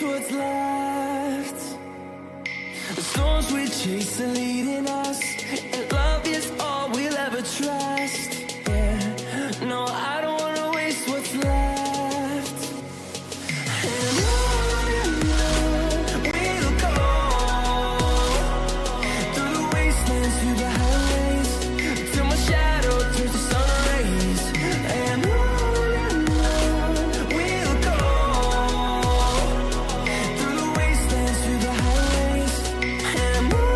waste what's left. The storms we chase are leading us, and love is all we'll ever trust. Yeah, no, I don't wanna waste what's left. And on we'll go, through the wastelands, through the highways, till my shadow turns to sun rays. And on we'll go, through the wastelands, through the highways, and on we'll go.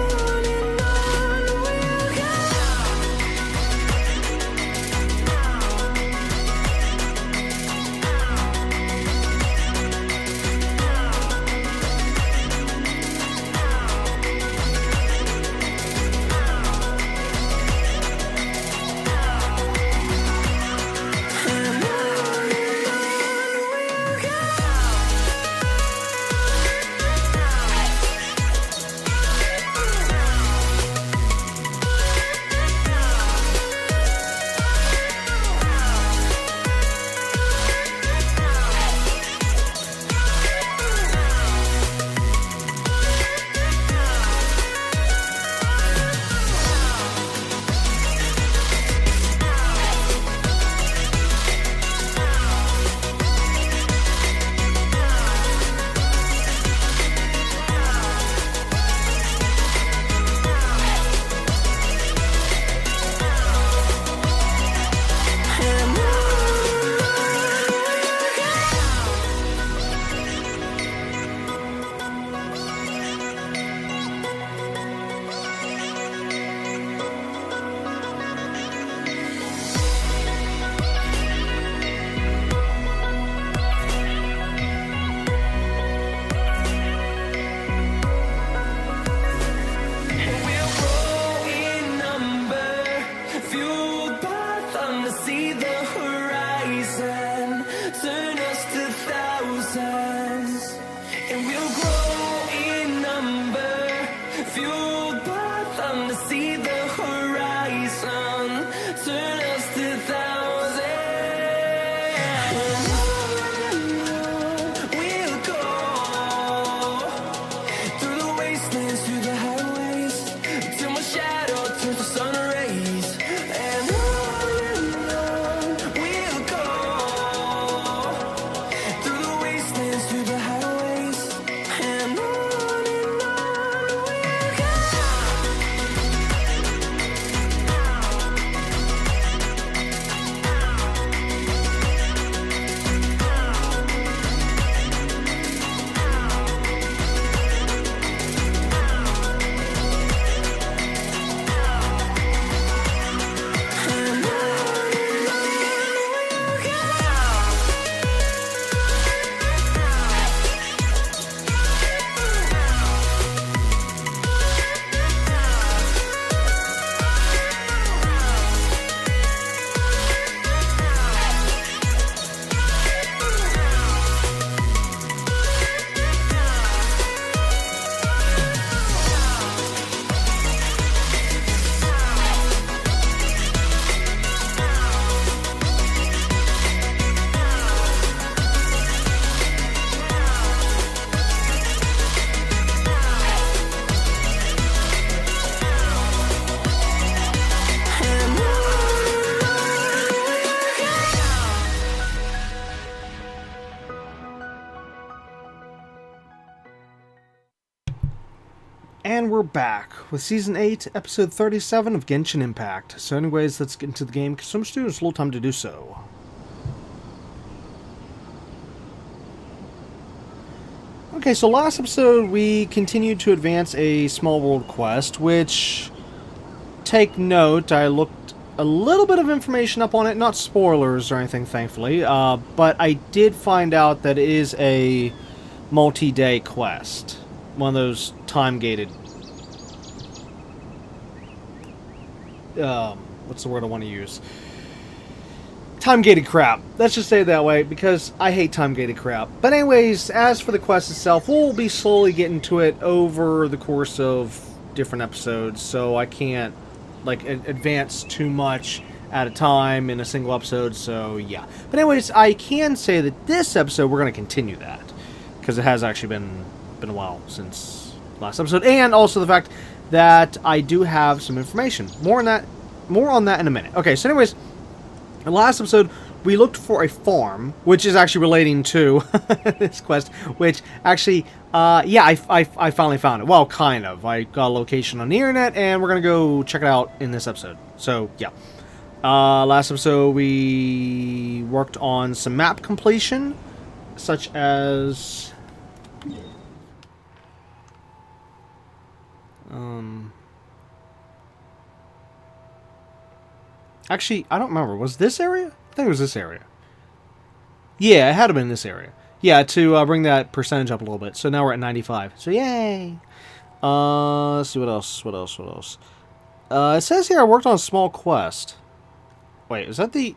See the horizon, turn us to thousands, and we'll grow in number, fueled by thunder. See the horizon, turn us to thousands, and we'll go through the wastelands, through the highways, till my shadow turns to sun rays. And we'll go through the wastelands, through the highways, and on we'll go. And we're back with Season 8, Episode 37 of Genshin Impact. So anyways, let's get into the game, because some students have a little time to do so. Okay, so last episode we continued to advance a small world quest, which, take note, I looked a little bit of information up on it, not spoilers or anything, thankfully, but I did find out that it is a multi-day quest. One of those time-gated... what's the word I want to use? Time-gated crap. Let's just say it that way, because I hate time-gated crap. But anyways, as for the quest itself, we'll be slowly getting to it over the course of different episodes, so I can't, like, advance too much at a time in a single episode, so yeah. But anyways, I can say that this episode, we're going to continue that. because it has actually been a while since last episode, and also the fact that I do have some information. More on that in a minute. Okay, so anyways, in the last episode we looked for a farm, which is actually relating to this quest, which actually, yeah, I finally found it. Well, kind of. I got a location on the internet, and we're going to go check it out in this episode. So, yeah. Last episode, we worked on some map completion, such as... Actually, I don't remember. Was this area? I think it was this area. Yeah, it had to have been this area. Yeah, to bring that percentage up a little bit. So now we're at 95. So yay! Let's see what else. It says here I worked on a small quest. Wait, is that the...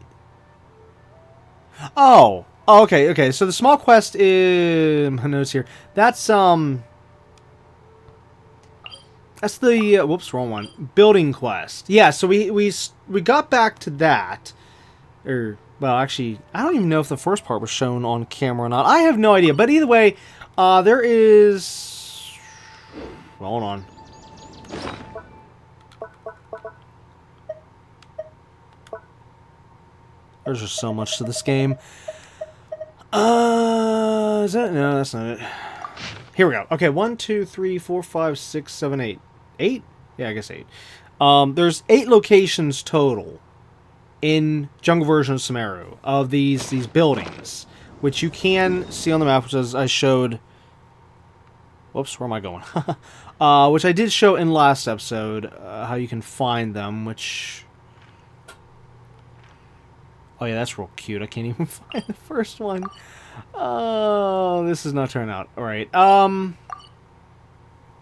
Oh, okay. So the small quest is... My notes here. That's the... whoops, wrong one. Building quest. Yeah, so we got back to that. Well, actually, I don't even know if the first part was shown on camera or not. I have no idea. But either way, there is... Well, hold on. There's just so much to this game. Is that... No, that's not it. Here we go. Okay, 1, 2, 3, 4, 5, 6, 7, 8. 8? Yeah, I guess 8. There's 8 locations total in Jungle version of Sumeru of these buildings, which you can see on the map, which as I showed... Whoops, where am I going? Which I did show in last episode, how you can find them, which... Oh yeah, that's real cute. I can't even find the first one. Oh, this is not turning out. Alright,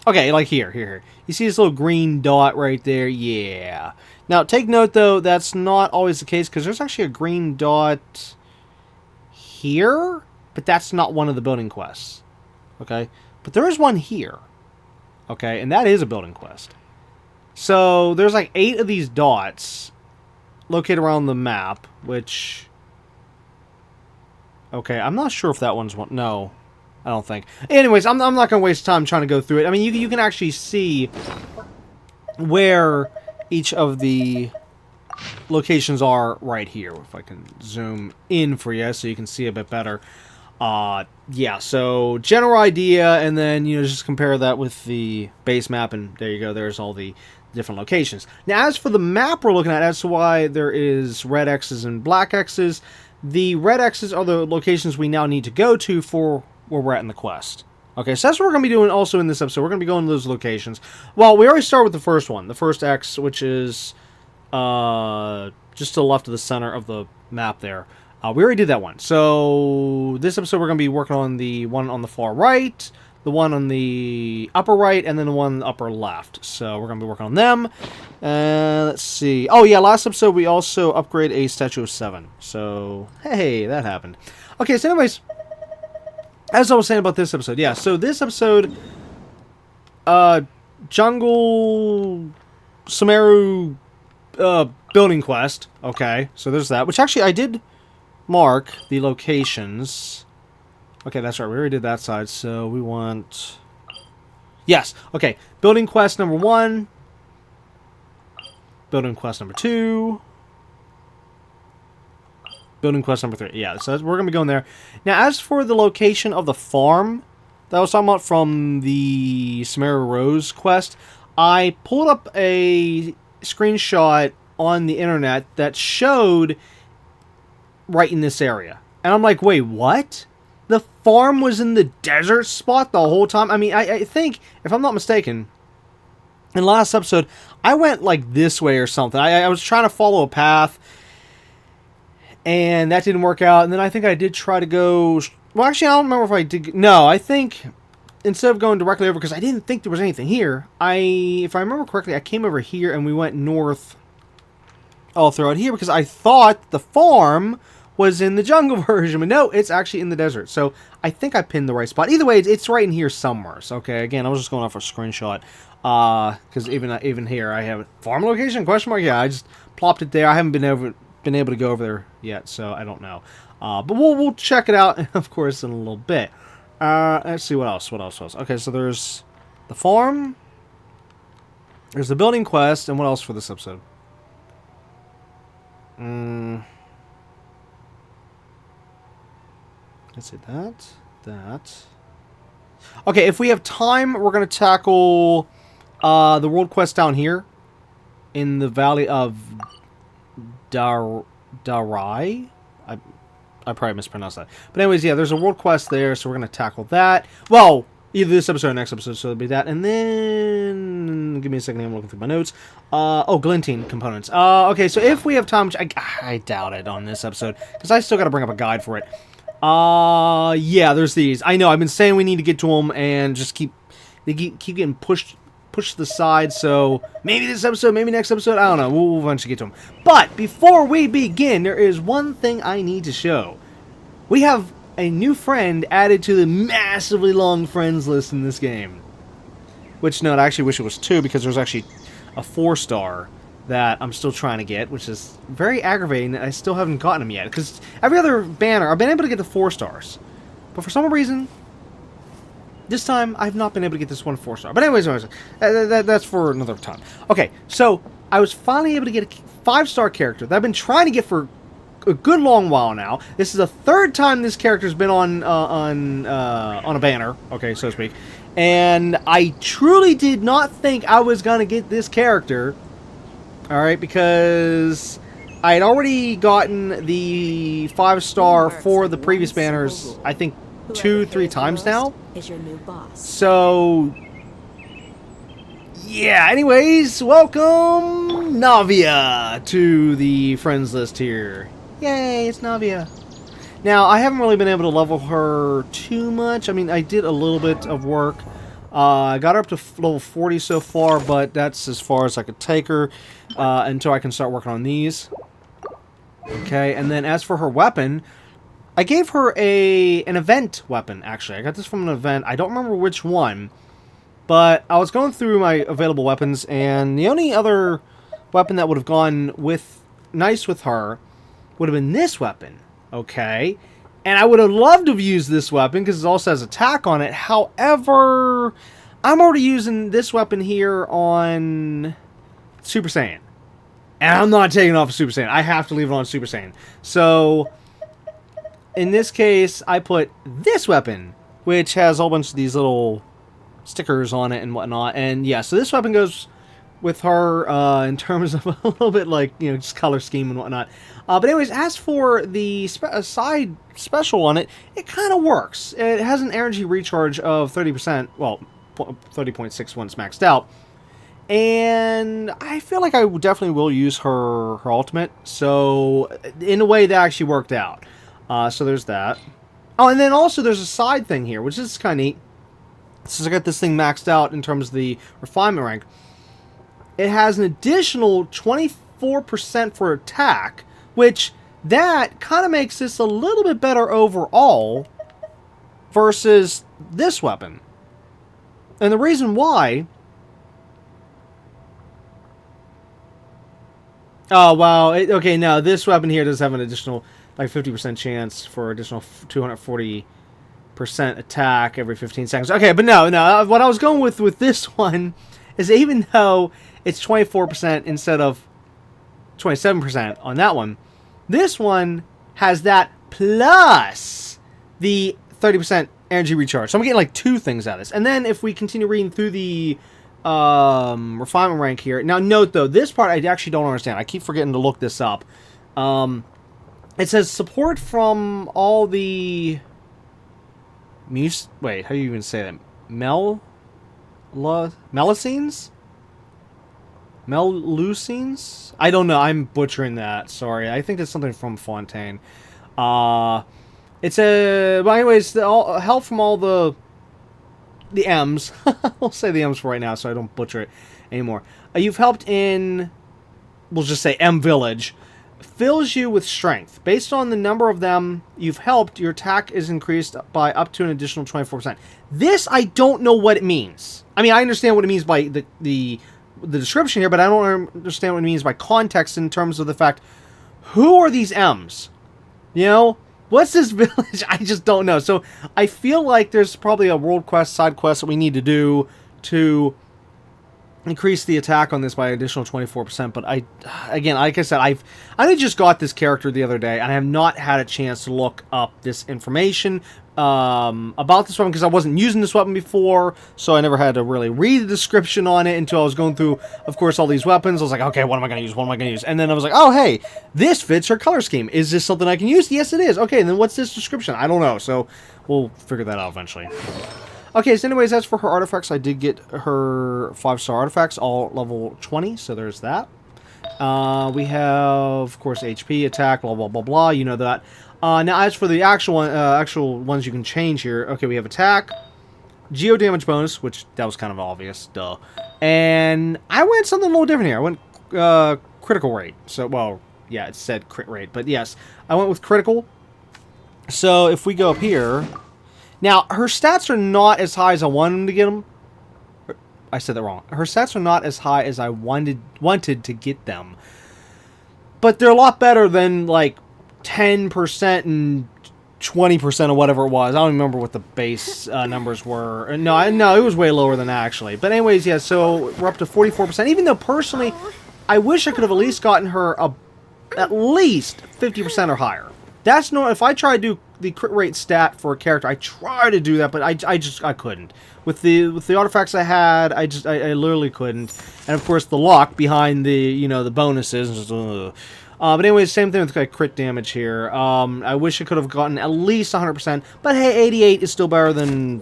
okay, like here. You see this little green dot right there? Yeah. Now, take note, though, that's not always the case, because there's actually a green dot here, but that's not one of the building quests. Okay? But there is one here. Okay? And that is a building quest. So, there's like 8 of these dots located around the map, which... Okay, I'm not sure if that one's one... No, I don't think. Anyways, I'm not going to waste time trying to go through it. I mean, you can actually see where each of the locations are right here. If I can zoom in for you so you can see a bit better. Yeah, so general idea, and then, just compare that with the base map, and there you go. There's all the different locations. Now, as for the map we're looking at, as to why there is red X's and black X's, the red X's are the locations we now need to go to for where we're at in the quest. Okay, so that's what we're going to be doing also in this episode. We're going to be going to those locations. Well, we already start with the first one. The first X, which is just to the left of the center of the map there. We already did that one. So this episode we're going to be working on the one on the far right, the one on the upper right, and then the one on the upper left. So we're going to be working on them. Let's see. Oh, yeah, last episode we also upgraded a statue of 7. So, hey, that happened. Okay, so anyways, as I was saying about this episode, yeah, so this episode, Jungle Sumeru building quest. Okay, so there's that, which actually I did mark the locations. Okay, that's right, we already did that side, so we want... Yes, okay, building quest number 1, building quest number 2, building quest number 3. Yeah, so we're going to be going there. Now, as for the location of the farm that I was talking about from the Sumeru Rose quest, I pulled up a screenshot on the internet that showed right in this area. And I'm like, wait, what? The farm was in the desert spot the whole time? I mean, I think, if I'm not mistaken, in the last episode, I went like this way or something. I was trying to follow a path, and that didn't work out. And then I think I did try to go... Well, actually, I don't remember if I did... No, I think instead of going directly over, because I didn't think there was anything here, if I remember correctly, I came over here and we went north all throughout here, because I thought the farm was in the jungle version, but no, it's actually in the desert. So I think I pinned the right spot. Either way, it's right in here somewhere. So, okay, again, I was just going off a screenshot, because even here I have farm location question mark. Yeah, I just plopped it there. I haven't been able to go over there yet, so I don't know. But we'll check it out, of course, in a little bit. Let's see what else. What else? Okay, so there's the farm. There's the building quest, and what else for this episode? Let's see that. Okay, if we have time, we're gonna tackle the world quest down here in the Valley of Darai. I probably mispronounced that. But anyways, yeah, there's a world quest there, so we're going to tackle that. Well, either this episode or next episode, so it'll be that. And then... Give me a second, I'm looking through my notes. Glinting components. Okay, so if we have time... I doubt it on this episode, because I still got to bring up a guide for it. Yeah, there's these. I know, I've been saying we need to get to them, and just keep getting pushed to the side, so maybe this episode, maybe next episode, I don't know, we'll eventually get to them. But before we begin, there is one thing I need to show. We have a new friend added to the massively long friends list in this game. Which, no, I actually wish it was 2, because there's actually a 4-star that I'm still trying to get, which is very aggravating that I still haven't gotten them yet, because every other banner, I've been able to get the 4 stars. But for some reason... This time, I've not been able to get this one 4-star. But anyways, that's for another time. Okay, so I was finally able to get a 5-star character that I've been trying to get for a good long while now. This is the 3rd time this character's been on a banner, okay, so to speak. And I truly did not think I was going to get this character, alright, because I had already gotten the 5-star for the previous banners, I think, 2-3 times now. Is your new boss. So yeah, anyways, welcome Navia to the friends list here. Yay, it's Navia. Now, I haven't really been able to level her too much. I mean, I did a little bit of work. I got her up to level 40 so far, but that's as far as I could take her until I can start working on these. Okay, and then as for her weapon, I gave her an event weapon, actually. I got this from an event. I don't remember which one. But I was going through my available weapons, and the only other weapon that would have gone nice with her would have been this weapon. Okay? And I would have loved to have used this weapon, because it also has attack on it. However, I'm already using this weapon here on Super Saiyan. And I'm not taking it off of Super Saiyan. I have to leave it on Super Saiyan. So... in this case, I put this weapon, which has a whole bunch of these little stickers on it and whatnot. And yeah, so this weapon goes with her in terms of a little bit like, you know, just color scheme and whatnot. But anyways, as for the side special on it, it kind of works. It has an energy recharge of 30%, well, 30.6 once maxed out. And I feel like I definitely will use her ultimate. So in a way, that actually worked out. So there's that. Oh, and then also there's a side thing here, which is kind of neat. Since I got this thing maxed out in terms of the refinement rank, it has an additional 24% for attack, which that kind of makes this a little bit better overall versus this weapon. And the reason why... Oh, wow. Okay, now this weapon here does have an additional... like 50% chance for additional 240% attack every 15 seconds. Okay, but no. What I was going with this one is even though it's 24% instead of 27% on that one, this one has that plus the 30% energy recharge. So I'm getting like 2 things out of this. And then if we continue reading through the refinement rank here. Now note though, this part I actually don't understand. I keep forgetting to look this up. It says support from all the wait, how do you even say that? Melusines? Melusines? I don't know. I'm butchering that. Sorry. I think it's something from Fontaine. It's but anyways, help from all the M's. We'll say the M's for right now so I don't butcher it anymore. You've helped in, we'll just say M Village. Fills you with strength. Based on the number of them you've helped, your attack is increased by up to an additional 24%. This, I don't know what it means. I mean, I understand what it means by the description here, but I don't understand what it means by context in terms of the fact, who are these M's? You know? What's this village? I just don't know. So I feel like there's probably a world quest, side quest that we need to do to increase the attack on this by an additional 24%. But again, like I said, I only just got this character the other day, and I have not had a chance to look up this information about this weapon because I wasn't using this weapon before, so I never had to really read the description on it until I was going through, of course, all these weapons. I was like, okay, what am I going to use? What am I going to use? And then I was like, oh, hey, this fits her color scheme. Is this something I can use? Yes, it is. Okay, and then what's this description? I don't know, so we'll figure that out eventually. Okay, so anyways, as for her artifacts, I did get her 5-star artifacts, all level 20, so there's that. We have, of course, HP, attack, blah, blah, blah, blah, you know that. Now, as for the actual ones you can change here, okay, we have attack, geo damage bonus, which that was kind of obvious, duh. And I went something a little different here. I went critical rate. So, well, yeah, it said crit rate, but yes, I went with critical. So, if we go up here, now, her stats are not as high as I wanted them to get them. I said that wrong. Her stats are not as high as I wanted to get them. But they're a lot better than, like, 10% and 20% or whatever it was. I don't remember what the base numbers were. No, it was way lower than that, actually. But anyways, yeah, so we're up to 44%. Even though, personally, I wish I could have at least gotten her at least 50% or higher. That's no. If I try to do the crit rate stat for a character, I try to do that, but I couldn't. With the artifacts I had, I literally couldn't. And of course, the luck behind the the bonuses. But anyways, same thing with like crit damage here. I wish I could have gotten at least 100%, but hey, 88 is still better than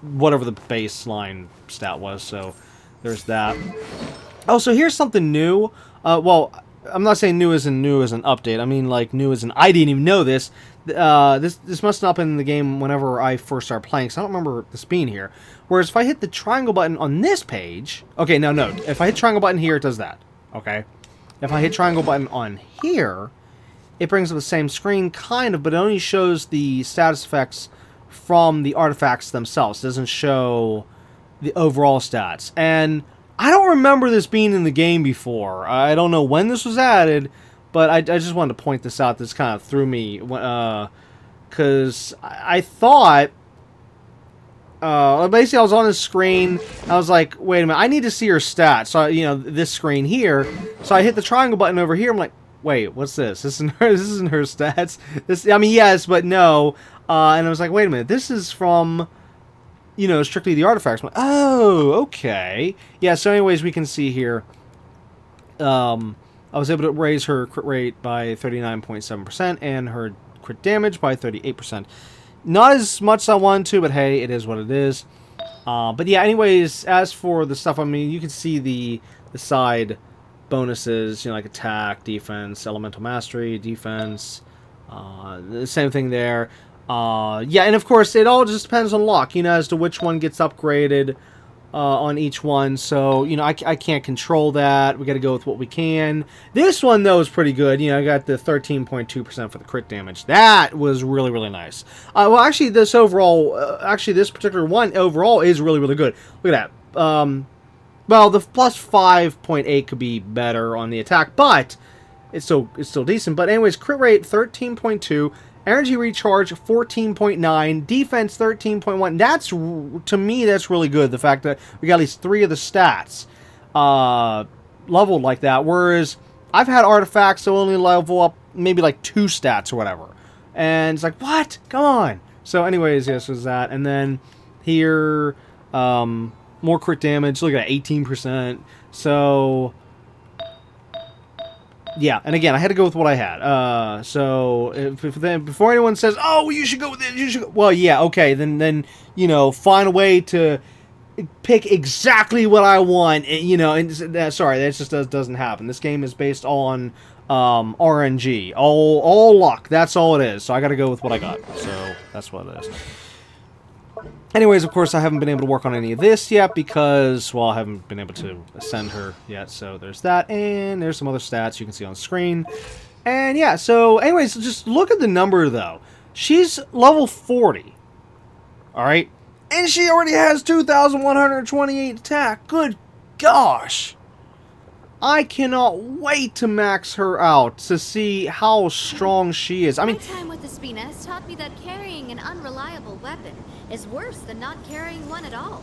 whatever the baseline stat was. So there's that. Oh, so here's something new. Well, I'm not saying new as in an update. I mean like new as in I didn't even know this. This must not have been in the game whenever I first started playing, so I don't remember this being here. Whereas if I hit the triangle button on this page... Okay, no. If I hit triangle button here, it does that. Okay? If I hit triangle button on here, it brings up the same screen, kind of, but it only shows the status effects from the artifacts themselves. It doesn't show the overall stats. And I don't remember this being in the game before. I don't know when this was added, but I just wanted to point this out. This kind of threw me, because I thought, basically I was on the screen, I was like, wait a minute, I need to see her stats. So, this screen here, so I hit the triangle button over here, I'm like, wait, what's this? This isn't her stats? I mean, yes, but no. And I was like, wait a minute, this is from... strictly the artifacts. I'm like, oh, okay. Yeah, so anyways, we can see here, I was able to raise her crit rate by 39.7% and her crit damage by 38%. Not as much as I wanted to, but hey, it is what it is. But yeah, anyways, as for the stuff, I mean, you can see the side bonuses, like attack, defense, elemental mastery, defense, the same thing there. Yeah, and of course, it all just depends on luck, as to which one gets upgraded on each one. So, I can't control that. We got to go with what we can. This one, though, is pretty good. I got the 13.2% for the crit damage. That was really, really nice. Well, actually, this particular one overall is really, really good. Look at that. Well, the plus 5.8 could be better on the attack, but it's still decent. But anyways, crit rate 13.2. Energy recharge 14.9, defense 13.1. That's, to me, that's really good. The fact that we got at least 3 of the stats leveled like that. Whereas I've had artifacts that only level up maybe like 2 stats or whatever. And it's like, what? Come on. So anyways, yes, was that. And then here, more crit damage. Look at that, 18%. So... yeah, and again, I had to go with what I had. So before anyone says, "Oh, well, you should go with it," you should go. Well, yeah, okay, then find a way to pick exactly what I want. And sorry, that just doesn't happen. This game is based on RNG, all luck. That's all it is. So I got to go with what I got. So that's what it is. Anyways, of course, I haven't been able to work on any of this yet because, well, I haven't been able to ascend her yet. So there's that, and there's some other stats you can see on screen. And yeah, so anyways, just look at the number, though. She's level 40. All right? And she already has 2,128 attack. Good gosh. I cannot wait to max her out to see how strong she is. I mean, my time with the Spina has taught me that carrying an unreliable weapon is worse than not carrying one at all.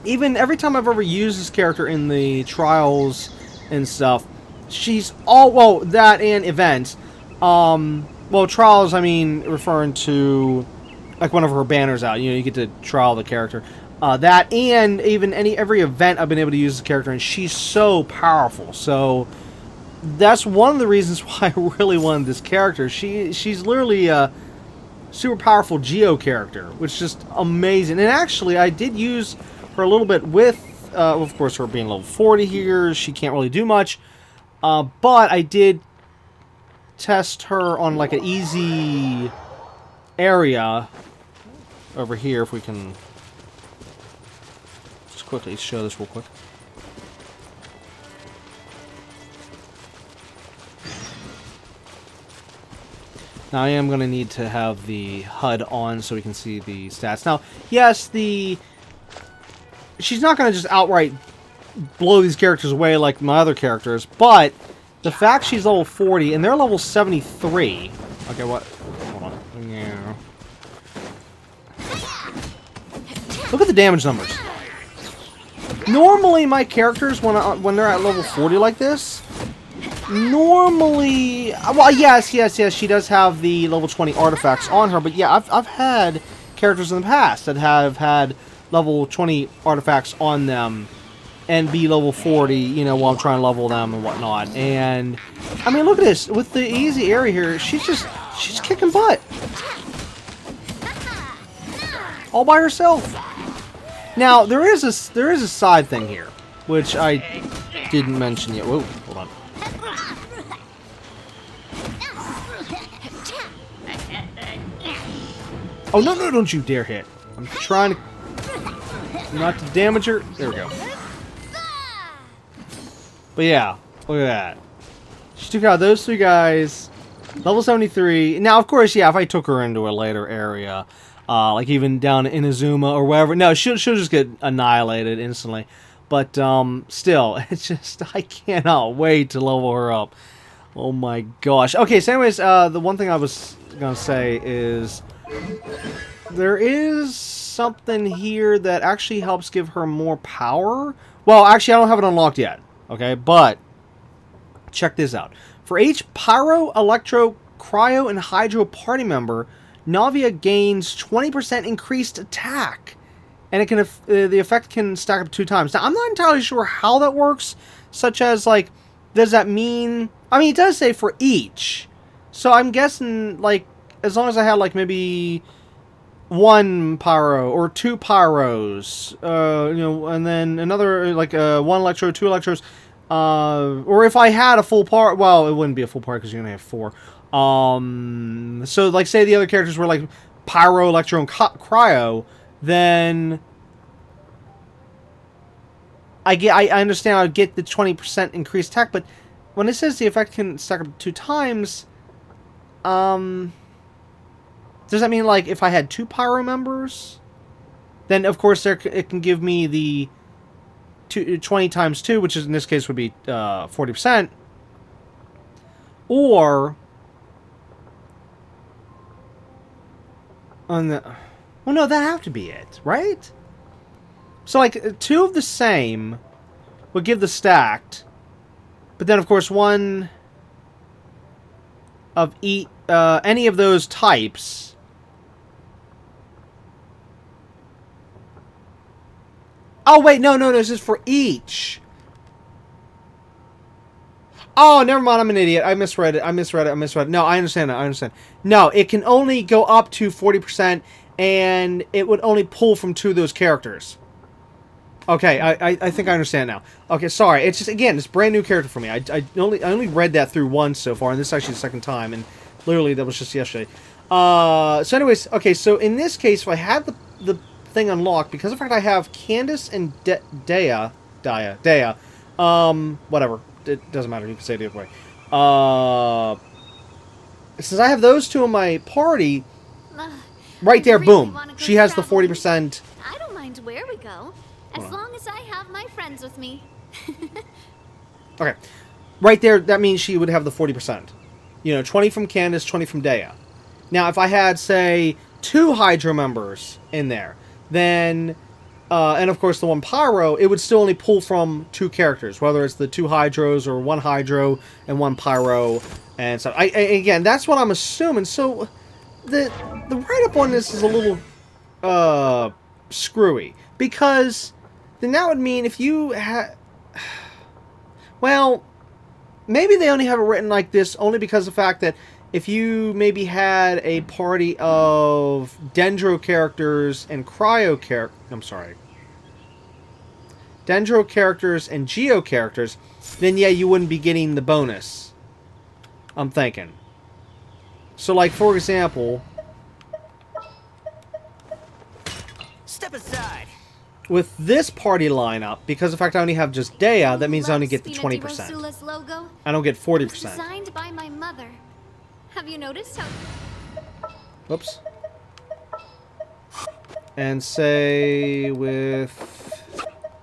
even every time I've ever used this character in the trials and stuff, she's all, well, that and events. Well, trials, I mean, referring to, like, one of her banners out. You know, you get to trial the character. That and even every event I've been able to use the character, and she's so powerful. So that's one of the reasons why I really wanted this character. She's literally a super powerful Geo character, which is just amazing. And actually, I did use her a little bit with, of course, her being level 40 here. She can't really do much, but I did test her on like an easy area over here. If we can just quickly show this real quick. Now I am going to need to have the HUD on so we can see the stats. Now, yes, she's not going to just outright blow these characters away like my other characters, but the fact she's level 40 and they're level 73. Okay, what? Hold on. Yeah. Look at the damage numbers. Normally, my characters, when they're at level 40 like this, normally, well, yes, she does have the level 20 artifacts on her, but yeah, I've had characters in the past that have had level 20 artifacts on them and be level 40, you know, while I'm trying to level them and whatnot. And I mean, look at this. With the easy area here, she's kicking butt. All by herself. Now, there is a side thing here, which I didn't mention yet. Whoa, hold on. Oh, no, don't you dare hit. I'm trying to not to damage her. There we go. But yeah, look at that. She took out those three guys. Level 73. Now, of course, yeah, if I took her into a later area, like even down in Inazuma or wherever, no, she'll just get annihilated instantly. But still, it's just, I cannot wait to level her up. Oh my gosh. Okay, so anyways, the one thing I was going to say is there is something here that actually helps give her more power. Well, actually, I don't have it unlocked yet. Okay, but check this out. For each Pyro, Electro, Cryo, and Hydro party member, Navia gains 20% increased attack. And it can the effect can stack up 2 times. Now, I'm not entirely sure how that works, such as, like, does that mean... I mean, it does say for each. So I'm guessing, like, as long as I have, like, maybe 1 Pyro or 2 Pyros, you know, and then another, like, 1 Electro, 2 Electros, or if I had a full part, well, it wouldn't be a full part because you only have 4. So, like, say the other characters were, like, Pyro, Electro, and Cryo, then I understand I'd get the 20% increased attack, but when it says the effect can stack up 2 times, does that mean, like, if I had 2 Pyro members, then, of course, it can give me the 20 times 2, which is, in this case would be 40%, or on the... Well, no, that'd have to be it, right? So, like, 2 of the same would give the stacked, but then, of course, 1 of any of those types. Oh, wait, no, this is for each. Oh, never mind, I'm an idiot. I misread it. No, I understand. No, it can only go up to 40%, and it would only pull from 2 of those characters. Okay, I think I understand now. Okay, sorry. It's just, again, it's a brand new character for me. I only read that through once so far, and this is actually the second time, and literally that was just yesterday. So anyways, okay, so in this case, if I had the thing unlocked, because of the fact I have Candace and Dea, whatever. It doesn't matter. You can say it the other way. Since I have those 2 in my party, right there, boom. She has the 40%. I don't mind where we go, as long as I have my friends with me? Okay. Right there, that means she would have the 40%. You know, 20 from Candace, 20 from Dea. Now, if I had, say, 2 Hydro members in there, then, and of course the 1 Pyro, it would still only pull from 2 characters, whether it's the 2 Hydros or 1 Hydro and 1 Pyro. And so, again, that's what I'm assuming. So, the write-up on this is a little screwy, because then that would mean if you had... Well, maybe they only have it written like this only because of the fact that if you maybe had a party of Dendro characters and Cryo characters... I'm sorry. Dendro characters and Geo characters, then yeah, you wouldn't be getting the bonus. I'm thinking. So, like, for example... Step aside. With this party lineup, because of the fact I only have just Dea, that means I only get the Spina di 20%. Rosula's logo? I don't get It was 40%. designed by my mother. Have you noticed how... Whoops. And say with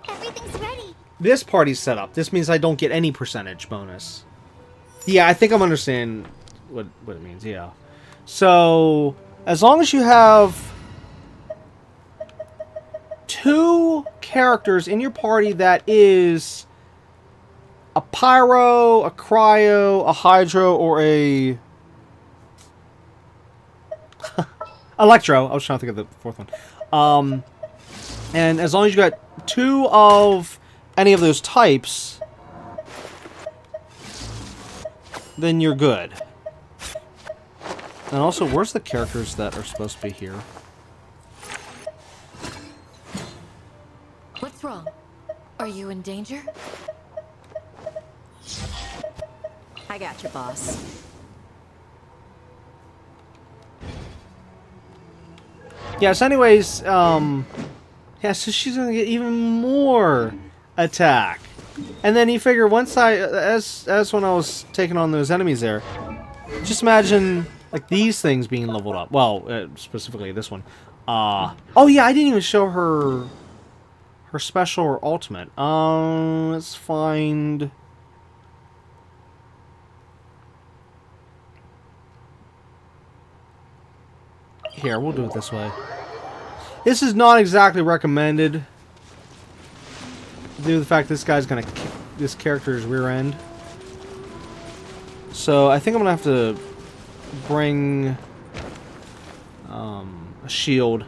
Everything's ready. this party setup, this means I don't get any percentage bonus. Yeah, I think I'm understanding what it means, yeah. So, as long as you have 2 characters in your party that is a Pyro, a Cryo, a Hydro, or a Electro. I was trying to think of the 4th one. And as long as you got 2 of any of those types, then you're good. And also, where's the characters that are supposed to be here? What's wrong? Are you in danger? I got you, boss. Yes, anyways, yeah, so she's gonna get even more attack. And then you figure once as when I was taking on those enemies there, just imagine, like, these things being leveled up. Well, specifically this one. Oh yeah, I didn't even show her special or ultimate. Let's find... Here, we'll do it this way. This is not exactly recommended, due to the fact this guy's gonna kick this character's rear end. So I think I'm gonna have to bring a shield.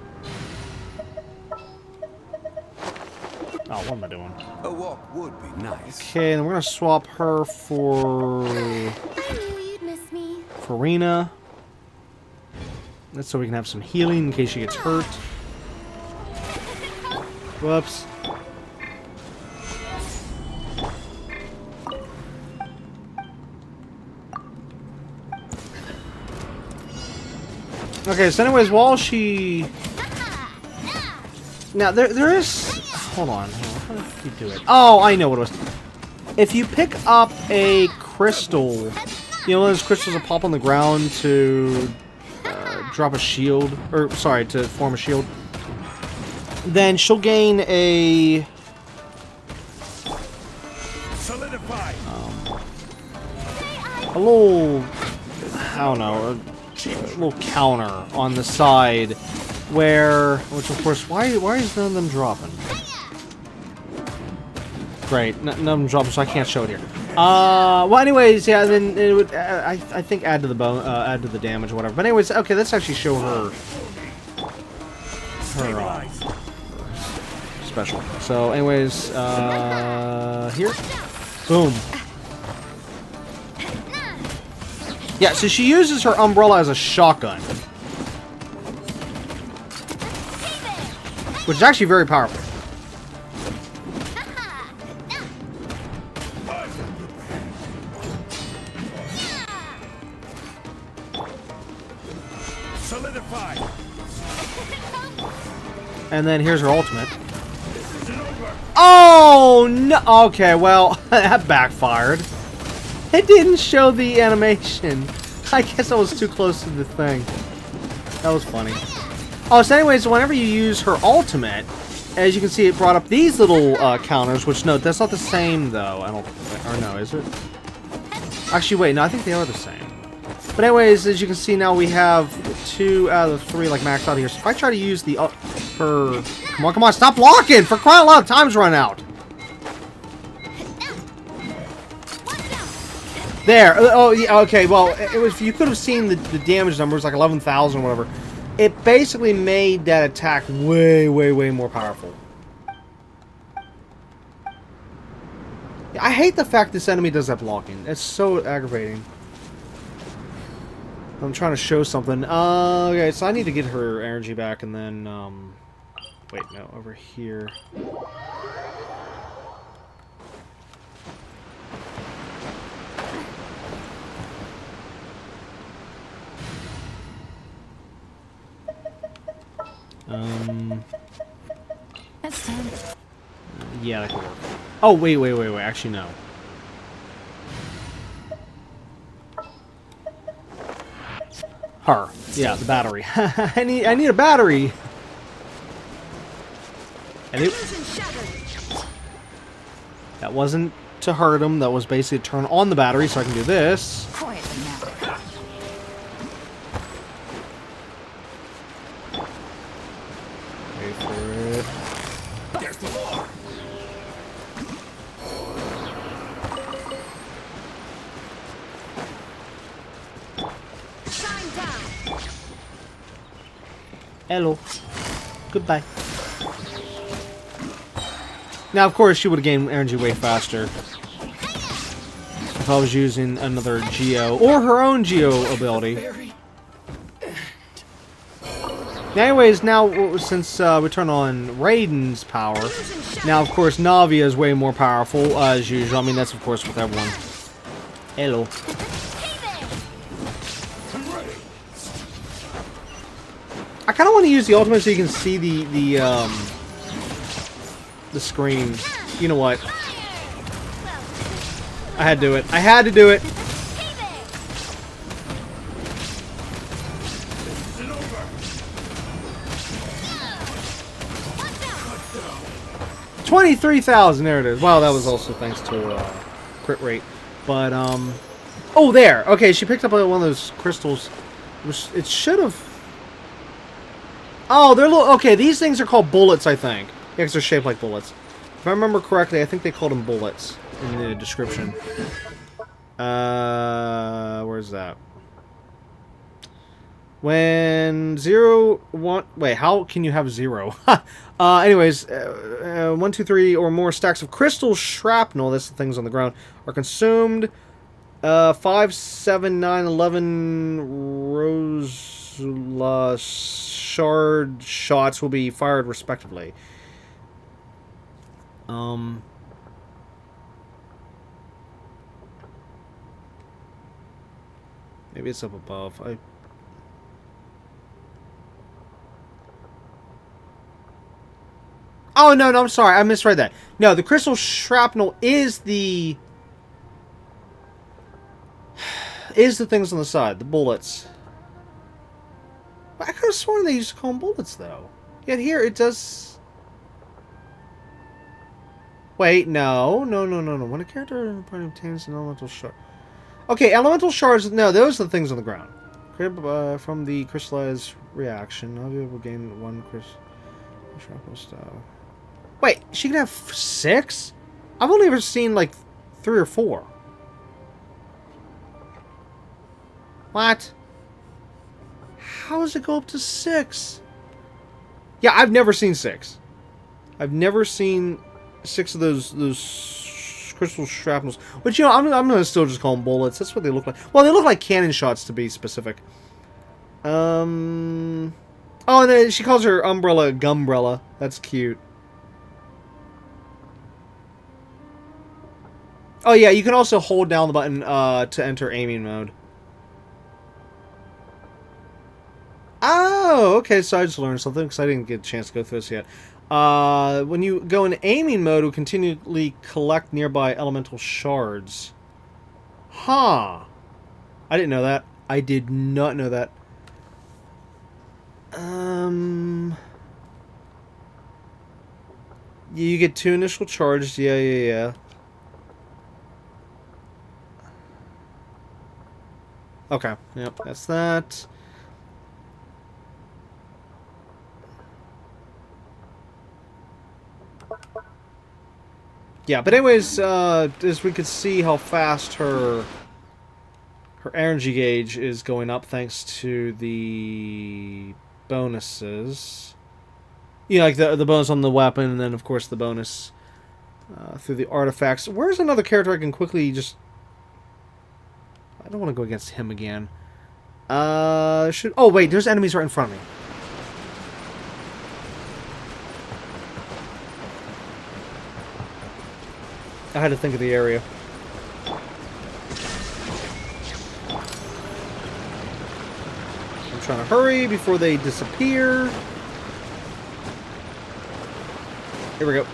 Oh, what am I doing? A walk would be nice. Okay, and we're gonna swap her for I knew you'd miss me. Rena. That's so we can have some healing in case she gets hurt. Whoops. Okay, so anyways, while she... Now, there is... Hold on. How do you do it? Oh, I know what it was. If you pick up a crystal... You know, those crystals that pop on the ground to... drop a shield, or sorry, to form a shield, then she'll gain a little, I don't know, a little counter on the side where, which of course, why is none of them dropping? Great, none of them dropping, so I can't show it here. Well, anyways, yeah, then it would, I think, add to the add to the damage or whatever. But anyways, okay, let's actually show her special. So, anyways, here, boom. Yeah, so she uses her umbrella as a shotgun, which is actually very powerful. And then here's her ultimate. Oh, no. Okay, well, that backfired. It didn't show the animation. I guess I was too close to the thing. That was funny. Oh, so anyways, whenever you use her ultimate, as you can see, it brought up these little counters, which, no, that's not the same, though. I don't... Or no, is it? Actually, wait, no, I think they are the same. But anyways, as you can see now, we have 2 out of the 3, like, maxed out here. So if I try to use the her... Come on, stop blocking! For crying out loud, time's run out! There! Oh, yeah, okay, well, it was... You could have seen the damage numbers, like 11,000 or whatever. It basically made that attack way, way, way more powerful. I hate the fact this enemy does that blocking. It's so aggravating. I'm trying to show something. Okay, so I need to get her energy back and then, wait, no, over here. That's time. Yeah, that could work. Oh, wait. Actually, no. Her. Yeah, the battery. I need a battery. And that wasn't to hurt him. That was basically to turn on the battery so I can do this. Quietly now. Wait for it. There's the law. Hello. Goodbye. Now, of course, she would have gained energy way faster if I was using another Geo or her own Geo ability. Anyways, now, since we turn on Raiden's power, now, of course, Navia is way more powerful, as usual. I mean, that's, of course, with everyone. Hello. I kind of want to use the ultimate so you can see the screen. You know what? I had to do it. I had to do it. $23,000. There it is. Wow, that was also thanks to crit rate. But oh, there. Okay, she picked up one of those crystals. Which it should have. Oh, they're little. Okay, these things are called bullets, I think. Yeah, because they're shaped like bullets. If I remember correctly, I think they called them bullets in the description. Where's that? When 0, 1... Wait, how can you have 0? Anyways, 1, 2, 3 or more stacks of crystal shrapnel, that's the things on the ground, are consumed. 5, 7, 9, 11 Rosla shard shots will be fired respectively. Maybe it's up above. Oh, no, I'm sorry. I misread that. No, the crystal shrapnel is the things on the side, the bullets. I could have sworn they used to call them bullets, though. Yet here it does. Wait, no. When a character in the party obtains an elemental shard. Okay, elemental shards. No, those are the things on the ground. From the crystallized reaction, I'll be able to gain 1 crystal shrapnel style. Wait, she can have 6? I've only ever seen like 3 or 4. What? How does it go up to 6? Yeah, I've never seen 6. I've never seen 6 of those crystal shrapnels. But you know, I'm gonna still just call them bullets. That's what they look like. Well, they look like cannon shots to be specific. Oh, and then she calls her umbrella Gumbrella. That's cute. Oh yeah, you can also hold down the button to enter aiming mode. Oh, okay, so I just learned something because I didn't get a chance to go through this yet. When you go in aiming mode, it will continually collect nearby elemental shards. Huh. I didn't know that. I did not know that. You get 2 initial charges. Yeah. Okay. Yep, that's that. Yeah, but anyways, as we could see how fast her energy gauge is going up thanks to the bonuses. Yeah, like the bonus on the weapon, and then of course the bonus through the artifacts. Where's another character I can quickly just... I don't want to go against him again. Oh wait, there's enemies right in front of me. I had to think of the area. I'm trying to hurry before they disappear. Here we go.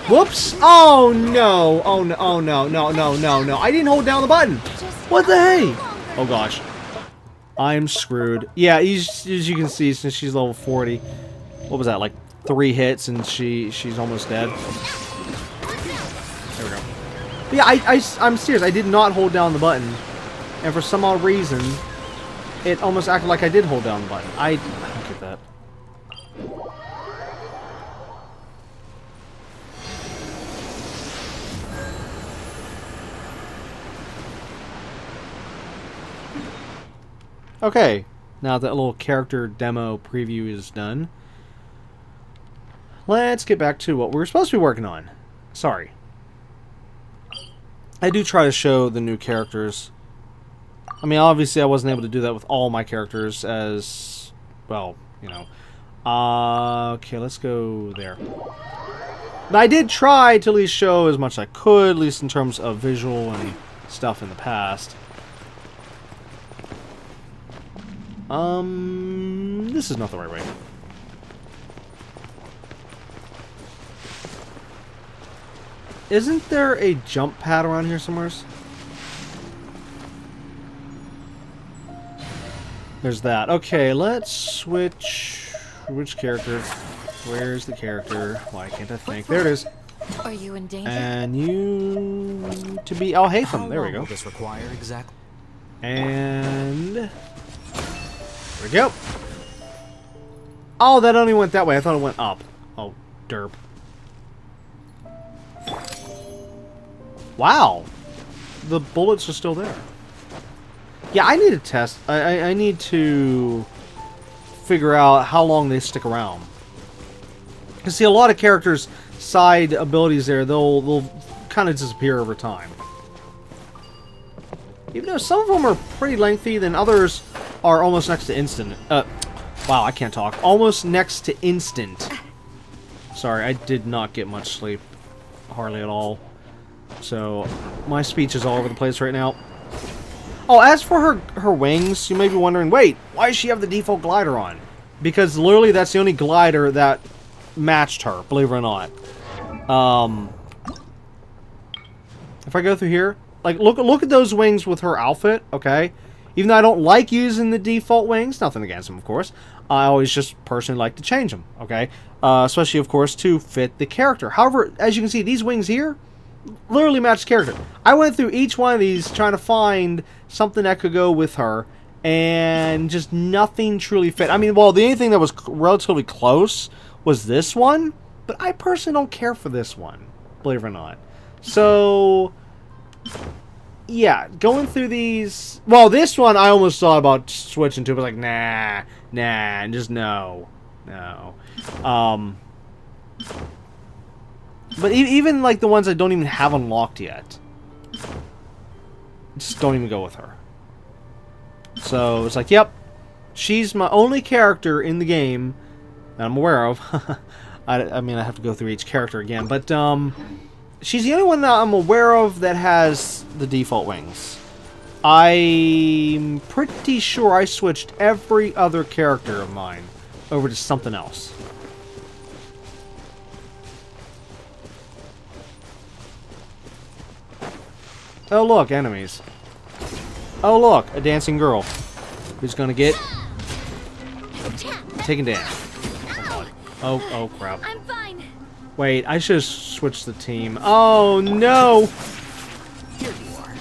Whoops! Oh no! Oh no! Oh no! No! I didn't hold down the button. What the hey? Oh gosh, I'm screwed. Yeah, as you can see, since she's level 40, what was that? Like 3 hits, and she's almost dead. There we go. But yeah, I'm serious. I did not hold down the button, and for some odd reason, it almost acted like I did hold down the button. I don't get that. Okay, now that little character demo preview is done, let's get back to what we were supposed to be working on. Sorry. I do try to show the new characters. I mean, obviously I wasn't able to do that with all my characters as, well, you know. Okay, let's go there. But I did try to at least show as much as I could, at least in terms of visual and stuff in the past. This is not the right way. Isn't there a jump pad around here somewhere? There's that. Okay, let's switch. Which character? Where's the character? Why can't I think? There it is. Are you in danger? And you to be Al-Haytham. There we go. Will this require exactly? And there we go. Oh, that only went that way. I thought it went up. Oh, derp. Wow. The bullets are still there. Yeah, I need to test. I need to figure out how long they stick around. Because, see, a lot of characters' side abilities there, they'll kind of disappear over time. Even though some of them are pretty lengthy, then others are almost next to instant. Wow, I can't talk. Almost next to instant. Sorry, I did not get much sleep. Hardly at all. So, my speech is all over the place right now. Oh, as for her wings, you may be wondering, wait, why does she have the default glider on? Because literally that's the only glider that matched her, believe it or not. If I go through here, like, look at those wings with her outfit, okay? Even though I don't like using the default wings, nothing against them, of course, I always just personally like to change them, okay? Especially, of course, to fit the character. However, as you can see, these wings here literally match the character. I went through each one of these trying to find something that could go with her, and just nothing truly fit. I mean, well, the only thing that was relatively close was this one, but I personally don't care for this one, believe it or not. So, yeah, going through these... Well, this one I almost thought about switching to, but like, nah, and just no. But even like the ones I don't even have unlocked yet, just don't even go with her. So it's like, yep, she's my only character in the game that I'm aware of. I mean, I have to go through each character again, but she's the only one that I'm aware of that has the default wings. I'm pretty sure I switched every other character of mine over to something else. Oh look, enemies. Oh look, a dancing girl who's gonna get taken down. Oh, crap. I'm fine. Wait, I should have switched the team. Oh, no! Here you are.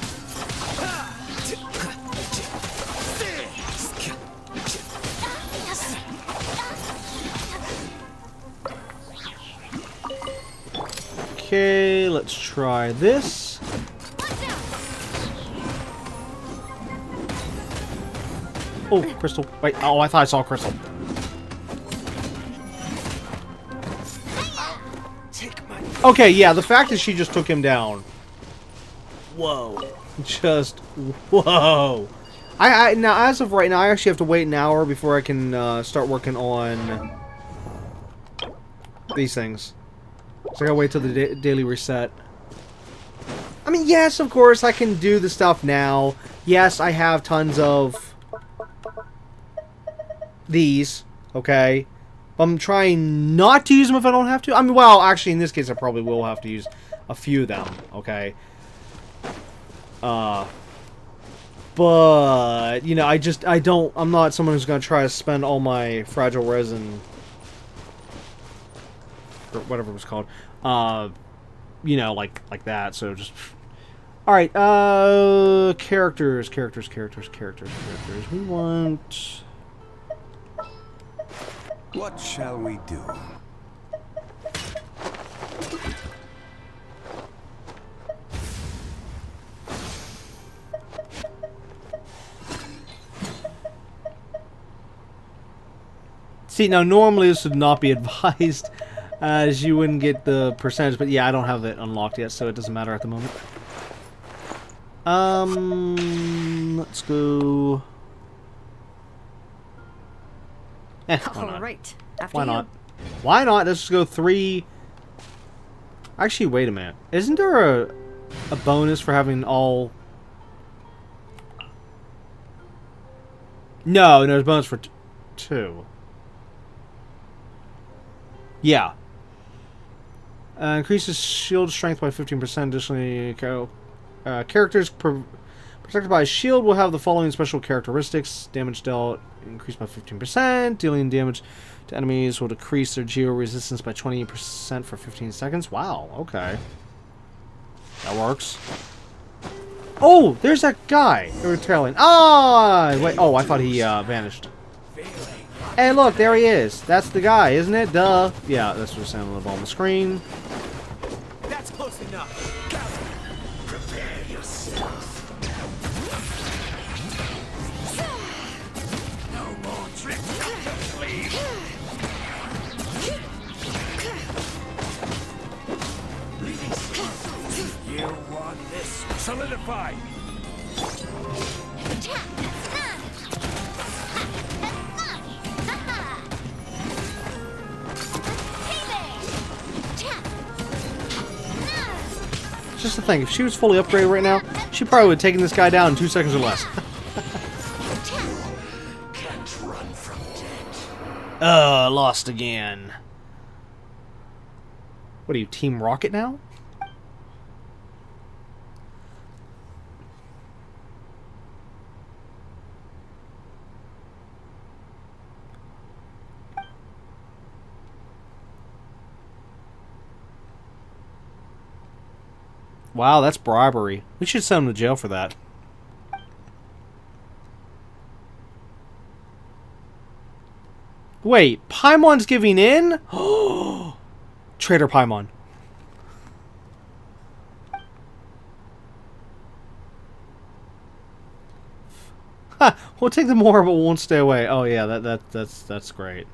Okay, let's try this. Oh, Crystal. Wait, oh, I thought I saw Crystal. Okay, yeah, the fact that she just took him down. Whoa. Just, whoa. Now, as of right now, I actually have to wait an hour before I can start working on these things. So I gotta wait till the daily reset. I mean, yes, of course, I can do the stuff now. Yes, I have tons of these, okay? I'm trying not to use them if I don't have to. I mean, well, actually, in this case, I probably will have to use a few of them, okay? But, you know, I'm not someone who's gonna try to spend all my fragile resin, or whatever it was called, you know, like that, so just... Alright, characters. We want... What shall we do? See, now normally this would not be advised, as you wouldn't get the percentage, but yeah, I don't have it unlocked yet, so it doesn't matter at the moment. Let's go... why not? All right. After Why you. not? Why not? Let's just go 3... Actually, wait a minute. Isn't there a bonus for having all... No, there's a bonus for 2. Yeah. Increases shield strength by 15%. Additionally, characters protected by a shield will have the following special characteristics. Damage dealt increased by 15%. Dealing damage to enemies will decrease their geo resistance by 20% for 15 seconds. Wow, okay. That works. Oh, there's that guy they were trailing. Ah, wait. Oh, I thought he vanished. Hey, look, there he is. That's the guy, isn't it? Duh. Yeah, that's what's saying on the screen. That's close enough. Prepare yourself. No more tricks up your sleeve. You want this solidified. Just the thing, if she was fully upgraded right now, she probably would have taken this guy down in 2 seconds or less. Can't run from death. Lost again. What are you, Team Rocket now? Wow, that's bribery. We should send him to jail for that. Wait, Paimon's giving in? Traitor Paimon. Ha! We'll take the more, but we won't stay away. Oh yeah, that's great.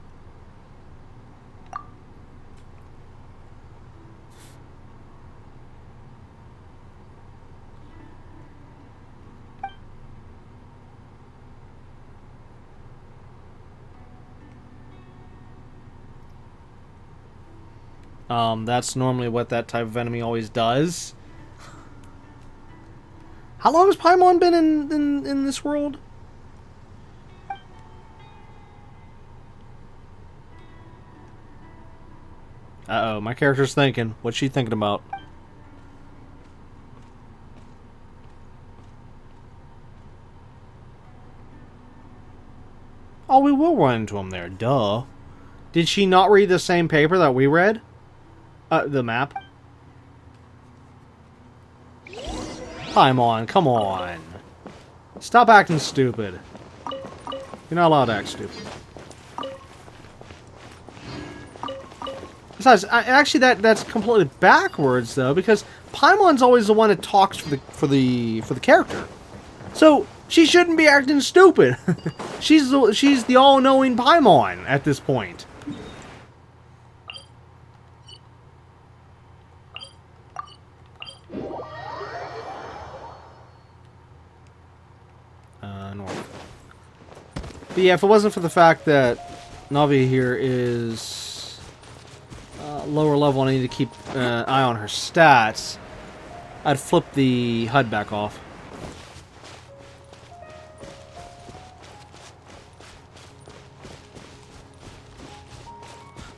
That's normally what that type of enemy always does. How long has Paimon been in this world? Uh-oh, my character's thinking. What's she thinking about? Oh, we will run into him there. Duh. Did she not read the same paper that we read? The map? Paimon, come on. Stop acting stupid. You're not allowed to act stupid. Besides, actually, that's completely backwards though, because Paimon's always the one that talks for the character. So she shouldn't be acting stupid. she's the all-knowing Paimon at this point. North. But yeah, if it wasn't for the fact that Navi here is lower level and I need to keep an eye on her stats, I'd flip the HUD back off.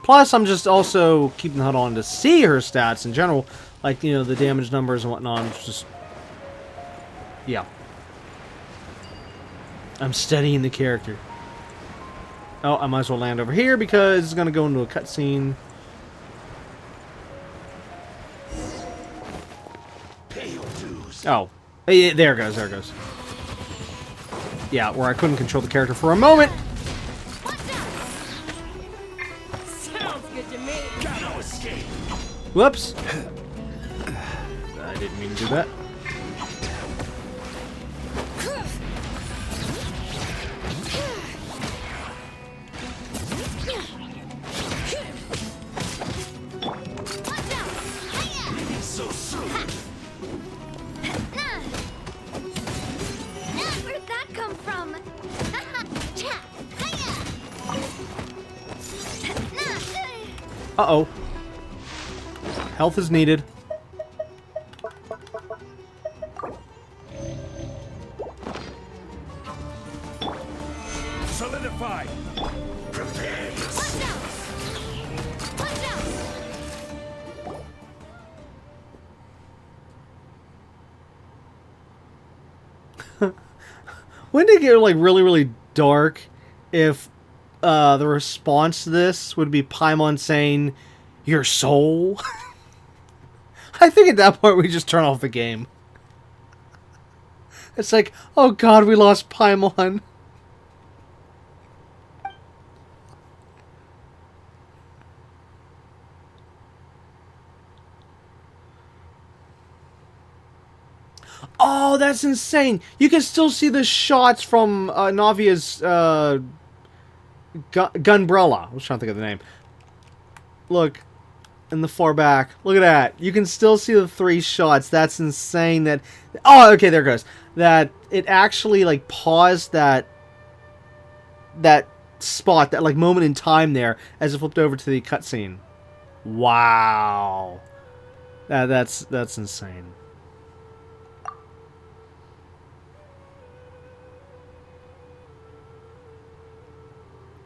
Plus, I'm just also keeping the HUD on to see her stats in general, like, you know, the damage numbers and whatnot. It's just, yeah. I'm studying the character. Oh, I might as well land over here because it's going to go into a cutscene. Oh. Hey, there it goes, there it goes. Yeah, where I couldn't control the character for a moment. Sounds good to me. No escape. Whoops. I didn't mean to do that. So soon. Where'd that come from? Uh-oh. Health is needed. Solidify. Prepare yourself. Watch out! Wouldn't it get like really, really dark if the response to this would be Paimon saying, "Your soul"? I think at that point we just turn off the game. It's like, oh god, we lost Paimon. Oh, that's insane! You can still see the shots from Navia's Gunbrella. I was trying to think of the name. Look, in the far back. Look at that. You can still see the 3 shots. That's insane. That. Oh, okay, there it goes. That it actually like paused that spot, that like moment in time there, as it flipped over to the cutscene. Wow. That's insane.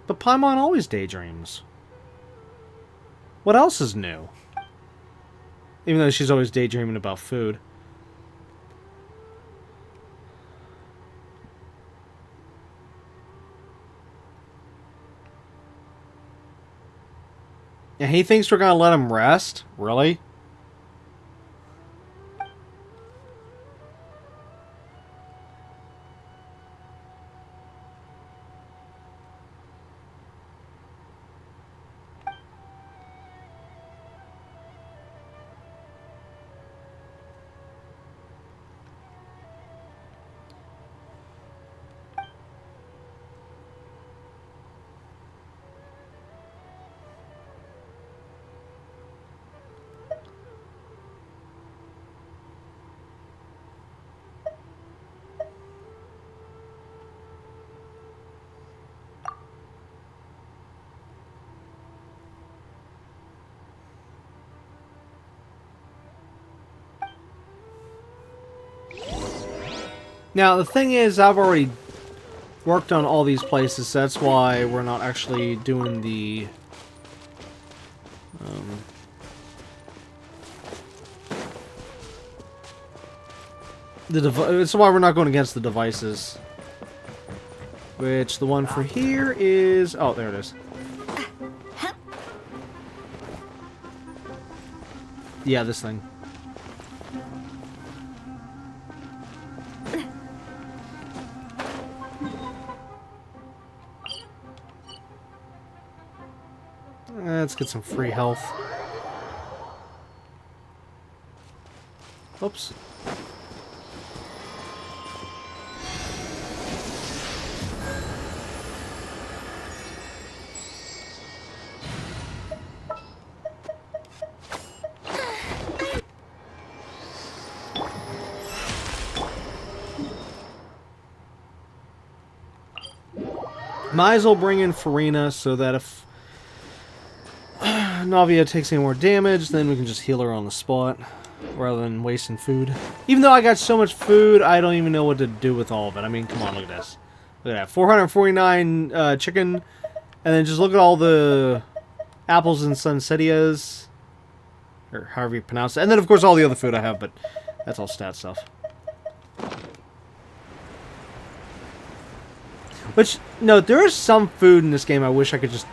But Paimon always daydreams. What else is new? Even though she's always daydreaming about food. And he thinks we're gonna let him rest? Really? Now, the thing is, I've already worked on all these places, so that's why we're not actually doing the... That's why we're not going against the devices. Which, the one for here is... Oh, there it is. Yeah, this thing. Let's get some free health. Oops. Might as well bring in Farina so that if Navia takes any more damage, then we can just heal her on the spot rather than wasting food. Even though I got so much food, I don't even know what to do with all of it. I mean, come on, look at this. Look at that. 449 chicken, and then just look at all the apples and sunsetias, or however you pronounce it. And then, of course, all the other food I have, but that's all stat stuff. Which, no, there is some food in this game I wish I could just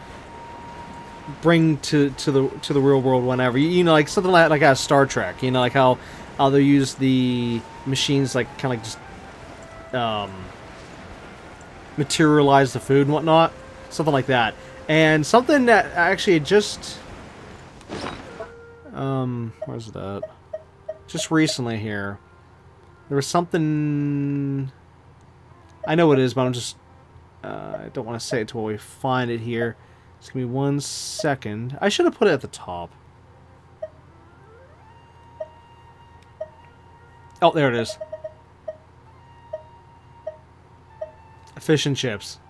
bring to the real world whenever. You know, like something like out of Star Trek. You know, like how they use the machines, like kind of like just materialize the food and whatnot. Something like that. And something that actually just where's that? Just recently here, there was something. I know what it is, but I'm just. I don't want to say it till we find it here. Just give me 1 second. I should have put it at the top. Oh, there it is. Fish and chips.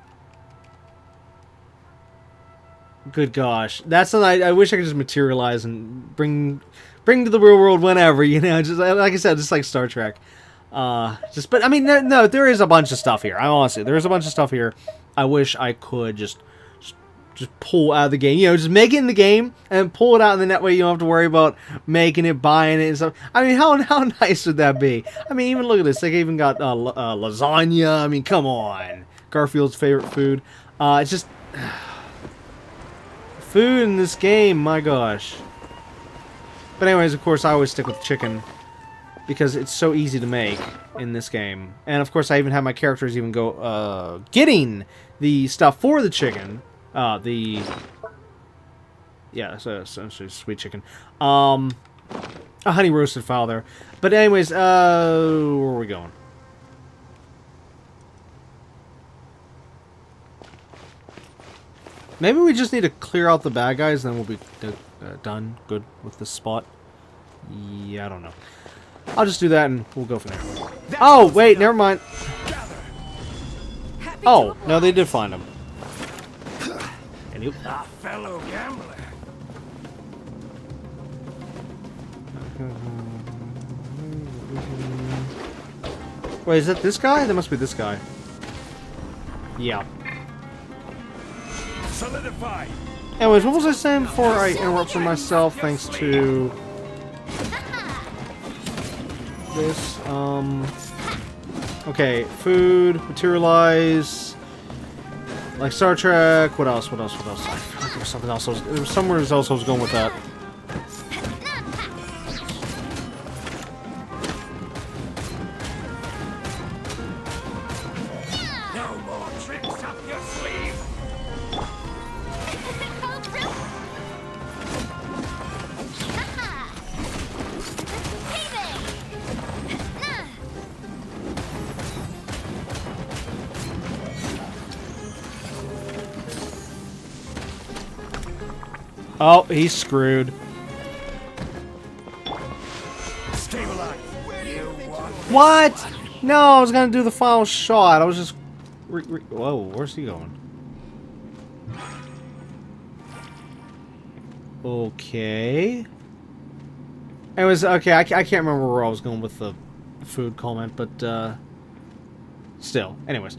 Good gosh. That's something I wish I could just materialize and bring to the real world whenever, you know. Just like I said, just like Star Trek. But I mean, no, there is a bunch of stuff here. I honestly, there is a bunch of stuff here. I wish I could just pull out of the game. You know, just make it in the game and pull it out, and then that way you don't have to worry about making it, buying it, and stuff. I mean, how nice would that be? I mean, even look at this. They even got lasagna. I mean, come on, Garfield's favorite food. It's just food in this game. My gosh. But anyways, of course, I always stick with chicken. Because it's so easy to make in this game. And of course I even have my characters even go getting the stuff for the chicken. Yeah, so essentially sweet chicken. A honey roasted fowl there. But anyways, where are we going? Maybe we just need to clear out the bad guys, then we'll be done good with this spot. Yeah, I don't know. I'll just do that and we'll go from there. Oh, wait, never mind. Oh, no, they did find him. A fellow gambler. Wait, is that this guy? That must be this guy. Yeah. Solidify. Anyways, what was I saying before I interrupted myself thanks to this? Okay, food, materialize, like Star Trek. What else? I think there was something else. There was somewhere else I was going with that. No more tricks up your sleeve. Oh, he's screwed. Stabilize. You want What? No, I was gonna do the final shot. I was just. Whoa, where's he going? Okay. Anyways, okay, I can't remember where I was going with the food comment, but still. Anyways.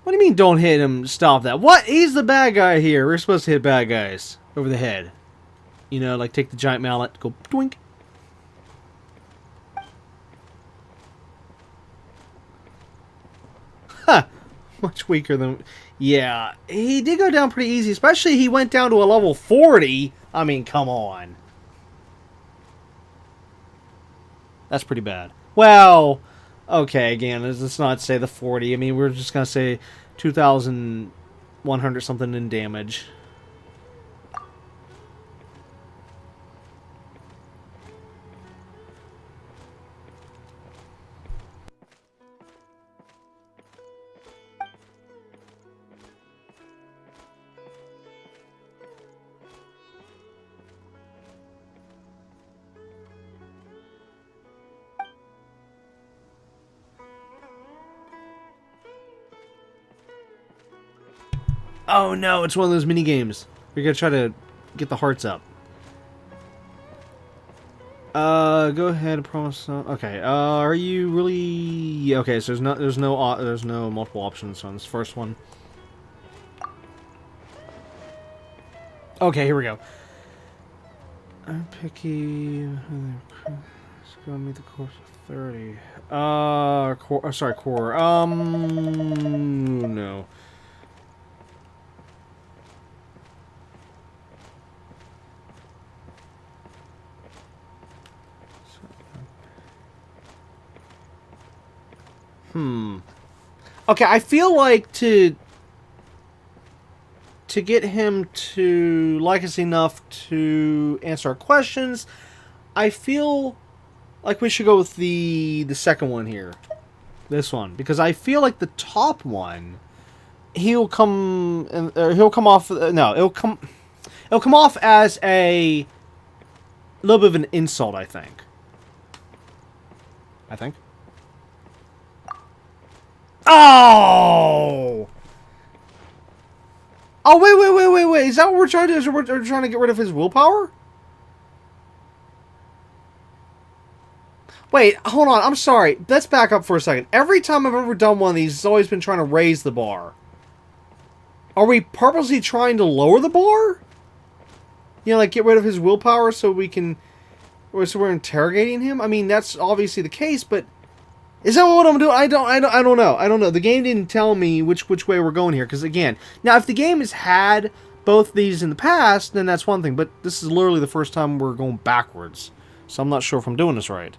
What do you mean don't hit him? Stop that. What? He's the bad guy here. We're supposed to hit bad guys over the head. You know, like take the giant mallet, go twink. Huh. Much weaker than... Yeah, he did go down pretty easy. Especially he went down to a level 40. I mean, come on. That's pretty bad. Well, okay, again, let's not say the 40. I mean, we're just going to say 2,100 something in damage. Oh no, it's one of those mini games. We're gonna try to get the hearts up. Go ahead and promise. Okay. Are you really? Okay, so there's no multiple options on this first one. Okay, here we go. I'm picky. Let's go meet the course of 30. Sorry, core. No. Okay, I feel like to get him to like us enough to answer our questions, I feel like we should go with the second one here. This one. Because I feel like the top one, he'll come off... No, it'll come off as a little bit of an insult, I think. Oh! Oh, wait. Is that what we're trying to do? Is we're trying to get rid of his willpower? Wait, hold on. I'm sorry. Let's back up for a second. Every time I've ever done one of these, it's always been trying to raise the bar. Are we purposely trying to lower the bar? You know, like get rid of his willpower so we can... So we're interrogating him? I mean, that's obviously the case, but... Is that what I'm doing? I don't know. The game didn't tell me which way we're going here. Because again, now if the game has had both these in the past, then that's one thing. But this is literally the first time we're going backwards. So I'm not sure if I'm doing this right.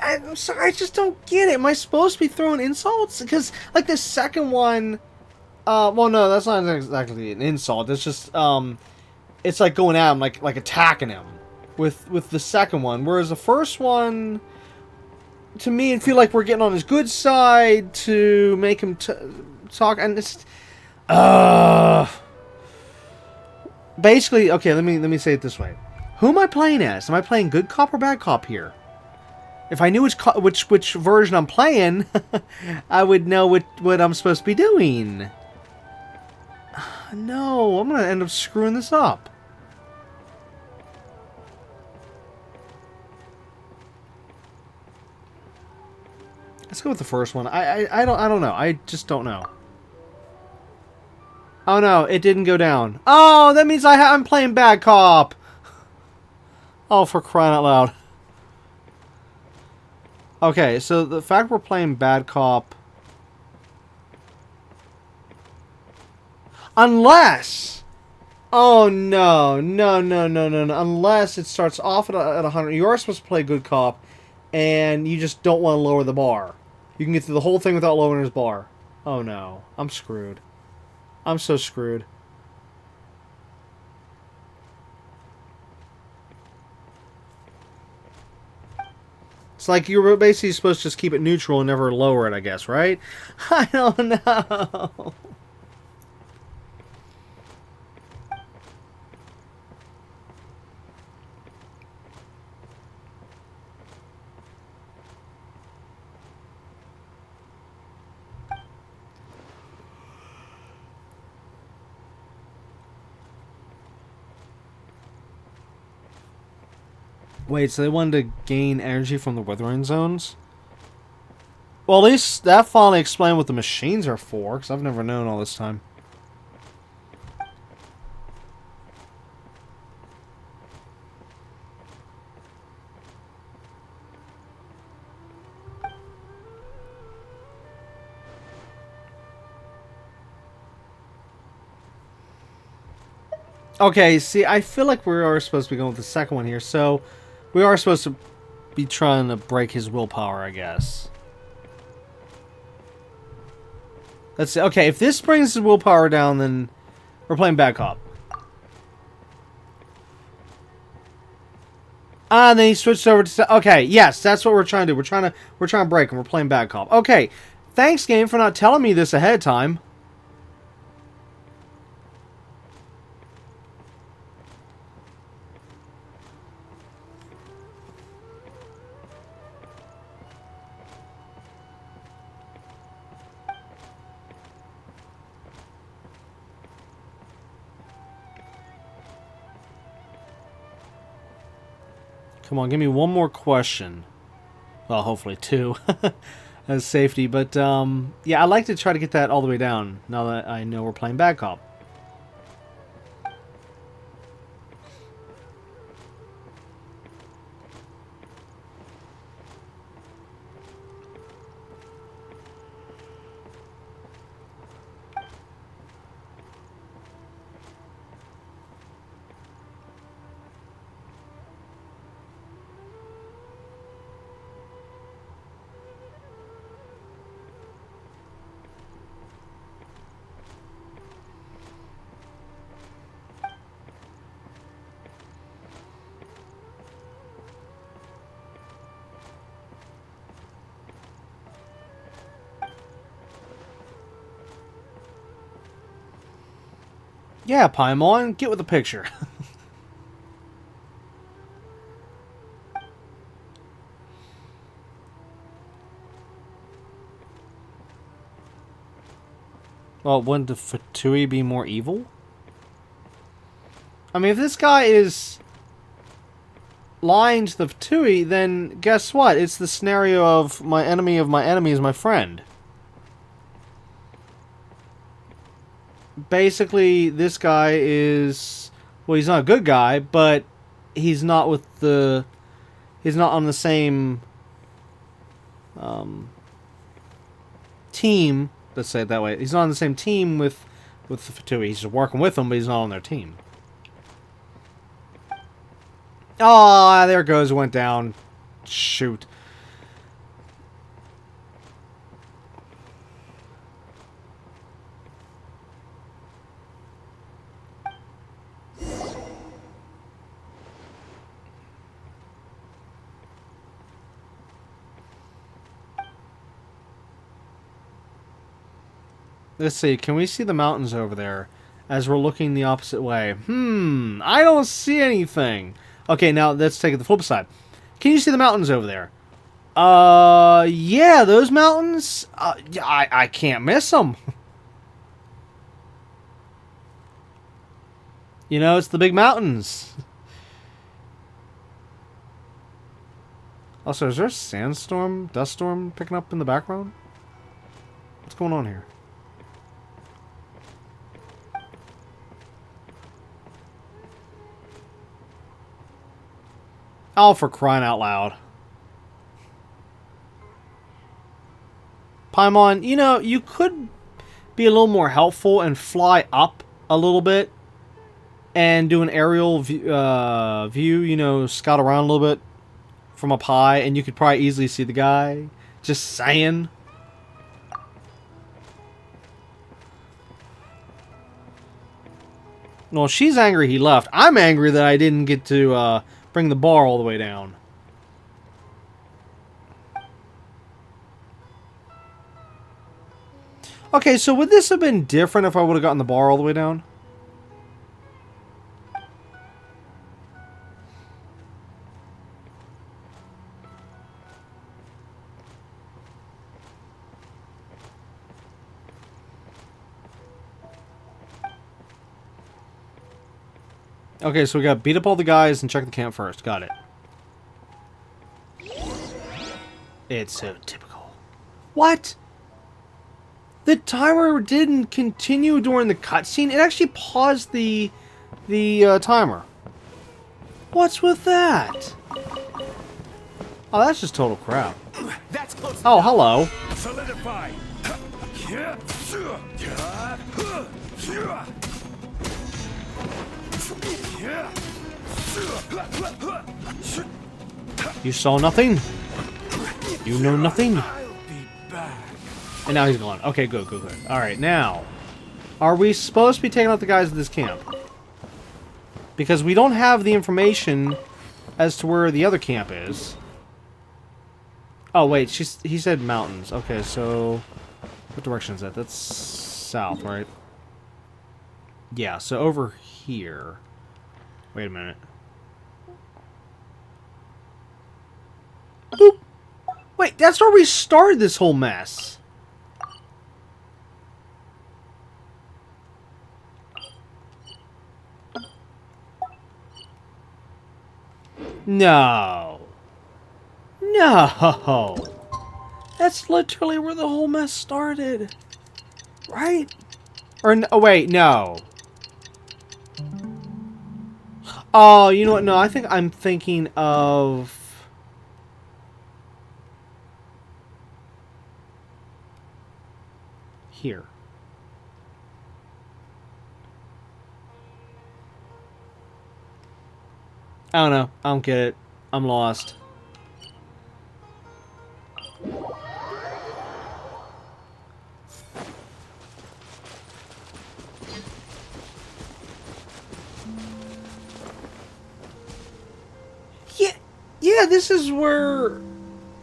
I'm sorry, I just don't get it. Am I supposed to be throwing insults? Because, like, the second one... well, no, that's not exactly an insult. It's just, it's like going at him, like attacking him with the second one. Whereas the first one, to me, it feel like we're getting on his good side to make him talk. And it's... Basically, okay, let me say it this way. Who am I playing as? Am I playing good cop or bad cop here? If I knew which version I'm playing, I would know what I'm supposed to be doing. No, I'm going to end up screwing this up. Let's go with the first one. I don't know. I just don't know. Oh no, it didn't go down. Oh, that means I'm playing bad cop. Oh, for crying out loud. Okay, so the fact we're playing bad cop... Unless... Oh, no. Unless it starts off at 100. You are supposed to play good cop, and you just don't want to lower the bar. You can get through the whole thing without lowering his bar. Oh, no. I'm screwed. I'm so screwed. It's like you were basically supposed to just keep it neutral and never lower it, I guess, right? I don't know. Wait, so they wanted to gain energy from the withering zones? Well, at least that finally explained what the machines are for, because I've never known all this time. Okay, see, I feel like we are supposed to be going with the second one here, so we are supposed to be trying to break his willpower, I guess. Let's see. Okay, if this brings his willpower down, then we're playing bad cop. Ah, and then he switched over to... Okay, yes, that's what we're trying to do. We're trying to break him. We're playing bad cop. Okay, thanks, game, for not telling me this ahead of time. Come on, give me one more question. Well, hopefully two. As safety. But, yeah, I'd like to try to get that all the way down, now that I know we're playing bad cop. Yeah, Paimon, get with the picture. Well, wouldn't the Fatui be more evil? I mean, if this guy is lying to the Fatui, then guess what? It's the scenario of my enemy is my friend. Basically, this guy is... Well, he's not a good guy, but he's not with the... He's not on the same... team, let's say it that way. He's not on the same team with the Fatui. He's just working with them, but he's not on their team. Oh, there it goes. It went down. Shoot. Let's see, can we see the mountains over there as we're looking the opposite way? I don't see anything. Okay, now let's take it the flip side. Can you see the mountains over there? Yeah, those mountains, I can't miss them. You know, it's the big mountains. Also, is there a sandstorm, dust storm picking up in the background? What's going on here? Oh, for crying out loud. Paimon, you know, you could be a little more helpful and fly up a little bit and do an aerial view, you know, scout around a little bit from up high, and you could probably easily see the guy. Just saying. Well, she's angry he left. I'm angry that I didn't get to bring the bar all the way down. Okay, so would this have been different if I would have gotten the bar all the way down? Okay, so we got beat up all the guys and check the camp first. Got it. It's so typical. What? The timer didn't continue during the cutscene. It actually paused the timer. What's with that? Oh, that's just total crap. That's close. Oh, hello. Solidify. You saw nothing? You know nothing? I'll be back. And now he's gone. Okay, good, good, good. Alright, now. Are we supposed to be taking out the guys at this camp? Because we don't have the information as to where the other camp is. Oh, wait. He said mountains. Okay, so... What direction is that? That's south, right? Yeah, so over here. Wait a minute. Boop! Wait, that's where we started this whole mess. No. No. That's literally where the whole mess started. Right? Or, oh wait, no. Oh, you know what? No, I think I'm thinking of... Here. I don't know. I don't get it. I'm lost. Yeah, this is where...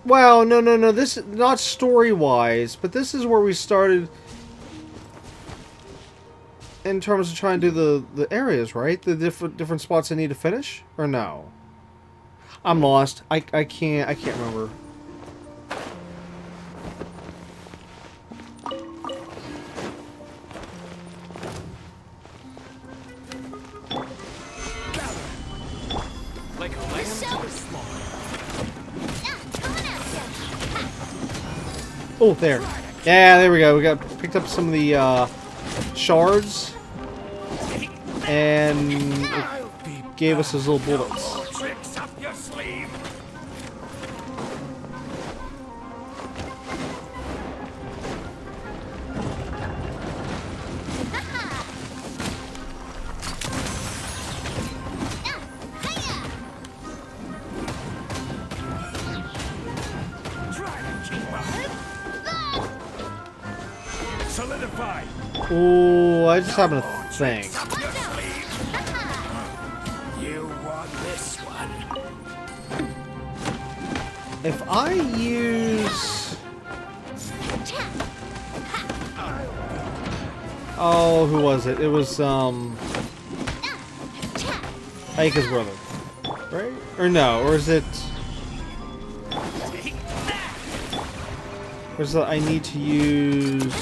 Well, no. This is not story-wise, but this is where we started in terms of trying to do the areas, right? The different spots I need to finish? Or no? I'm lost. I can't remember. Oh, there. Yeah, there we go. We picked up some of the shards, and it gave us those little bullets. Tricks up your sleeve. Try to keep up. Solidify. Oh, I just happened to think. Tricks up your sleeve. You want this one? If I use... Oh, who was it? It was, Aika's brother. Right? Or no, or is it... Or is it I need to use...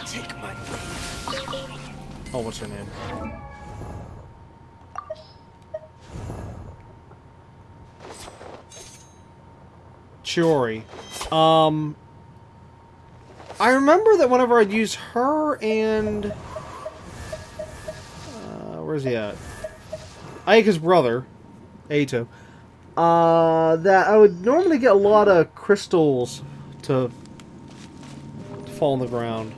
Take my Oh, what's her name? Chiori. I remember that whenever I'd use her and... where's he at? Aika's brother. Aito. That I would normally get a lot of crystals to fall on the ground.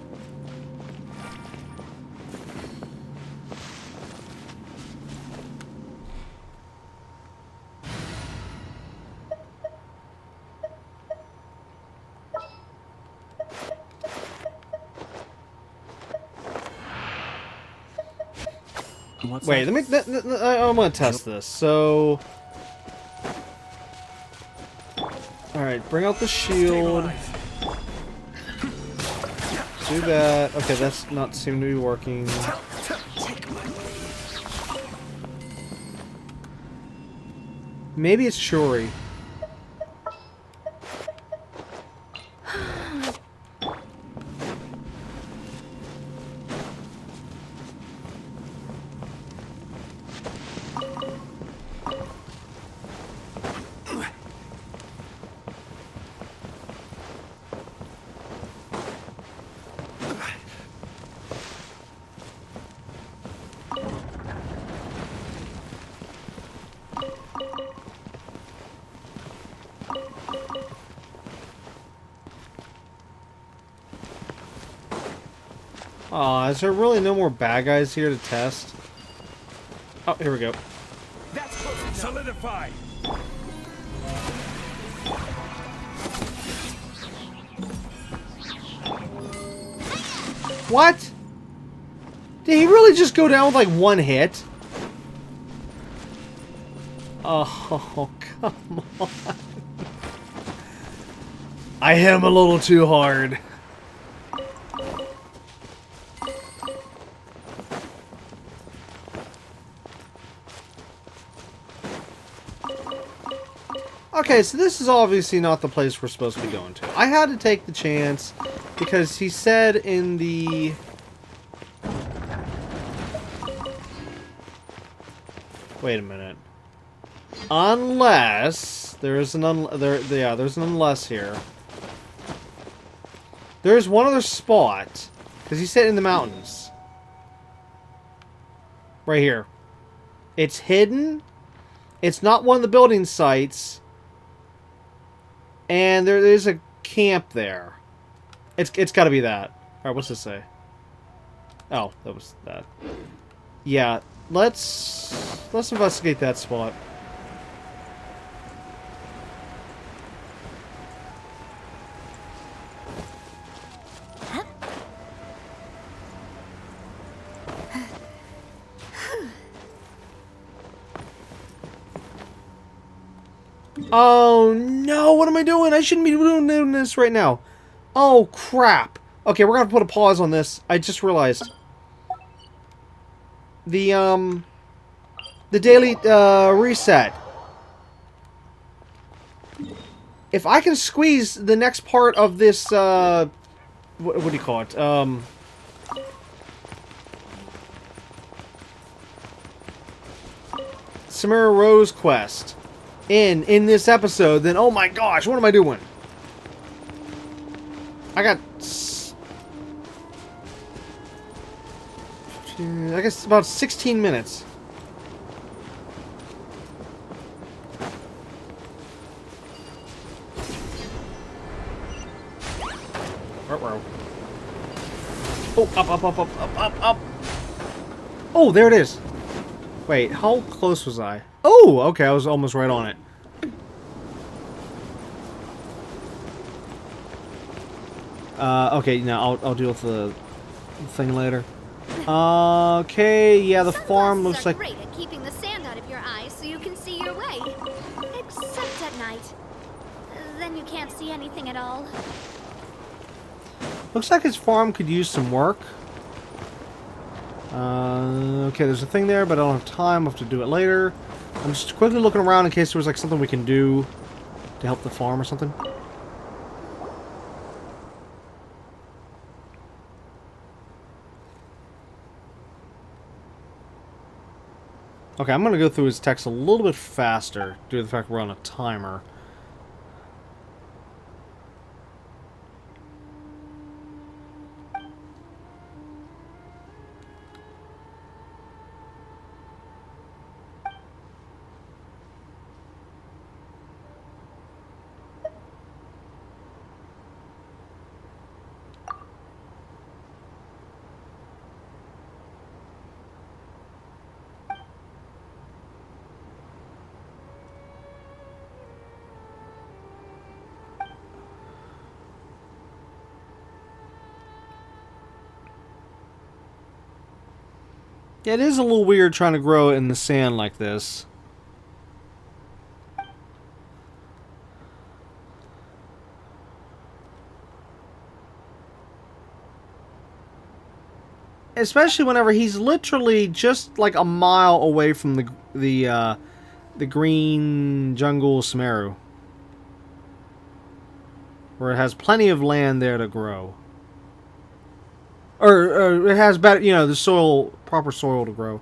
Wait, let me. I'm gonna test this. So, all right, bring out the shield. do that. Okay, that's not seem to be working. Maybe it's Shuri. Aw, is there really no more bad guys here to test? Oh, here we go. That's close enough. Solidify. What? Did he really just go down with like one hit? Oh, come on. I hit him a little too hard. Okay, so this is obviously not the place we're supposed to be going to. I had to take the chance because he said in the... Wait a minute. Unless there's an there's an unless here. There's one other spot because he said in the mountains. Right here. It's hidden. It's not one of the building sites. And there's a camp there. It's got to be that. All right, what's this say? Oh, that was that. Yeah, let's investigate that spot. Oh no, what am I doing? I shouldn't be doing this right now. Oh crap. Okay, we're gonna put a pause on this. I just realized. The daily reset. If I can squeeze the next part of this what do you call it? Sumeru Rose quest in this episode, then oh my gosh, what am I doing? I guess about 16 minutes. Oh, up. Oh, there it is. Wait, how close was I? Oh, okay, I was almost right on it. Okay, now I'll deal with the thing later. Okay, yeah, the farm looks like... Great at keeping the sand out of your eyes so you can see your way. Except at night. Then you can't see anything at all. Looks like his farm could use some work. Okay, there's a thing there, but I don't have time. I'll have to do it later. I'm just quickly looking around in case there was like something we can do to help the farm or something. Okay, I'm going to go through his text a little bit faster due to the fact we're on a timer. Yeah, it is a little weird trying to grow in the sand like this. especially whenever he's literally just like a mile away from the green jungle Sumeru, where it has plenty of land there to grow, or it has better, you know, the soil, proper soil to grow.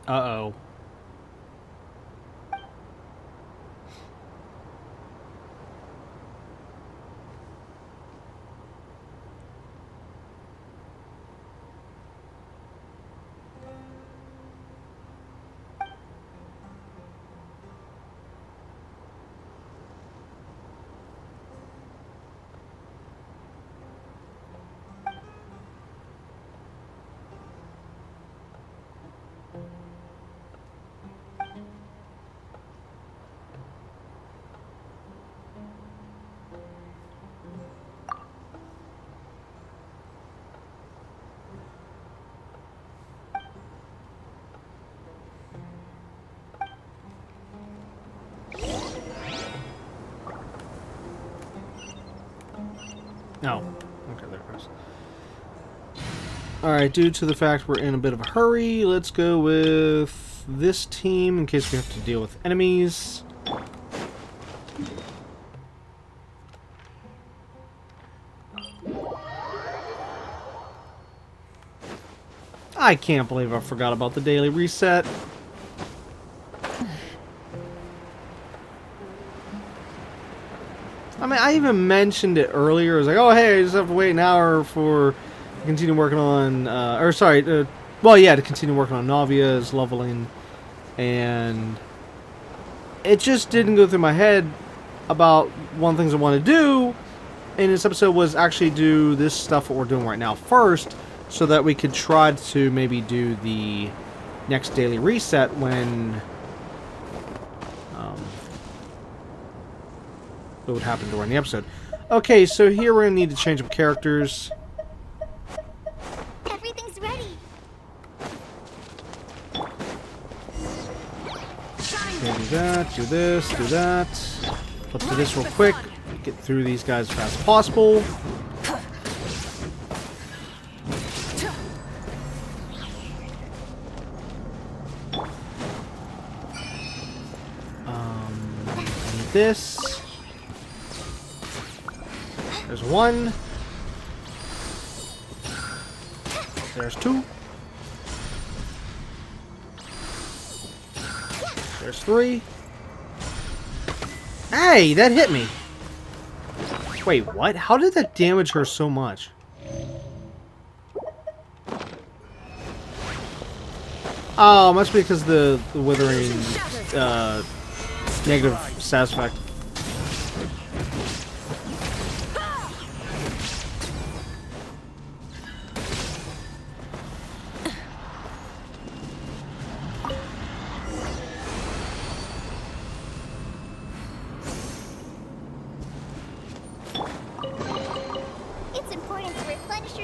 Uh-oh. No. Okay, there it goes. Alright, due to the fact we're in a bit of a hurry, let's go with this team in case we have to deal with enemies. I can't believe I forgot about the daily reset. I mean, I even mentioned it earlier. I was like, oh, hey, I just have to wait an hour for to continue working on, to continue working on Navia's leveling. And it just didn't go through my head about one of the things I want to do in this episode was actually do this stuff what we're doing right now first, so that we could try to maybe do the next daily reset when it would happen during the episode. Okay, so here we're going to need to change up characters. Everything's ready. Okay, do that, do this, do that. Let's do this real quick. Get through these guys as fast as possible. And this. There's one. There's two. There's three. Hey, that hit me. Wait, what? How did that damage her so much? Oh, must be because the withering negative status effect.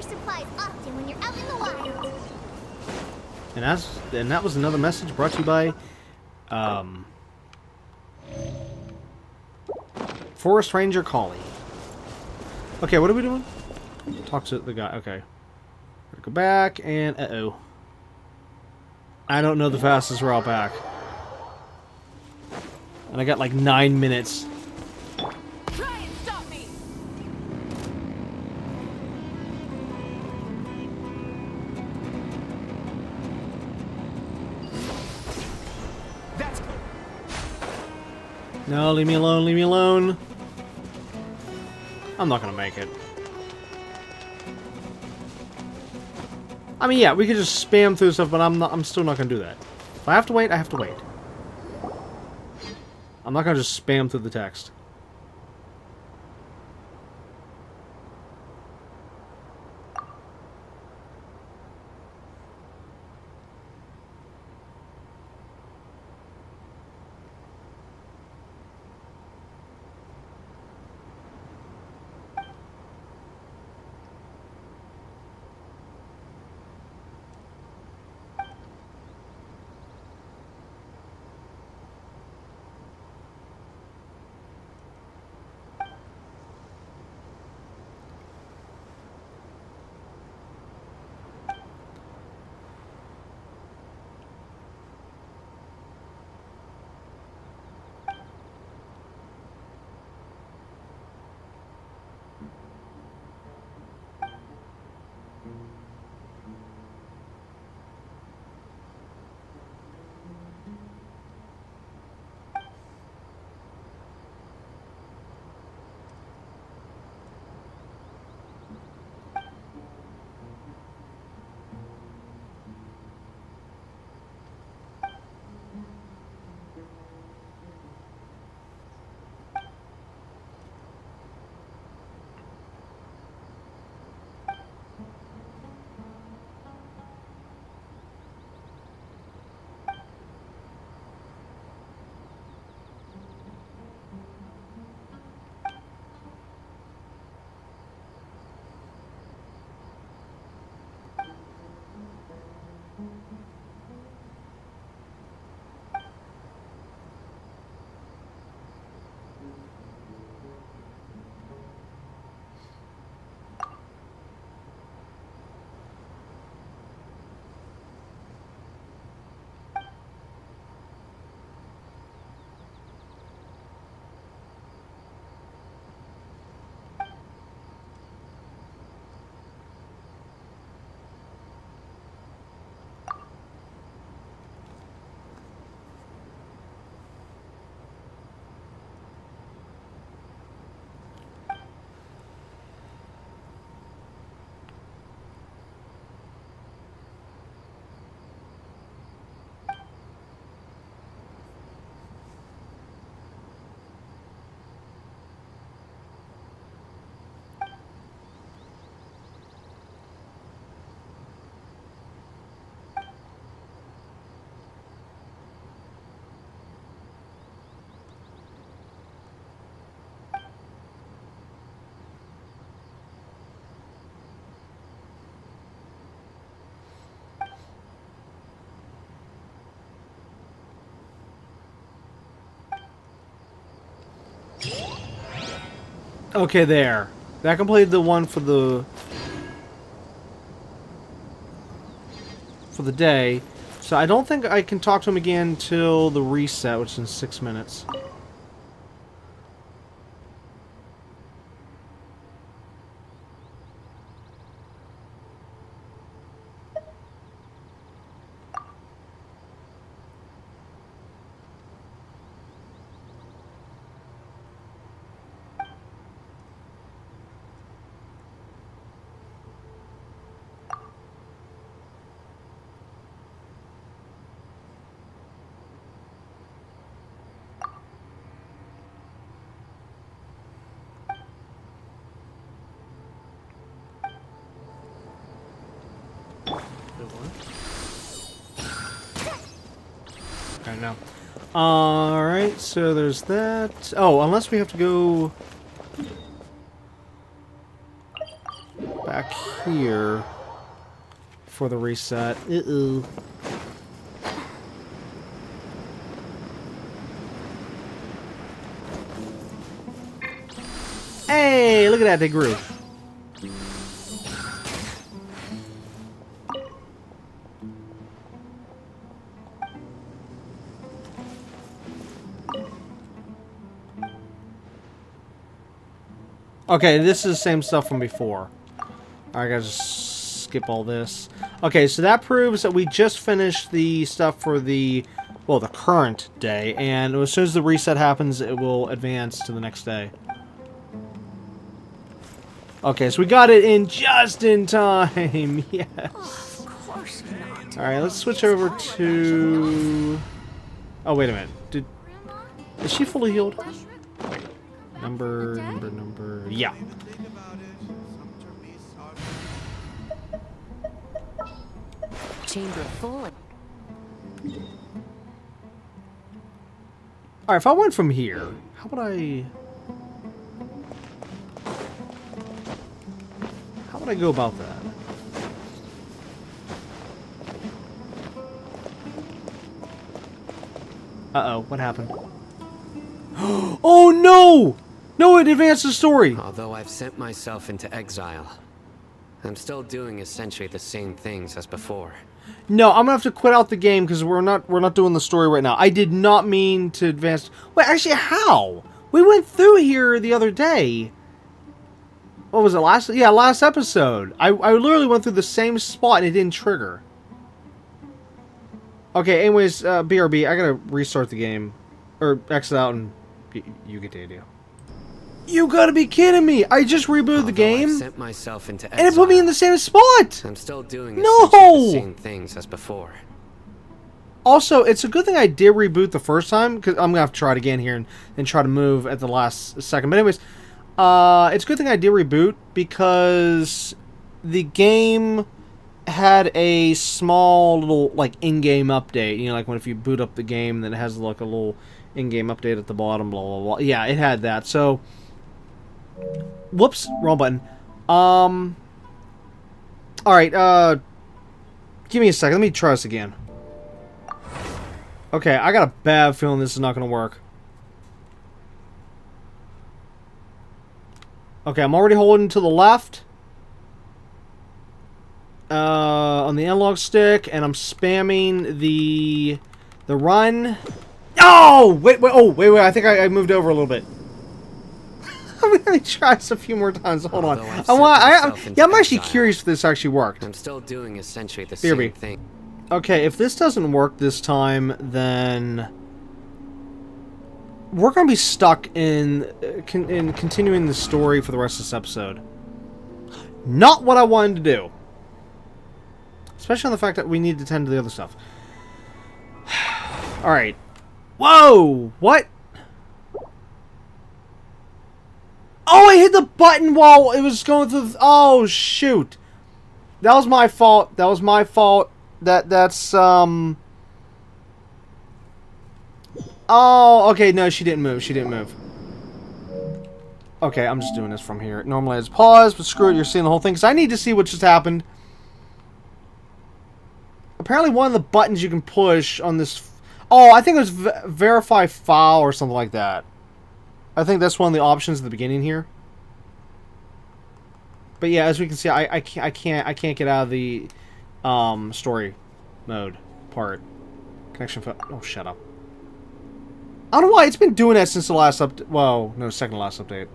supplies often when you're out in the wild. And that was another message brought to you by Forest Ranger Collie. Okay, what are we doing? Talk to the guy. Okay. Go back and uh-oh. I don't know the fastest route back. And I got like 9 minutes. Try and stop me! That's clear. No, leave me alone, leave me alone. I'm not gonna make it. I mean, yeah, we could just spam through stuff, but I'm still not gonna do that. If I have to wait, I have to wait. I'm not gonna just spam through the text. Okay, there. That completed the one for the day. So I don't think I can talk to him again till the reset, which is in 6 minutes. Okay, no. Alright, so there's that. Oh, unless we have to go... back here for the reset. Uh-oh. Hey, look at that, they grew. Okay, this is the same stuff from before. I gotta just skip all this. Okay, so that proves that we just finished the stuff for the, well, the current day, and as soon as the reset happens, it will advance to the next day. Okay, so we got it in just in time. Yes. Of course not. All right, let's switch over to. Oh, wait a minute. Is she fully healed? Number. Yeah. Chamber full. All right, if I went from here, how would I? How would I go about that? Uh-oh, what happened? Oh no! No, it advanced the story. Although I've sent myself into exile, I'm still doing essentially the same things as before. No, I'm gonna have to quit out the game because we're not doing the story right now. I did not mean to advance. Wait, actually, how? We went through here the other day. What was it, last? Yeah, last episode. I literally went through the same spot and it didn't trigger. Okay, anyways, BRB, I gotta restart the game. Or exit out and you get the idea. You gotta be kidding me! I just rebooted the game I've sent myself into exile, and it put me in the same spot! I'm still doing No! essentially the same things as before. Also, it's a good thing I did reboot the first time, because I'm gonna have to try it again here and try to move at the last second. But anyways, it's a good thing I did reboot, because the game had a small little, like, in-game update. You know, like when if you boot up the game, then it has, like, a little in-game update at the bottom, blah, blah, blah. Yeah, it had that. So, whoops, wrong button. Alright, give me a second. Let me try this again. Okay, I got a bad feeling this is not going to work. Okay, I'm already holding to the left. On the analog stick, and I'm spamming the run. Oh! Wait, I think I moved over a little bit. I'm gonna try this a few more times. Hold on. I'm actually curious if this actually worked. I'm still doing essentially the same thing. Okay, if this doesn't work this time, then we're gonna be stuck in continuing the story for the rest of this episode. Not what I wanted to do. Especially on the fact that we need to tend to the other stuff. Alright. Whoa! What? Oh, I hit the button while it was going through. Oh, shoot. That was my fault. That was my fault. That's, Oh, okay, no, she didn't move. She didn't move. Okay, I'm just doing this from here. Normally I just pause, but screw it, you're seeing the whole thing, because I need to see what just happened. Apparently one of the buttons you can push on this... Oh, I think it was verify file or something like that. I think that's one of the options at the beginning here. But yeah, as we can see, I can't get out of the story mode part. Connection fail. Oh, shut up. I don't know why it's been doing that since the last update. Well, no, second to last update.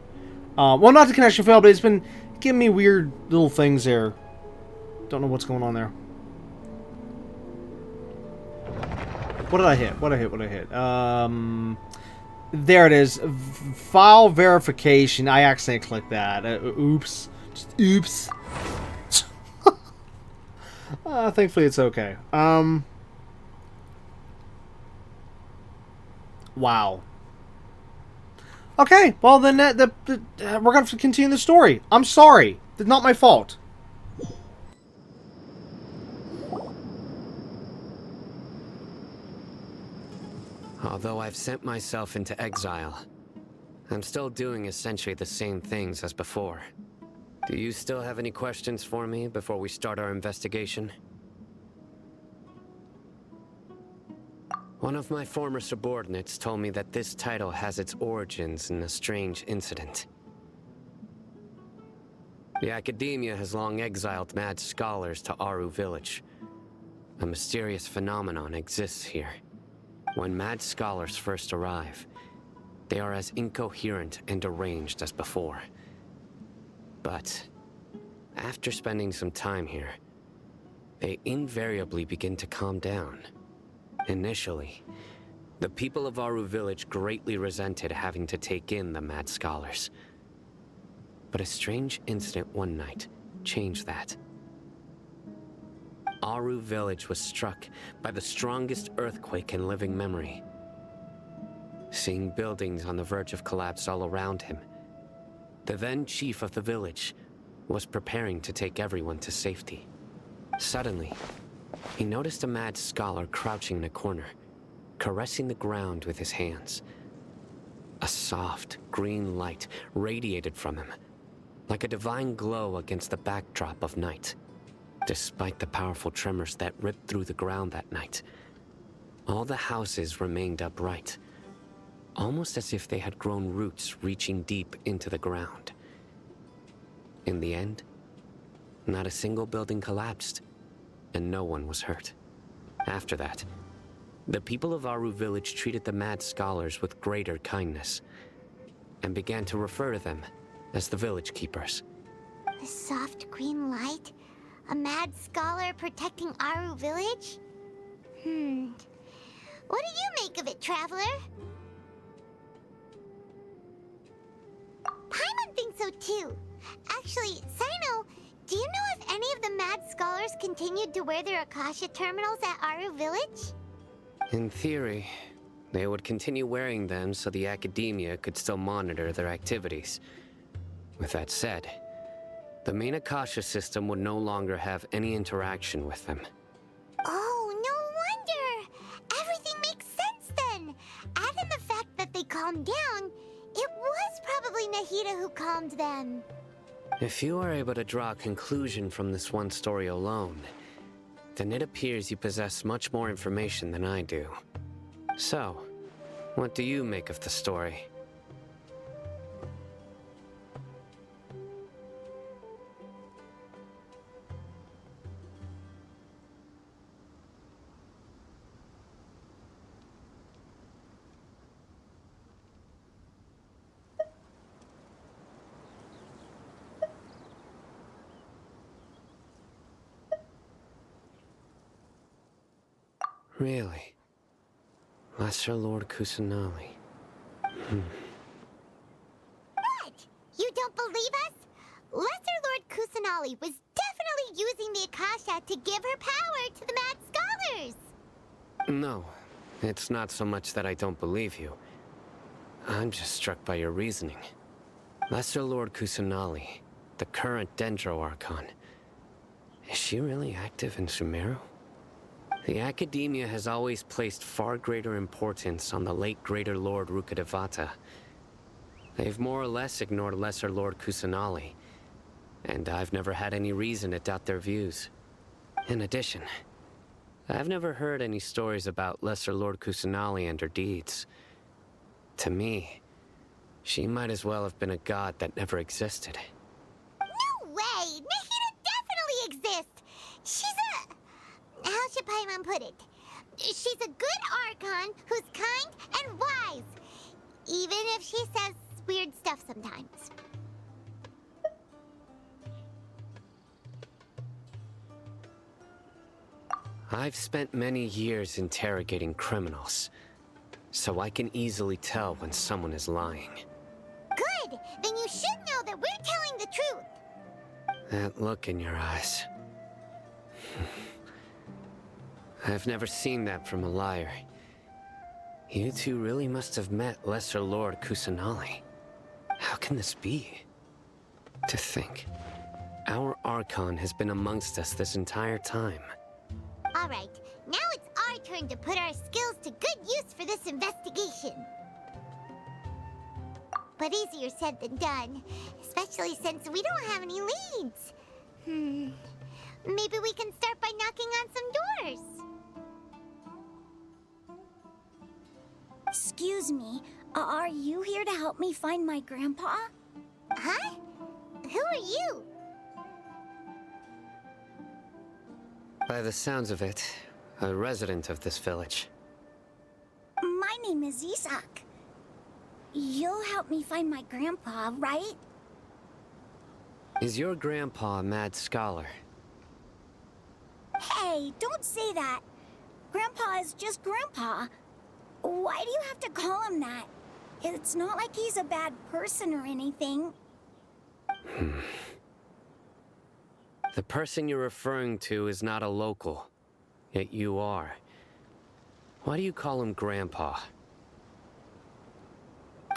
Well, not the connection fail, but it's been giving me weird little things there. Don't know what's going on there. What did I hit? What did I hit? There it is. File verification. I accidentally clicked that. Oops. Just oops. Thankfully it's okay. Wow. Okay, well then we're going to continue the story. I'm sorry. It's not my fault. Although I've sent myself into exile, I'm still doing essentially the same things as before. Do you still have any questions for me before we start our investigation? One of my former subordinates told me that this title has its origins in a strange incident. The Academia has long exiled mad scholars to Aru Village. A mysterious phenomenon exists here. When mad scholars first arrive, they are as incoherent and deranged as before. But after spending some time here, they invariably begin to calm down. Initially, the people of Aru Village greatly resented having to take in the mad scholars. But a strange incident one night changed that. Aru Village was struck by the strongest earthquake in living memory. Seeing buildings on the verge of collapse all around him, the then chief of the village was preparing to take everyone to safety. Suddenly, he noticed a mad scholar crouching in a corner, caressing the ground with his hands. A soft, green light radiated from him, like a divine glow against the backdrop of night. Despite the powerful tremors that ripped through the ground that night, all the houses remained upright, almost as if they had grown roots reaching deep into the ground. In the end, not a single building collapsed, and no one was hurt. After that, the people of Aru Village treated the mad scholars with greater kindness, and began to refer to them as the village keepers. A soft green light? A mad scholar protecting Aru Village? What do you make of it, Traveler? Paimon thinks so too. Actually, Sino, do you know if any of the mad scholars continued to wear their Akasha terminals at Aru Village? In theory, they would continue wearing them so the Academia could still monitor their activities. With that said, the main Akasha system would no longer have any interaction with them. Oh, no wonder! Everything makes sense then! Add in the fact that they calmed down, it was probably Nahida who calmed them. If you are able to draw a conclusion from this one story alone, then it appears you possess much more information than I do. So, what do you make of the story? Really? Lesser Lord Kusanali. What? You don't believe us? Lesser Lord Kusanali was definitely using the Akasha to give her power to the mad scholars! No, it's not so much that I don't believe you. I'm just struck by your reasoning. Lesser Lord Kusanali, the current Dendro Archon, is she really active in Sumeru? The Academia has always placed far greater importance on the late Greater Lord Rukkhadevata. They've more or less ignored Lesser Lord Kusanali, and I've never had any reason to doubt their views. In addition, I've never heard any stories about Lesser Lord Kusanali and her deeds. To me, she might as well have been a god that never existed. No way! Nahida definitely exists! She's a... How should Paimon put it? She's a good Archon who's kind and wise, even if she says weird stuff sometimes. I've spent many years interrogating criminals, so I can easily tell when someone is lying. Good! Then you should know that we're telling the truth! That look in your eyes. I've never seen that from a liar. You two really must have met Lesser Lord Kusanali. How can this be? To think, our Archon has been amongst us this entire time. Alright, now it's our turn to put our skills to good use for this investigation. But easier said than done, especially since we don't have any leads. Maybe we can start by knocking on some doors. Excuse me, are you here to help me find my grandpa? Huh? Who are you? By the sounds of it, a resident of this village. My name is Isak. You'll help me find my grandpa, right? Is your grandpa a mad scholar? Hey, don't say that. Grandpa is just Grandpa. Why do you have to call him that? It's not like he's a bad person or anything. The person you're referring to is not a local, yet you are. Why do you call him Grandpa?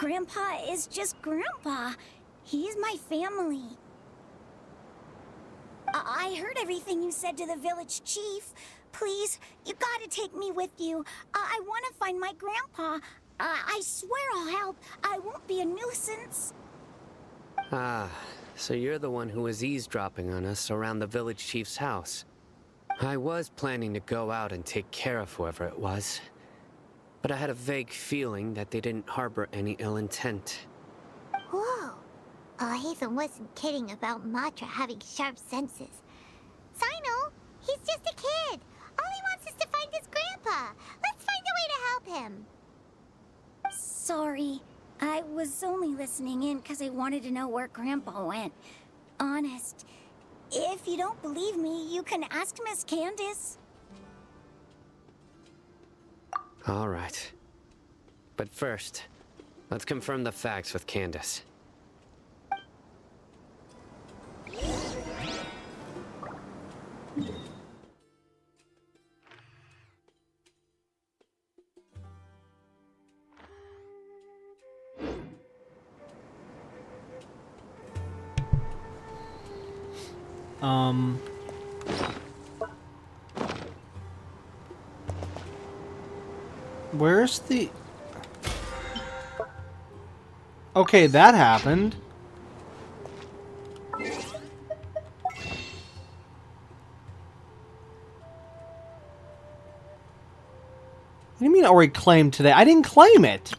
Grandpa is just Grandpa. He's my family. I heard everything you said to the village chief. Please, you gotta take me with you. I want to find my grandpa. I swear I'll help. I won't be a nuisance. Ah, so you're the one who was eavesdropping on us around the village chief's house. I was planning to go out and take care of whoever it was, but I had a vague feeling that they didn't harbor any ill intent. Whoa. Oh, Ethan wasn't kidding about Matra having sharp senses. Sino, he's just a kid. All he wants is to find his grandpa. Let's find a way to help him. Sorry. I was only listening in because I wanted to know where Grandpa went. Honest. If you don't believe me, you can ask Miss Candace. All right. But first, let's confirm the facts with Candace. Where's the... Okay, that happened. What do you mean already claimed today? I didn't claim it!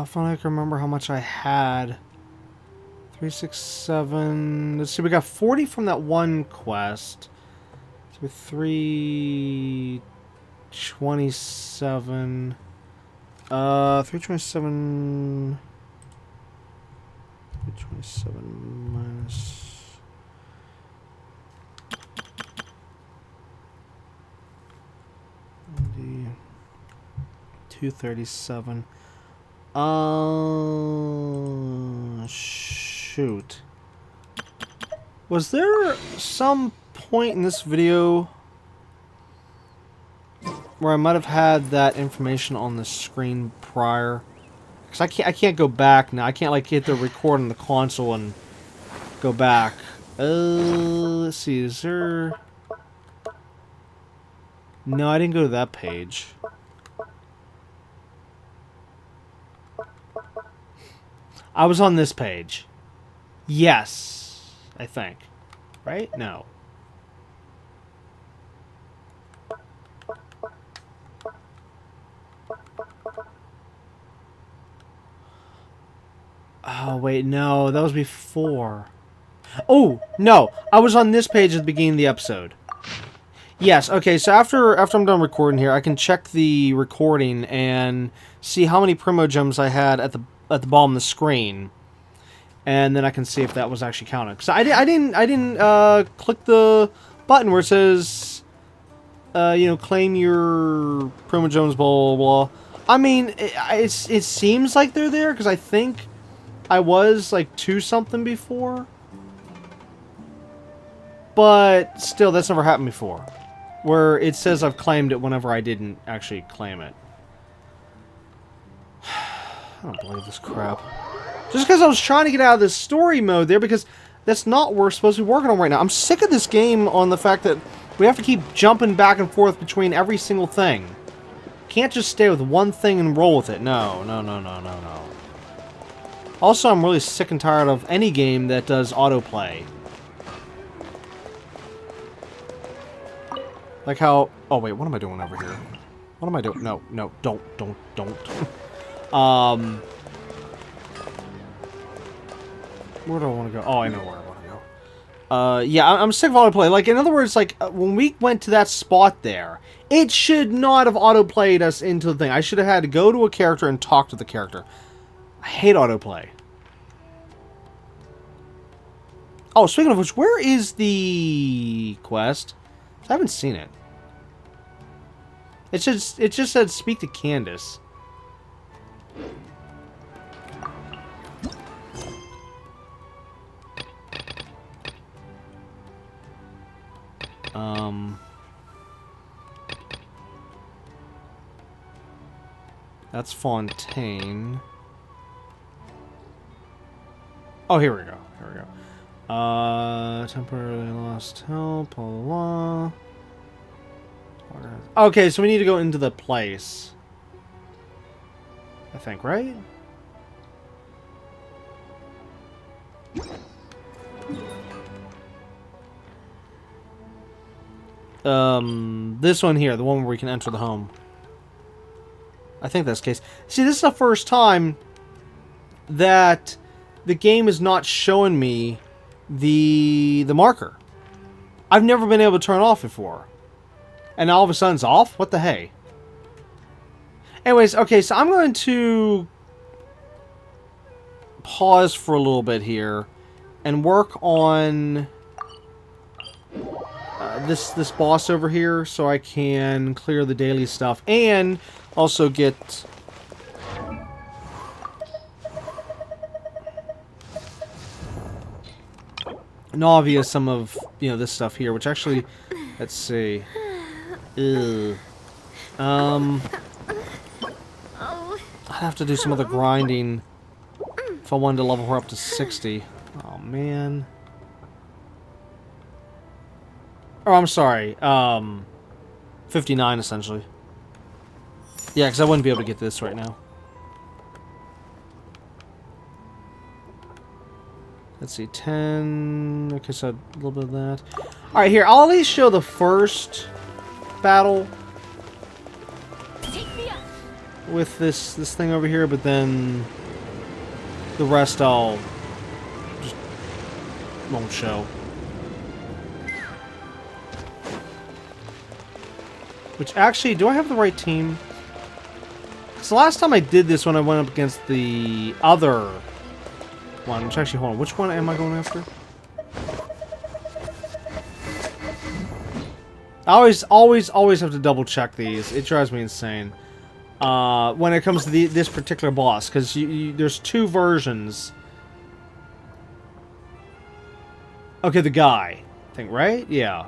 If only I can remember how much I had. 367. Let's see, we got 40 from that one quest. So 327. 327. 327 minus. 237. Shoot. Was there some point in this video where I might have had that information on the screen prior? Because I can't go back now. I can't like hit the record on the console and go back. Let's see. Is there? No, I didn't go to that page. I was on this page. Yes, I think. Right? No. Oh, wait, no. That was before. Oh, no. I was on this page at the beginning of the episode. Yes, okay, so after I'm done recording here, I can check the recording and see how many Primo Gems I had at the bottom of the screen. And then I can see if that was actually counted. Because I didn't click the button where it says, you know, claim your Primo Gems, blah, blah, blah. I mean, it seems like they're there, because I think I was, like, 2-something before. But still, that's never happened before. Where it says I've claimed it whenever I didn't actually claim it. I don't believe this crap. Just because I was trying to get out of this story mode there, because that's not what we're supposed to be working on right now. I'm sick of this game on the fact that we have to keep jumping back and forth between every single thing. Can't just stay with one thing and roll with it. No, no, no, no, no, no. Also, I'm really sick and tired of any game that does autoplay. Like how... Oh, wait, what am I doing over here? What am I doing? No, no, don't. Where do I want to go? Oh, I know where I want to go. Yeah, I'm sick of autoplay. Like, in other words, like, when we went to that spot there, it should not have autoplayed us into the thing. I should have had to go to a character and talk to the character. I hate autoplay. Oh, speaking of which, where is the quest? I haven't seen it. It just said speak to Candace. That's Fontaine. Oh, here we go. Here we go. Temporarily lost help, blah, blah, blah. Okay, so we need to go into the place. I think, right? This one here, the one where we can enter the home. I think that's the case. See, this is the first time that the game is not showing me the marker. I've never been able to turn it off before. And all of a sudden it's off? What the hey? Anyways, okay, so I'm going to pause for a little bit here and work on this boss over here so I can clear the daily stuff and also get Navia some of, you know, this stuff here, which actually, let's see. Ew. I'd have to do some other grinding if I wanted to level her up to 60. Oh, man. Oh, I'm sorry. 59, essentially. Yeah, because I wouldn't be able to get this right now. Let's see, 10... Okay, so a little bit of that. Alright, here, I'll at least show the first battle with this thing over here, but then the rest I'll just won't show. Which actually, do I have the right team? Because the last time I did this when I went up against the other one, which actually, hold on, which one am I going after? I always have to double check these. It drives me insane. When it comes to this particular boss, because there's two versions. Okay, the guy, I think, right? Yeah.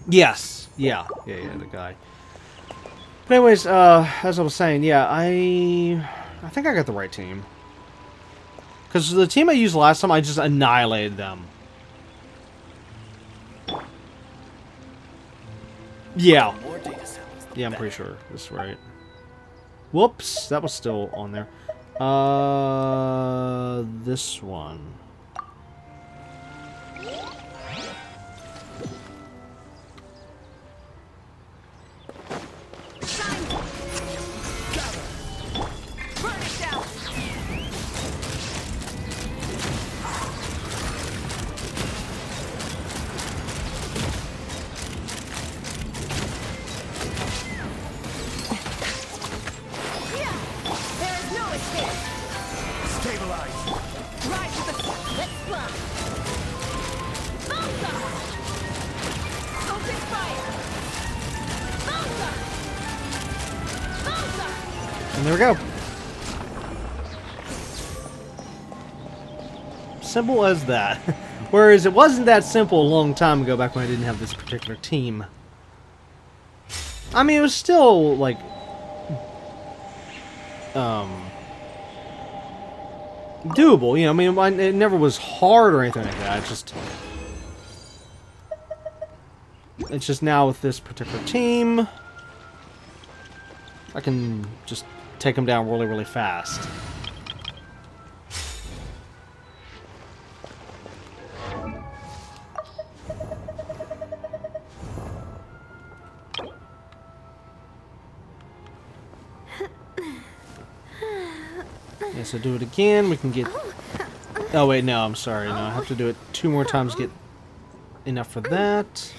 Yes. Yeah, the guy. But anyways, as I was saying, yeah, I think I got the right team. Because the team I used last time, I just annihilated them. Yeah. Yeah, I'm pretty sure that's right. Whoops, that was still on there. This one. Stabilize. Right to the... Let's fly. Malta! Focus fire! Malta! Malta! And there we go. Simple as that. Whereas it wasn't that simple a long time ago, back when I didn't have this particular team. I mean, it was still, like... doable, you know, I mean, it never was hard or anything like that. It's just now with this particular team, I can just take them down really, really fast. Yeah, so do it again. We can get... Oh, wait, no, I'm sorry. No, I have to do it 2 more times to get enough for that.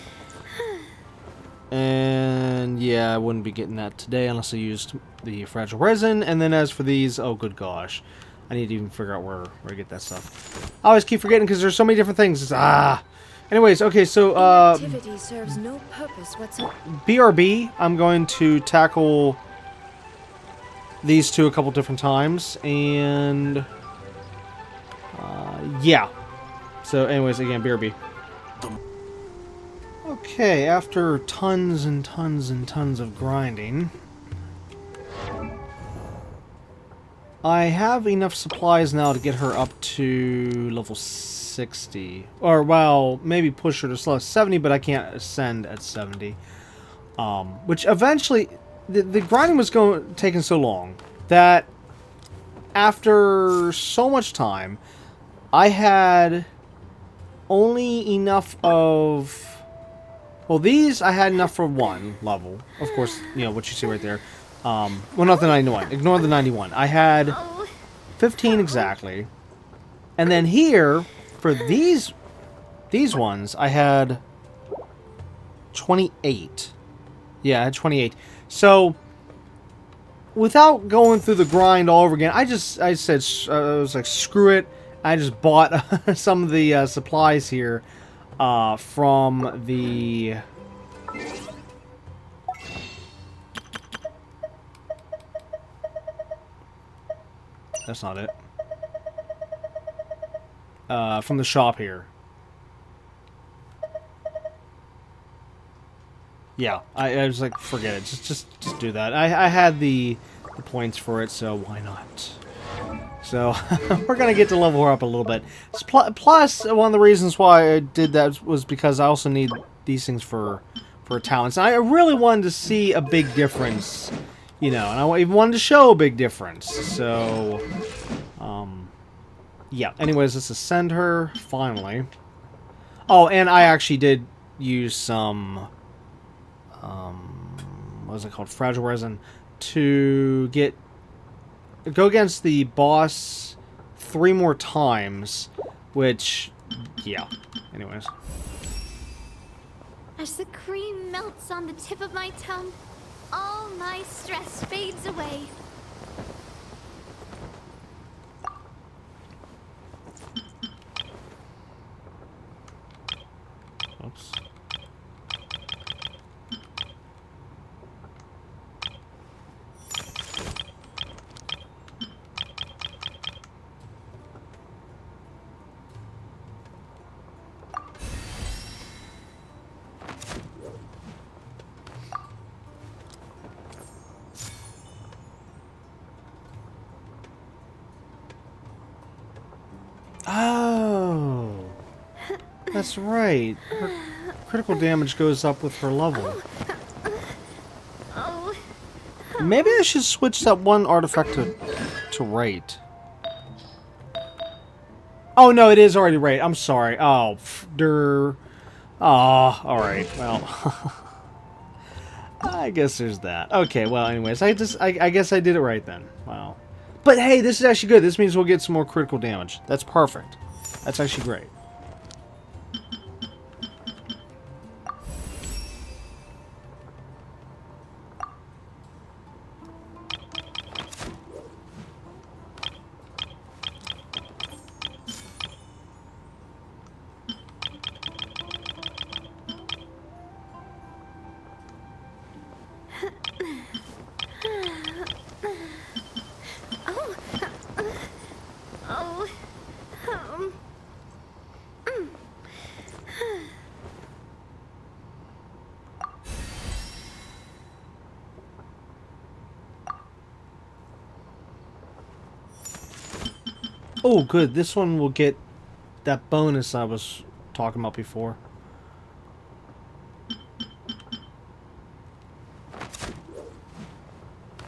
And, yeah, I wouldn't be getting that today unless I used the fragile resin. And then as for these, oh, good gosh. I need to even figure out where I get that stuff. I always keep forgetting because there's so many different things. Anyways, okay, so, Activity serves no purpose whatsoever. BRB, I'm going to tackle these 2 a couple different times, and yeah. So anyways, again, BRB. Okay, after tons and tons and tons of grinding, I have enough supplies now to get her up to level 60. Or, well, maybe push her to level 70, but I can't ascend at 70. Which eventually... The grinding was taking so long that after so much time, I had only enough of... Well, these I had enough for 1 level. Of course, you know, what you see right there. Well, not the 91. Ignore the 91. I had 15 exactly. And then here, for these ones, I had 28. Yeah, I had 28. So, without going through the grind all over again, I was like, screw it. I just bought some of the supplies here from the... That's not it. From the shop here. Yeah, I was like, forget it. Just do that. I had the points for it, so why not? So we're gonna get to level her up a little bit. Plus, one of the reasons why I did that was because I also need these things for talents. And I really wanted to see a big difference, you know, and I even wanted to show a big difference. So, yeah. Anyways, let's ascend her finally. Oh, and I actually did use some. What was it called? Fragile resin to go against the boss 3 more times, which, yeah. Anyways. As the cream melts on the tip of my tongue, all my stress fades away. Oops. Oh, that's right. Her critical damage goes up with her level. Oh. Maybe I should switch that one artifact to rate. Oh no, it is already rate. I'm sorry. Oh, all right. Well, I guess there's that. Okay. Well, anyways, I guess I did it right then. Wow. But hey, this is actually good. This means we'll get some more critical damage. That's perfect. That's actually great. Oh, good. This one will get that bonus I was talking about before.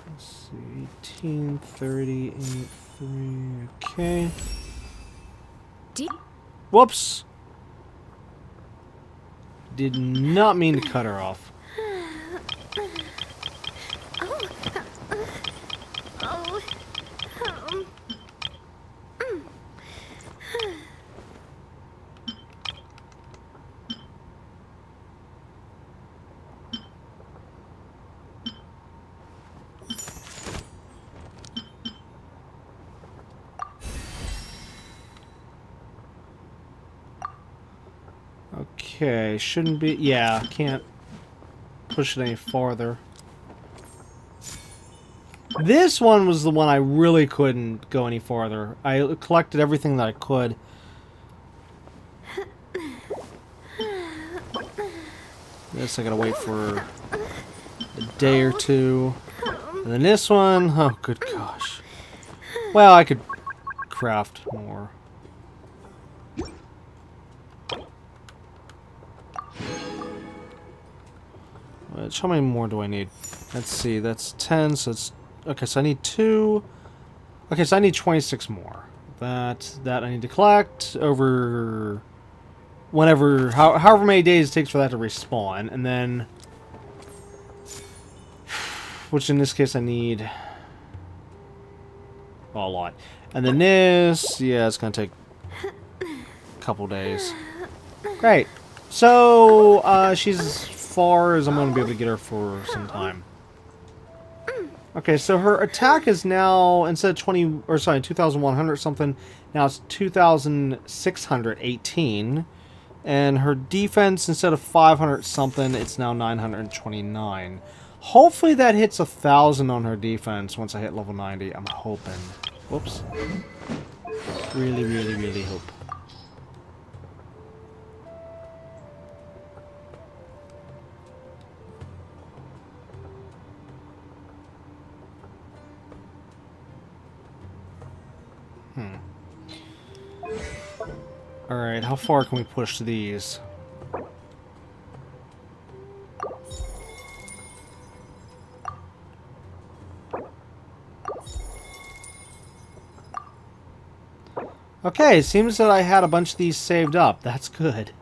Let's see. 18, 30, 3. Okay. Whoops. Did not mean to cut her off. Okay, shouldn't be... Yeah, can't push it any farther. This one was the one I really couldn't go any farther. I collected everything that I could. This I gotta wait for a day or two. And then this one... Oh, good gosh. Well, I could craft more. How many more do I need? Let's see, that's 10, so it's... Okay, so I need 2. Okay, so I need 26 more. That I need to collect over... Whenever... However many days it takes for that to respawn, and then... Which in this case I need... Well, a lot. And then this... Yeah, it's gonna take... a couple days. Great. So, she's... as far as I'm going to be able to get her for some time. Okay, so her attack is now, instead of 2,100 something, now it's 2,618. And her defense, instead of 500 something, it's now 929. Hopefully that hits 1,000 on her defense once I hit level 90. I'm hoping. Whoops. Really, really, really hope. Alright, how far can we push these? Okay, it seems that I had a bunch of these saved up. That's good.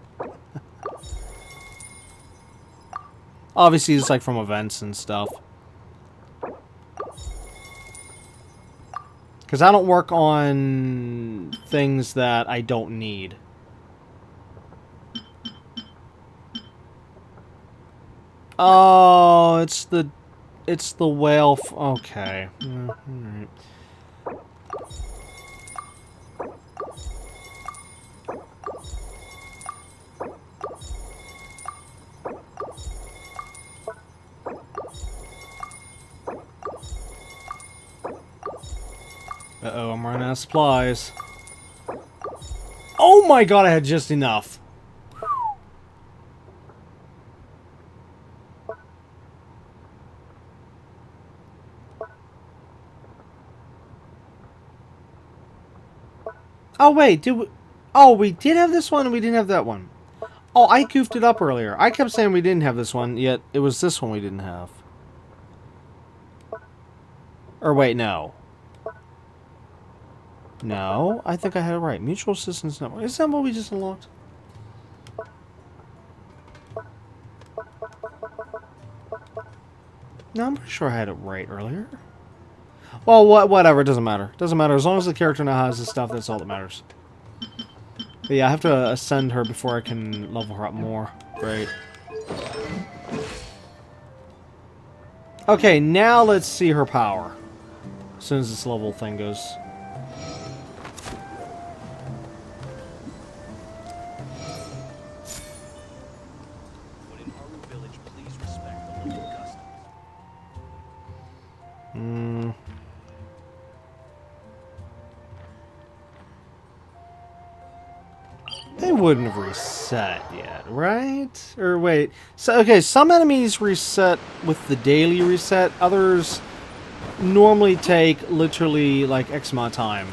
Obviously, it's like from events and stuff. Because I don't work on things that I don't need. Oh, it's the whale. Okay. All right. Uh-oh, I'm running out of supplies. Oh my god, I had just enough. Oh wait, did we... Oh, we did have this one and we didn't have that one. Oh, I goofed it up earlier. I kept saying we didn't have this one, yet it was this one we didn't have. Or wait, no. No, I think I had it right. Mutual Assistance Network. Is that what we just unlocked? No, I'm pretty sure I had it right earlier. Well, whatever. It doesn't matter. Doesn't matter. As long as the character now has this stuff, that's all that matters. But yeah, I have to ascend her before I can level her up more. Great. Okay, now let's see her power. As soon as this level thing goes... They wouldn't have reset yet, right? Or wait. So, okay, some enemies reset with the daily reset. Others normally take literally like X amount of time.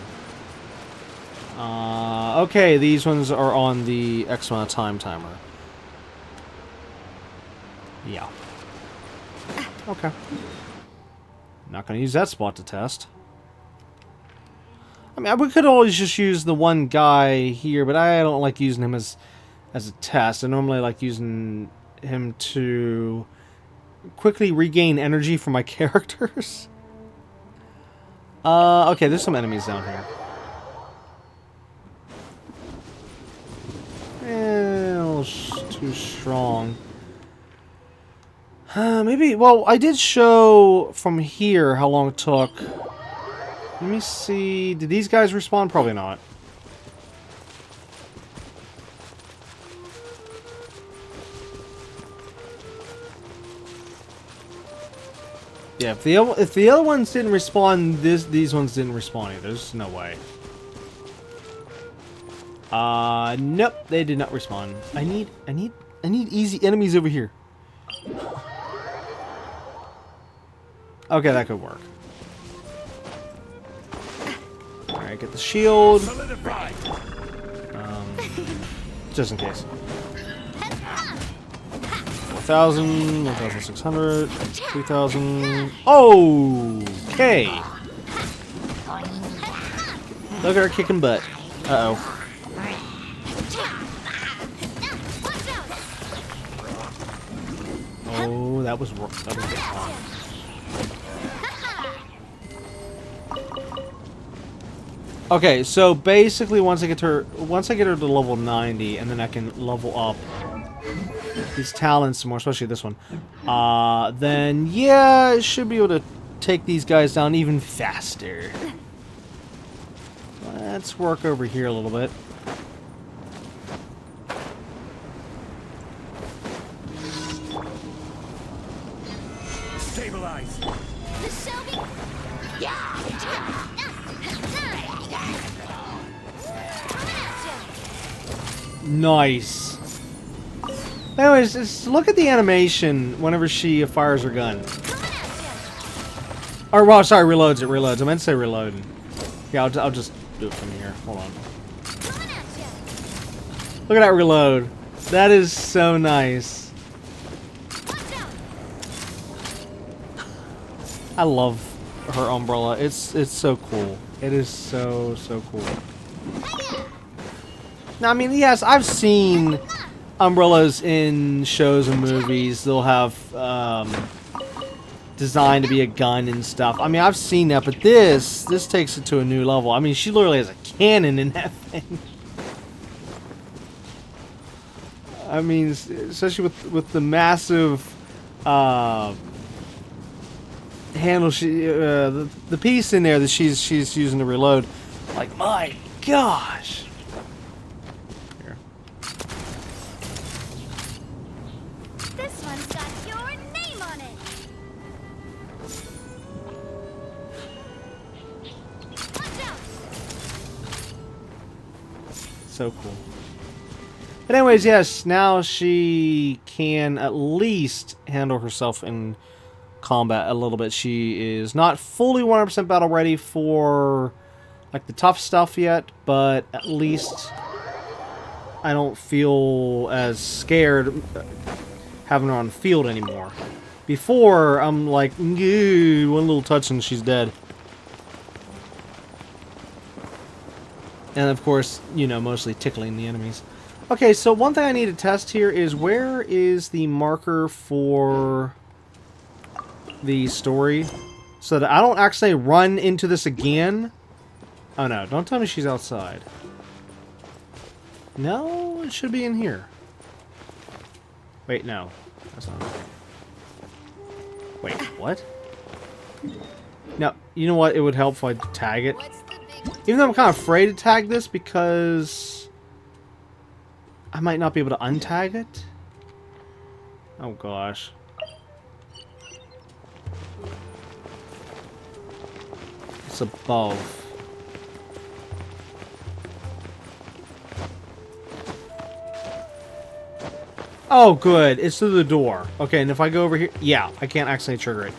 Okay, these ones are on the X amount of time timer. Yeah. Okay. Not gonna use that spot to test. I mean, we could always just use the one guy here, but I don't like using him as a test. I normally like using him to quickly regain energy from my characters. Okay, there's some enemies down here. A little too strong. Maybe, well, I did show from here how long it took. Let me see. Did these guys respawn? Probably not. Yeah, if the other ones didn't respawn, these ones didn't respawn either. There's no way. Nope, they did not respawn. I need easy enemies over here. Okay, that could work. Alright, get the shield. Just in case. 1,000, 1,600, 3,000. Okay. Look at her kicking butt. Uh-oh. Oh, that was wrong. Okay, so basically once I get her to level 90, and then I can level up these talents more, especially this one, then yeah, I should be able to take these guys down even faster. Let's work over here a little bit. Stabilize. Nice. Anyways, just look at the animation whenever she fires her gun. Or, well, sorry, reloads. It reloads. I meant to say reload. Yeah, I'll just do it from here. Hold on. Look at that reload. That is so nice. I love her umbrella. It's so cool. It is so cool. Now, I mean, yes, I've seen umbrellas in shows and movies. They'll have designed to be a gun and stuff. I mean, I've seen that, but this takes it to a new level. I mean, she literally has a cannon in that thing. I mean, especially with the massive handle, the piece in there that she's using to reload. Like, my gosh. Here. This one's got your name on it. Watch out. So cool. But anyways, yes, now she can at least handle herself in combat a little bit. She is not fully 100% battle ready for like the tough stuff yet, but at least I don't feel as scared having her on the field anymore. Before, I'm like, one little touch and she's dead. And of course, you know, mostly tickling the enemies. Okay, so one thing I need to test here is where is the marker for the story, so that I don't actually run into this again. Oh no, don't tell me she's outside. No, it should be in here. Wait, no. That's not right. Wait, what? No, you know what? It would help if I tag it. Even though I'm kind of afraid to tag this because I might not be able to untag it. Oh gosh. It's above. Oh, good. It's through the door. Okay, and if I go over here... Yeah, I can't actually trigger it.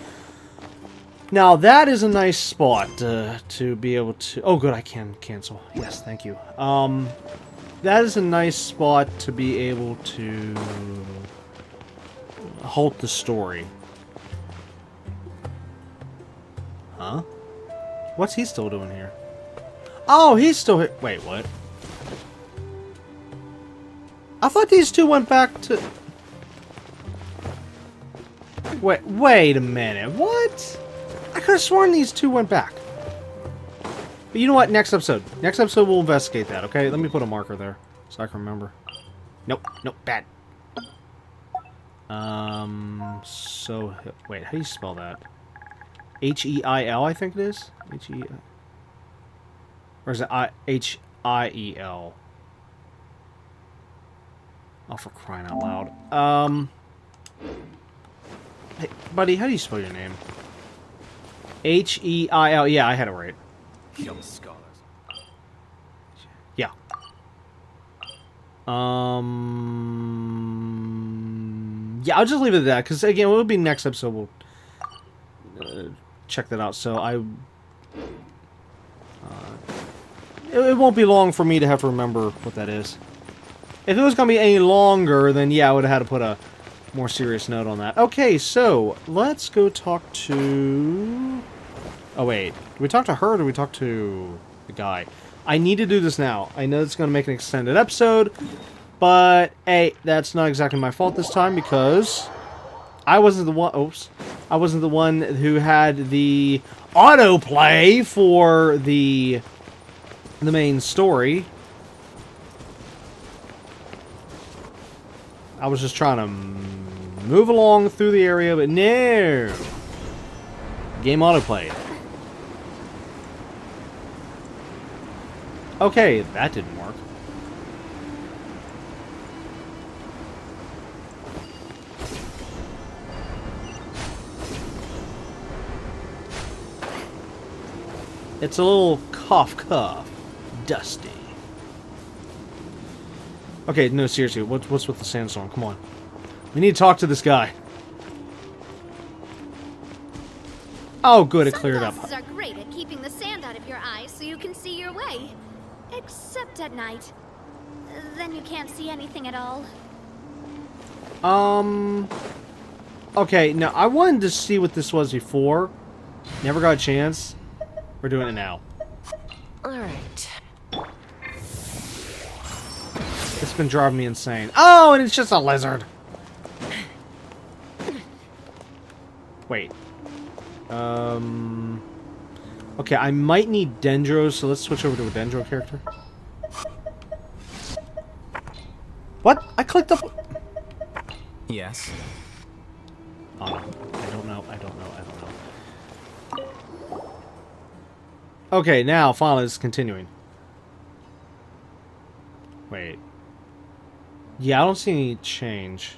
Now that is a nice spot to be able to... Oh, good, I can cancel. Yes, thank you. That is a nice spot to be able to halt the story. Huh? What's he still doing here? Oh, he's still here. Wait, what? I thought these two went back to... Wait a minute. What? I could have sworn these two went back. But you know what? Next episode. Next episode we'll investigate that, okay? Let me put a marker there so I can remember. Nope. Nope. Bad. So... Wait, how do you spell that? H-E-I-L, I think it is? H-E... Or is it H-I-E-L? Oh, for crying out loud. Hey, buddy, how do you spell your name? H-E-I-L. Yeah, I had it right. Young scholars. Yeah. Yeah, I'll just leave it at that, because, again, it'll be next episode. We'll check that out, so it won't be long for me to have to remember what that is. If it was going to be any longer, then yeah, I would have had to put a more serious note on that. Okay, so let's go talk to... Oh, wait. Did we talk to her or did we talk to the guy? I need to do this now. I know it's going to make an extended episode, but hey, that's not exactly my fault this time because I wasn't the one... Oops. I wasn't the one who had the autoplay for the main story. I was just trying to move along through the area, but no. Game autoplayed. Okay, that didn't work. It's a little cough, dusty. Okay, no, seriously, what's with the sandstorm? Come on. We need to talk to this guy. Oh, good, it cleared up. Sunglasses are great at keeping the sand out of your eyes so you can see your way. Except at night. Then you can't see anything at all. Okay, now, I wanted to see what this was before. Never got a chance. We're doing it now. Alright. It's been driving me insane. Oh, and it's just a lizard. Wait. Okay, I might need Dendros, so let's switch over to a Dendro character. What? I clicked up... Yes. Oh, no. I don't know. Okay, now, finally, it's continuing. Wait. Yeah, I don't see any change.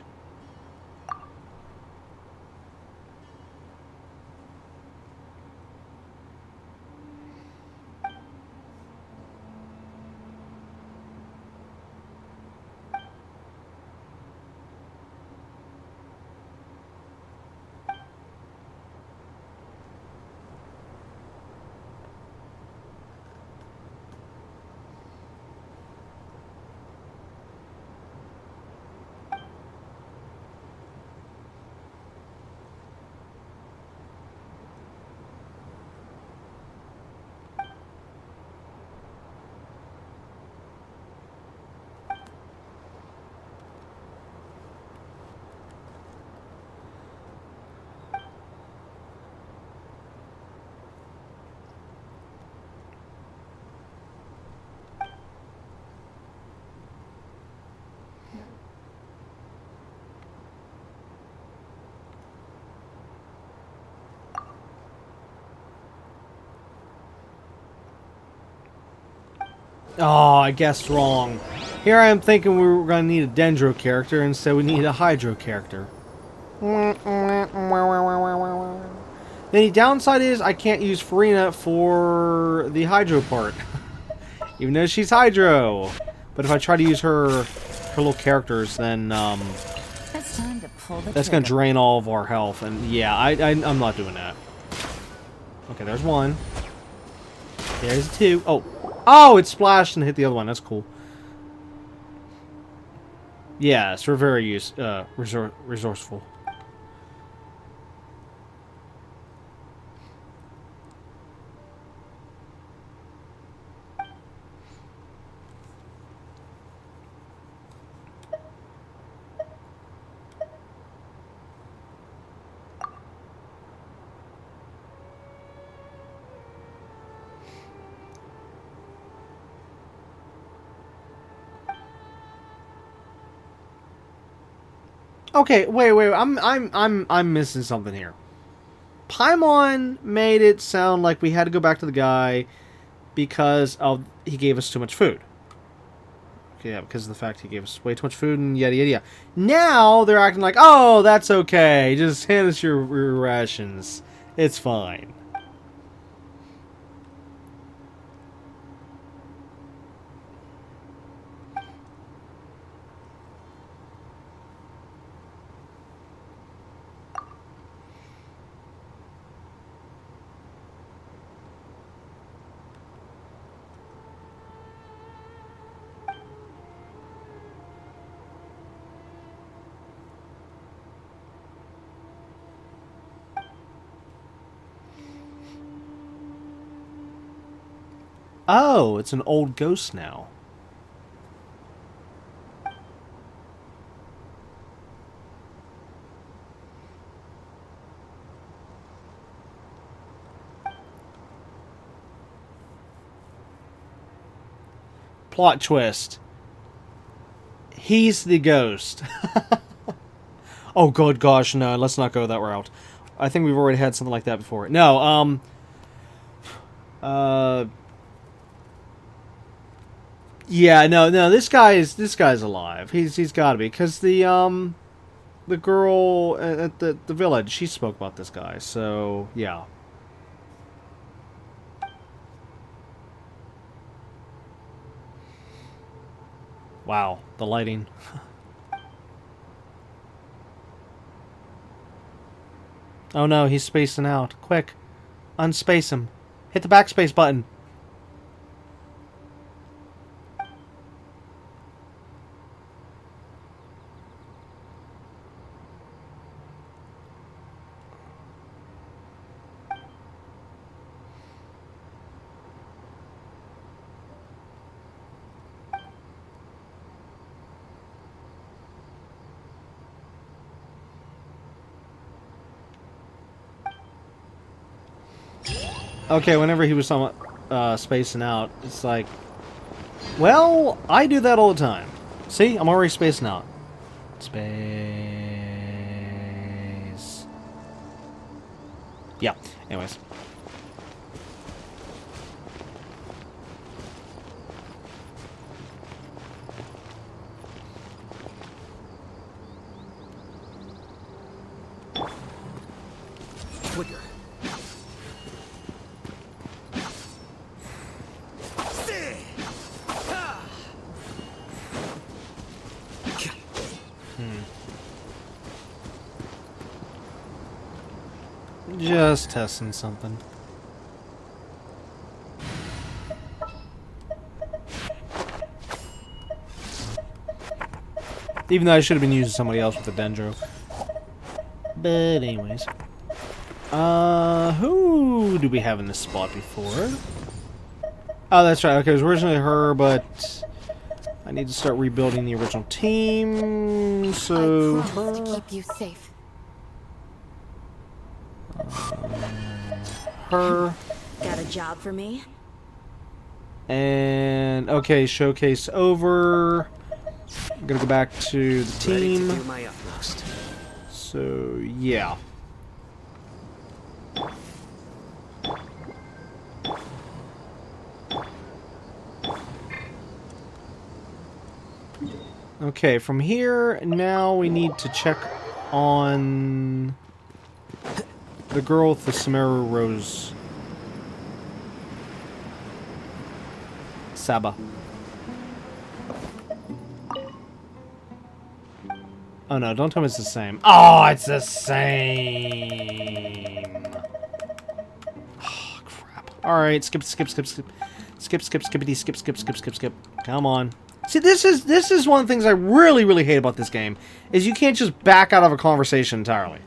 Oh, I guessed wrong. Here I am thinking we were going to need a Dendro character, instead we need a Hydro character. The only downside is I can't use Farina for the Hydro part. Even though she's Hydro. But if I try to use her little characters, then It's time to pull the that's going to drain all of our health. And yeah, I'm not doing that. Okay, there's one. There's two. Oh. Oh, it splashed and hit the other one. That's cool. Yes, we're very resourceful. Okay, wait. I'm missing something here. Paimon made it sound like we had to go back to the guy because he gave us too much food. Okay, yeah, because of the fact he gave us way too much food and yada yada yada. Now they're acting like, oh, that's okay. Just hand us your rations. It's fine. Oh, it's an old ghost now. Plot twist. He's the ghost. Oh, good gosh, no, let's not go that route. I think we've already had something like that before. No, yeah, no, this guy's alive. He's got to be, because the girl at the village, she spoke about this guy. So yeah. Wow, the lighting. Oh no, he's spacing out. Quick, unspace him. Hit the backspace button. Okay, whenever he was somewhat spacing out, it's like, well, I do that all the time. See, I'm already spacing out. Space. Yeah, anyways. Quicker. Just testing something. Even though I should have been using somebody else with the Dendro. But anyways. Who do we have in this spot before? Oh, that's right. Okay, it was originally her, but I need to start rebuilding the original team. So I promise to keep you safe. Her. Got a job for me? And okay, showcase over. I'm gonna go back to the team. Ready to do my utmost. So yeah. Okay, from here now we need to check on the girl with the Sumeru Rose. Saba. Oh no, don't tell me it's the same. Oh, it's the same! Alright, skip. Skippity, skip. Come on. See, this is one of the things I really, really hate about this game, is you can't just back out of a conversation entirely.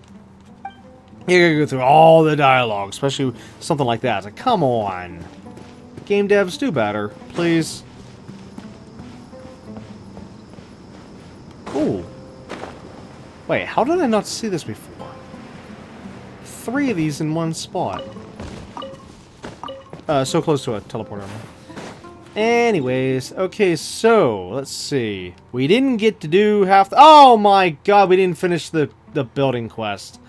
You gotta go through all the dialogue, especially something like that. It's like, come on. Game devs, do better, please. Ooh. Wait, how did I not see this before? 3 of these in one spot. So close to a teleporter. Anyways, okay, so, let's see. We didn't get to do half the... Oh my god, we didn't finish the building quest.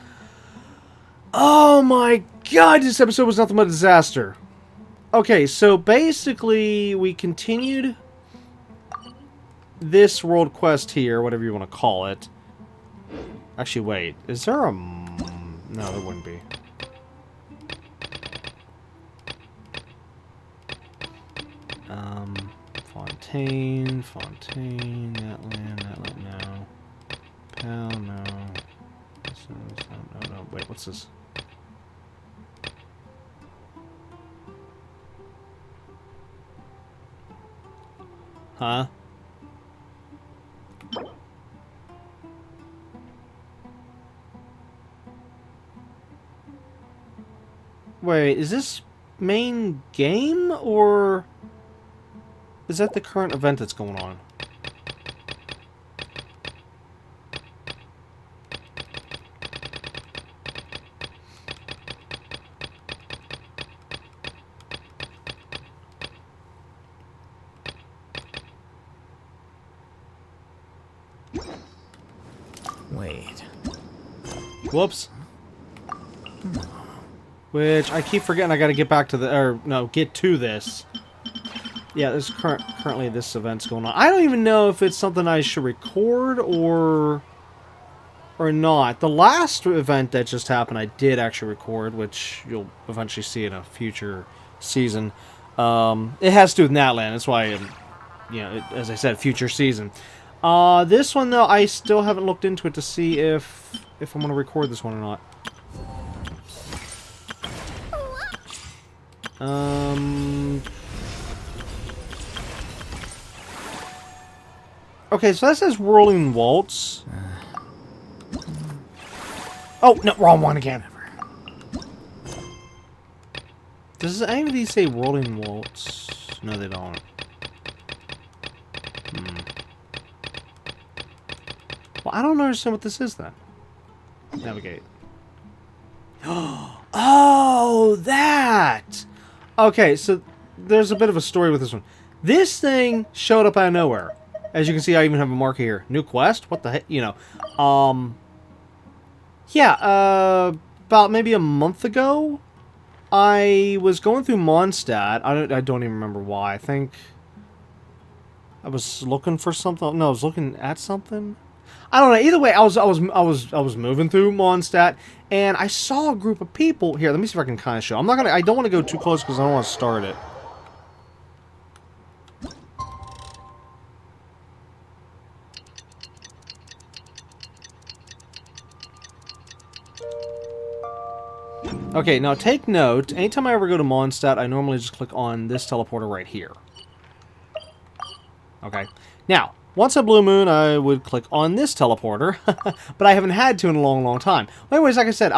Oh my god, this episode was nothing but a disaster. Okay, so basically, we continued this world quest here, whatever you want to call it. Actually, wait, is there a... No, there wouldn't be. Fontaine, that land, no. Pal, no. No, wait, what's this? Huh? Wait, is this main game, or is that the current event that's going on? Wait. Whoops. Which I keep forgetting I gotta get back to the... Or, no, get to this. Yeah, there's currently this event's going on. I don't even know if it's something I should record or not. The last event that just happened I did actually record, which you'll eventually see in a future season. It has to do with Natland. That's why, you know, as I said, future season. This one, though, I still haven't looked into it to see if I'm going to record this one or not. Okay, so that says Whirling Waltz. Oh, no, wrong one again. Does any of these say Whirling Waltz? No, they don't. Well, I don't understand what this is, then. Navigate. Oh, that! Okay, so there's a bit of a story with this one. This thing showed up out of nowhere. As you can see, I even have a marker here. New quest? What the heck? You know. Yeah, about maybe a month ago, I was going through Mondstadt. I don't even remember why. I think I was looking for something. No, I was looking at something. I don't know. Either way, I was moving through Mondstadt, and I saw a group of people here. Let me see if I can kind of show. I don't want to go too close because I don't want to start it. Okay, now take note. Anytime I ever go to Mondstadt, I normally just click on this teleporter right here. Okay. Now, once a blue moon, I would click on this teleporter, but I haven't had to in a long, long time. Well, anyways, like I said,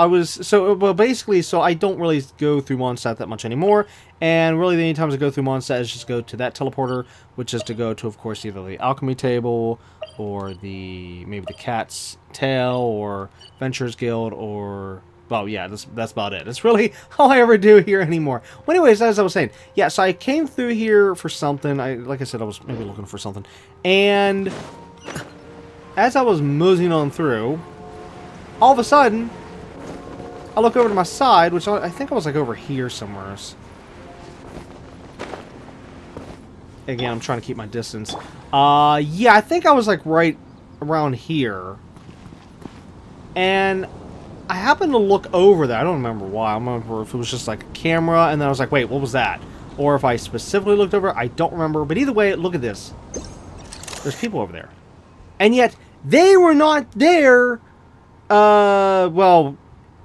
basically, I don't really go through Mondstadt that much anymore, and really the only times I go through Mondstadt is just go to that teleporter, which is to go to, of course, either the alchemy table, or maybe the cat's tail, or Ventures Guild, or... Well, yeah, that's about it. That's really all I ever do here anymore. Well, anyways, as I was saying, yeah, so I came through here for something. Like I said, I was maybe looking for something. And as I was moseying on through, all of a sudden, I look over to my side, which I think I was like over here somewhere. Again, I'm trying to keep my distance. Yeah, I think I was like right around here. And I happened to look over there. I don't remember why. I don't remember if it was just like a camera, and then I was like, wait, what was that? Or if I specifically looked over, I don't remember. But either way, look at this. There's people over there. And yet, they were not there, well,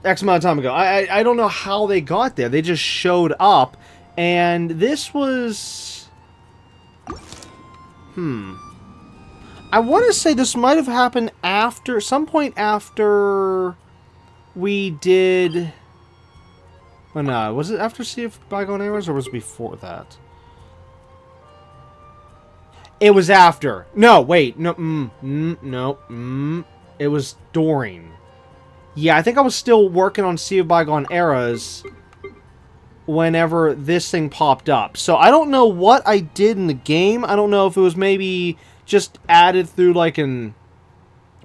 X amount of time ago. I don't know how they got there. They just showed up, And this was... I want to say this might have happened after... some point after we did... Oh, no. Was it after Sea of Bygone Eras, or was it before that? It was after. No, wait. No, it was during. Yeah, I think I was still working on Sea of Bygone Eras whenever this thing popped up. So I don't know what I did in the game. I don't know if it was maybe just added through like an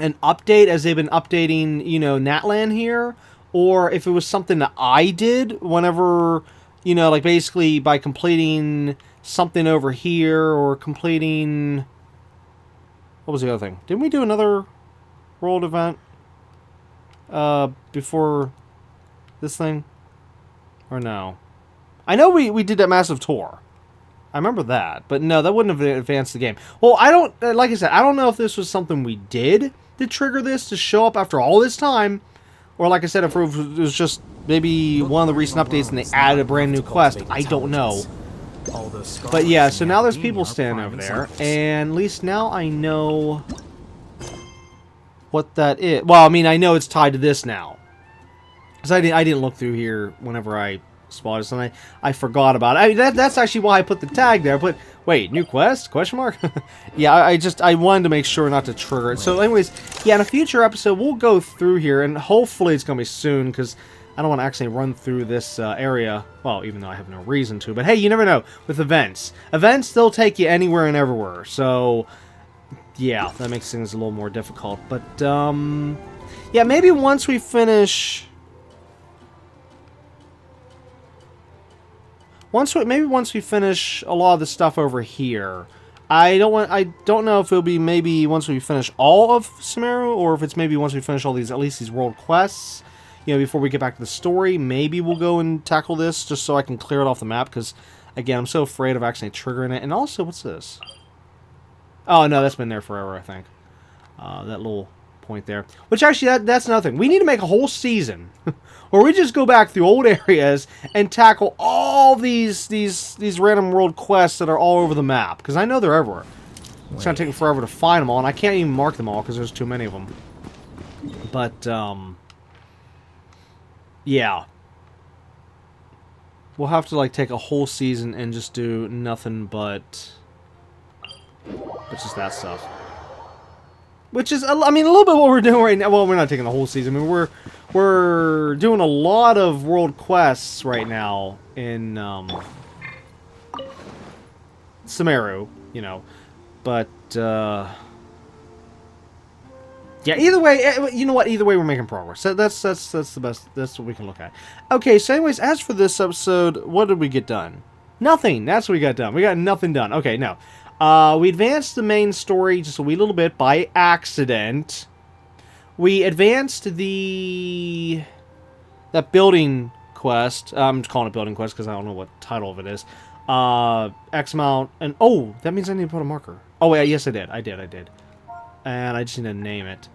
update as they've been updating, you know, Natlan here, or if it was something that I did whenever, you know, like basically by completing something over here or completing... What was the other thing? Didn't we do another world event before this thing? Or no? I know we did that massive tour. I remember that. But no, that wouldn't have advanced the game. Well, I don't... like I said, I don't know if this was something we did to trigger this to show up after all this time. Or like I said, if it was just maybe one of the recent updates and they added a brand new quest. I don't know. But yeah, so now there's people standing over there. And at least now I know what that is. Well, I mean, I know it's tied to this now. Because I didn't look through here whenever I spotted something. I forgot about it. I mean, that's actually why I put the tag there. But wait, new quest? Question mark? Yeah, I wanted to make sure not to trigger it. So anyways, yeah, in a future episode, we'll go through here. And hopefully it's going to be soon, because I don't want to actually run through this area. Well, even though I have no reason to. But hey, you never know with events. Events, they'll take you anywhere and everywhere. So, yeah, that makes things a little more difficult. But, yeah, maybe once we finish... Once we finish a lot of the stuff over here, I don't know if it'll be maybe once we finish all of Sumeru, or if it's maybe once we finish all these, at least these world quests, you know, before we get back to the story. Maybe we'll go and tackle this just so I can clear it off the map, because again, I'm so afraid of actually triggering it. And also, what's this? Oh no, that's been there forever, I think. That little point there. Which actually, that's another thing. We need to make a whole season where we just go back through old areas and tackle all these random world quests that are all over the map. Because I know they're everywhere. It's going to take me forever to find them all, and I can't even mark them all because there's too many of them. But, yeah. We'll have to, like, take a whole season and just do nothing but just that stuff. Which is, I mean, a little bit what we're doing right now. Well, we're not taking the whole season. I mean, we're doing a lot of world quests right now in Sumeru, you know. But yeah, either way, you know what? Either way, we're making progress. So that's the best. That's what we can look at. Okay. So, anyways, as for this episode, what did we get done? Nothing. That's what we got done. We got nothing done. Okay, no. We advanced the main story just a wee little bit by accident. We advanced that building quest. I'm just calling it building quest because I don't know what title of it is. X amount, and oh, that means I need to put a marker. Oh wait, yes I did. I did. And I just need to name it.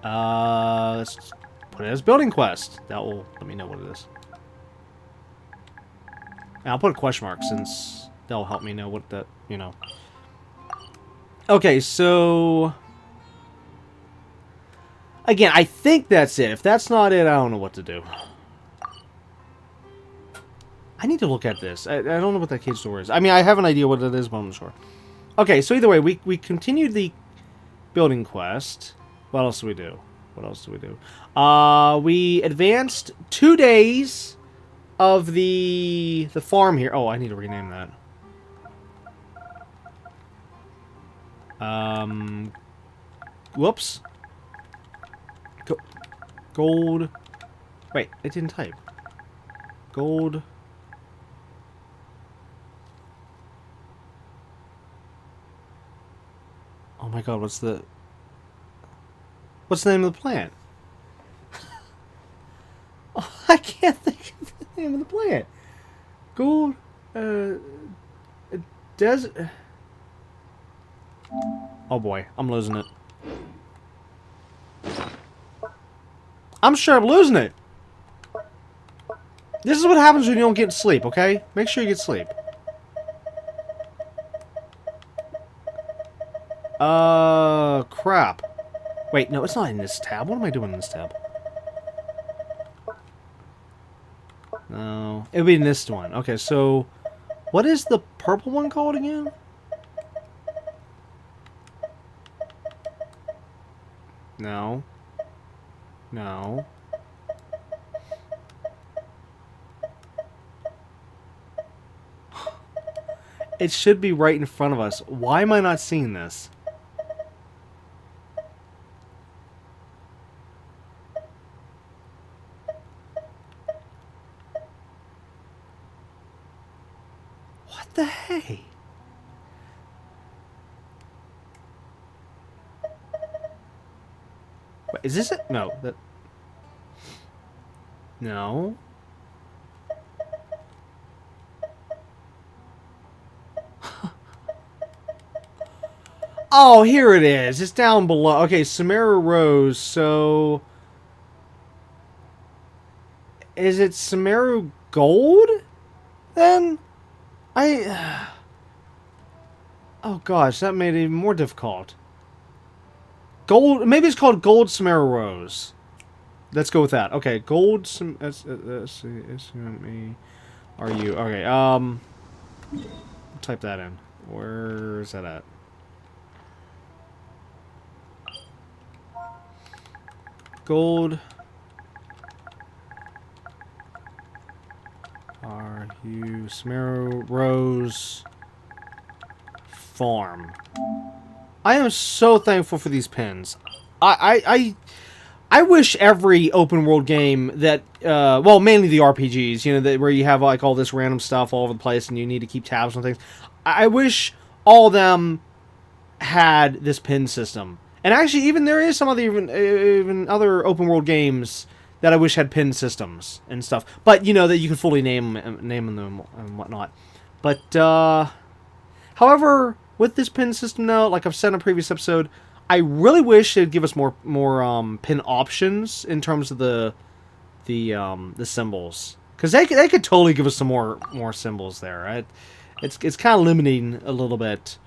Let's put it as building quest. That will let me know what it is. And I'll put a question mark since that'll help me know what that, you know. Okay, so again, I think that's it. If that's not it, I don't know what to do. I need to look at this. I don't know what that cage door is. I mean, I have an idea what it is, but I'm not sure. Okay, so either way, we continued the building quest. What else do we do? We advanced 2 days of the farm here. Oh, I need to rename that. Whoops. Gold. Wait, it didn't type. Gold. Oh my god, what's the name of the plant? Oh, I can't think of the name of the plant. Gold. Desert. Oh boy, I'm losing it. I'm sure I'm losing it. This is what happens when you don't get sleep, okay? Make sure you get sleep. Crap. Wait, no, it's not in this tab. What am I doing in this tab? No, it would be in this one. Okay, so what is the purple one called again? No. No. It should be right in front of us. Why am I not seeing this? What the hey? Wait, is this it? No. That. No. Oh, here it is. It's down below. Okay, Sumeru Rose. So, is it Sumeru Gold? Then, oh gosh, that made it even more difficult. Gold. Maybe it's called Gold Sumeru Rose. Let's go with that. Okay, Gold. Are you okay? Type that in. Where is that at? Gold. Are you Sumeru Rose Farm? I am so thankful for these pins. I wish every open world game that well, mainly the RPGs, you know, that where you have like all this random stuff all over the place and you need to keep tabs on things. I wish all of them had this pin system. And actually, even there is some other even other open world games that I wish had pin systems and stuff. But you know that you could fully name them and whatnot. But however, with this pin system now, like I've said in a previous episode, I really wish they'd give us more pin options in terms of the symbols, because they could totally give us some more symbols there. Right? It's kind of limiting a little bit.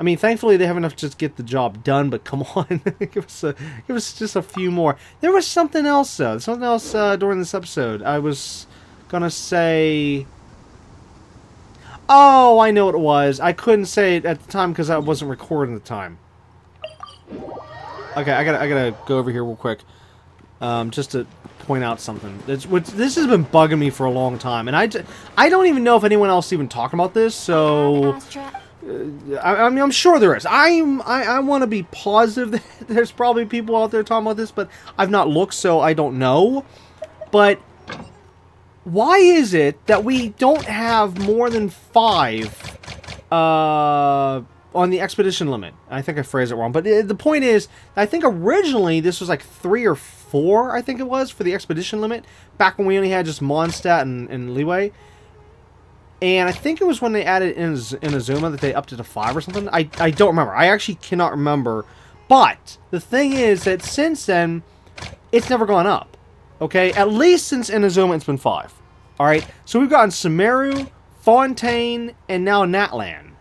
I mean, thankfully they have enough to just get the job done, but come on, give us just a few more. There was something else though. Something else during this episode. I was gonna say. Oh, I know what it was. I couldn't say it at the time because I wasn't recording at the time. Okay, I gotta go over here real quick, just to point out something. This has been bugging me for a long time, and I don't even know if anyone else even talked about this. So. I mean, I'm sure there is. I want to be positive that there's probably people out there talking about this, but I've not looked, so I don't know. But why is it that we don't have more than 5 on the expedition limit? I think I phrased it wrong, but the point is, I think originally this was like 3 or 4, I think it was, for the expedition limit, back when we only had just Mondstadt and Leeway. And I think it was when they added Inazuma that they upped it to 5 or something. I don't remember. I actually cannot remember. But the thing is that since then, it's never gone up. Okay? At least since Inazuma, it's been 5. Alright? So we've gotten Sumeru, Fontaine, and now Natlan.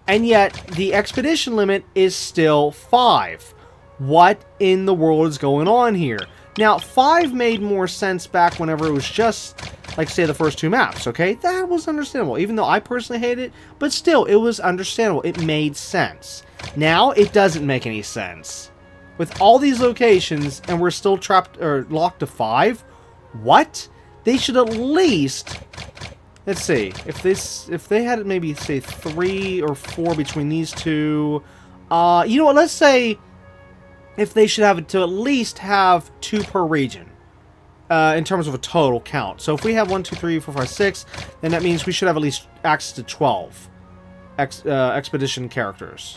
And yet, the expedition limit is still 5. What in the world is going on here? Now, 5 made more sense back whenever it was just, like, say, the first 2 maps, okay? That was understandable, even though I personally hate it, but still, it was understandable. It made sense. Now, it doesn't make any sense. With all these locations, and we're still trapped, or locked to 5? What? They should at least... Let's see. If they had maybe, say, 3 or 4 between these two... you know what, let's say... if they should have it to at least have 2 per region, in terms of a total count. So if we have 1, 2, 3, 4, 5, 6, then that means we should have at least access to 12 expedition characters,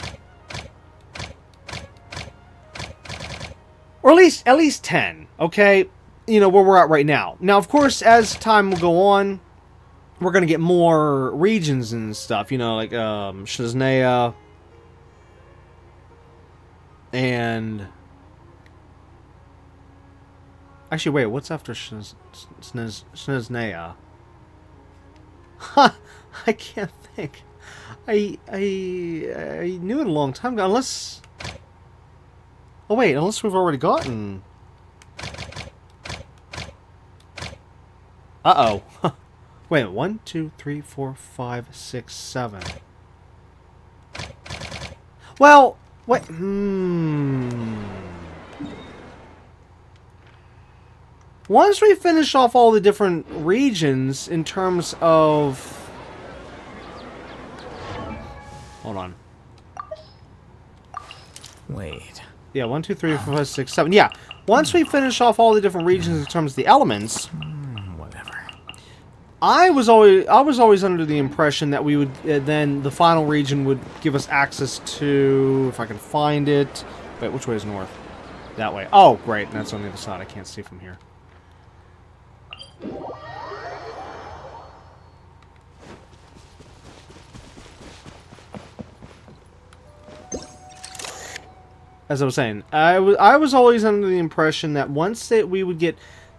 or at least 10. Okay, you know where we're at right now. Now, of course, as time will go on, we're gonna get more regions and stuff. You know, like Shazneya. And Actually, wait, what's after Snezhnaya? Ha! I can't think. I knew it a long time ago, unless... Oh wait, unless we've already gotten... Uh-oh. Wait, 1, 2, 3, 4, 5, 6, 7. Well, wait, Once we finish off all the different regions in terms of... Hold on. Wait. Yeah, 1, 2, 3, 4, 5, 6, 7. Yeah, once we finish off all the different regions in terms of the elements... Whatever. I was always under the impression that we would then the final region would give us access to, if I can find it. Wait, which way is north? That way. Oh, great. That's on the other side. I can't see from here. As I was saying, I was always under the impression that once we would get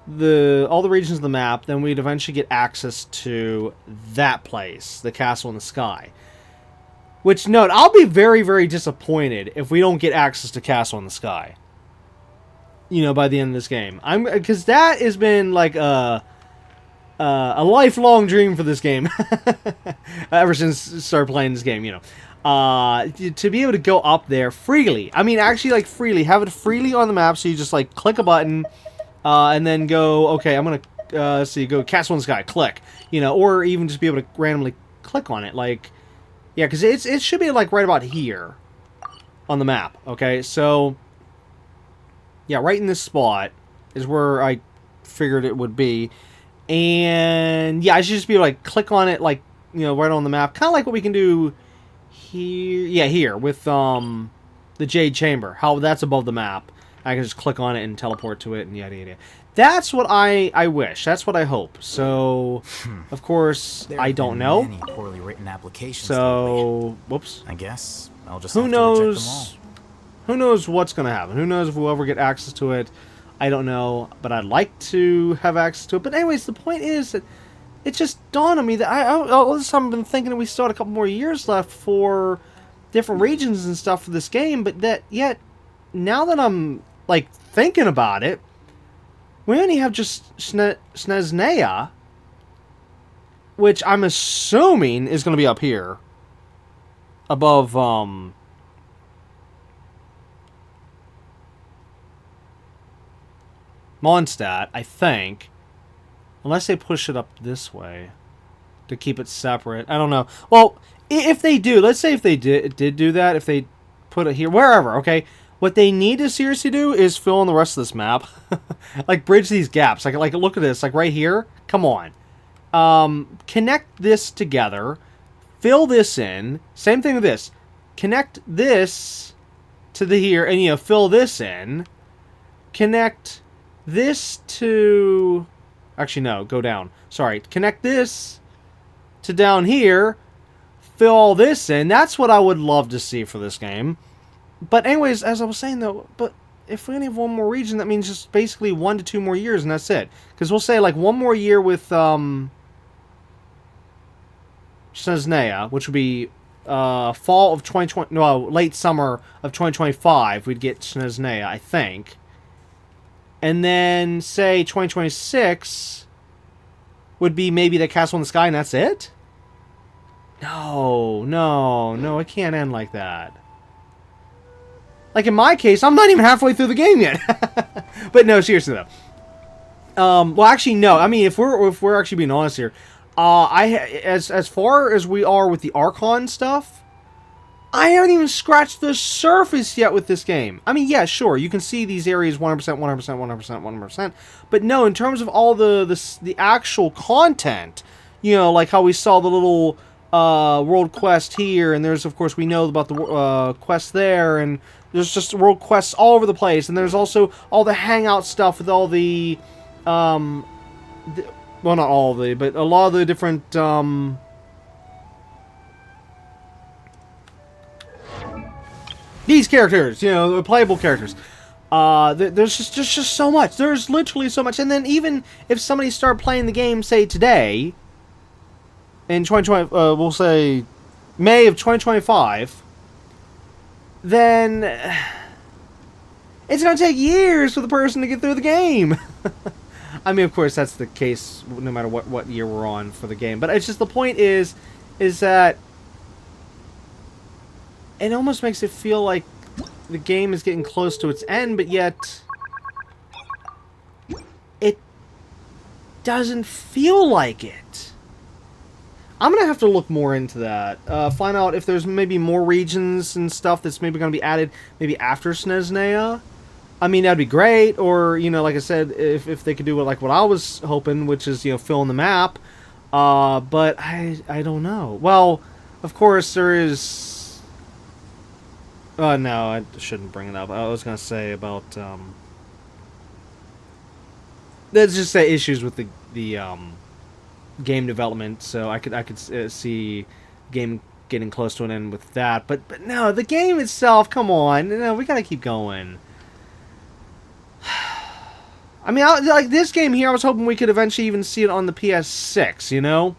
all the regions of the map, then we'd eventually get access to that place, the castle in the sky. Which, note, I'll be very, very disappointed if we don't get access to Castle in the Sky. You know, by the end of this game. Because that has been like a lifelong dream for this game. Ever since I started playing this game, you know. To be able to go up there freely. I mean, actually, like, freely. Have it freely on the map, so you just, like, click a button, and then go, okay, I'm gonna, so you go Castle in the Sky, click. You know, or even just be able to randomly click on it, like... Yeah, because it should be, like, right about here on the map, okay? So, yeah, right in this spot is where I figured it would be. And, yeah, I should just be able to, like, click on it, like, you know, right on the map. Kind of like what we can do here. Yeah, here with the Jade Chamber. How that's above the map. I can just click on it and teleport to it and yada yada. That's what I wish. That's what I hope. So, of course, I don't know. Many poorly written applications so, whoops. I guess I'll just Who have to reject them all. knows? Who knows what's going to happen? Who knows if we'll ever get access to it? I don't know, but I'd like to have access to it. But anyways, the point is that it just dawned on me that all this time I've been thinking that we still had a couple more years left for different regions and stuff for this game. But that yet, now that I'm like thinking about it, we only have just Snezhnaya, which I'm assuming is going to be up here, above, Mondstadt, I think. Unless they push it up this way to keep it separate. I don't know. Well, if they do, let's say if they did do that, if they put it here, wherever, okay? What they need to seriously do is fill in the rest of this map. Like, bridge these gaps. Like, look at this. Like, right here. Come on. Connect this together. Fill this in. Same thing with this. Connect this to the here. And, you know, fill this in. Connect this to... Actually, no. Go down. Sorry. Connect this to down here. Fill all this in. That's what I would love to see for this game. But anyways, as I was saying though, but if we only have one more region, that means just basically 1 to 2 more years, and that's it. Because we'll say like 1 more year with Snezhnaya, which would be fall of 2020, no, late summer of 2025. We'd get Snezhnaya, I think. And then say 2026 would be maybe the Castle in the Sky, and that's it. No, it can't end like that. Like in my case, I'm not even halfway through the game yet. But no, seriously though. Well, actually, no. I mean, if we're actually being honest here, as far as we are with the Archon stuff, I haven't even scratched the surface yet with this game. I mean, yeah, sure, you can see these areas 100%, 100%, 100%, 100%. But no, in terms of all the actual content, you know, like how we saw the little world quest here, and there's, of course, we know about the quest there, and there's just world quests all over the place, and there's also all the hangout stuff with all the, well, not all of the, but a lot of the different, these characters, you know, the playable characters. There's just so much. There's literally so much. And then even if somebody started playing the game, say today, in 2020, we'll say May of 2025, then it's going to take years for the person to get through the game. I mean, of course, that's the case no matter what year we're on for the game. But it's just the point is that it almost makes it feel like the game is getting close to its end, but yet it doesn't feel like it. I'm going to have to look more into that. Find out if there's maybe more regions and stuff that's maybe going to be added maybe after Snezhnaya. I mean, that'd be great. Or, you know, like I said, if they could do it like what I was hoping, which is, you know, fill in the map. But I don't know. Well, of course, there is... no, I shouldn't bring it up. I was going to say about... let's just say issues with the game development, so I could see game getting close to an end with that. But no, the game itself, come on, no, we gotta keep going. I mean, like this game here, I was hoping we could eventually even see it on the PS6, you know,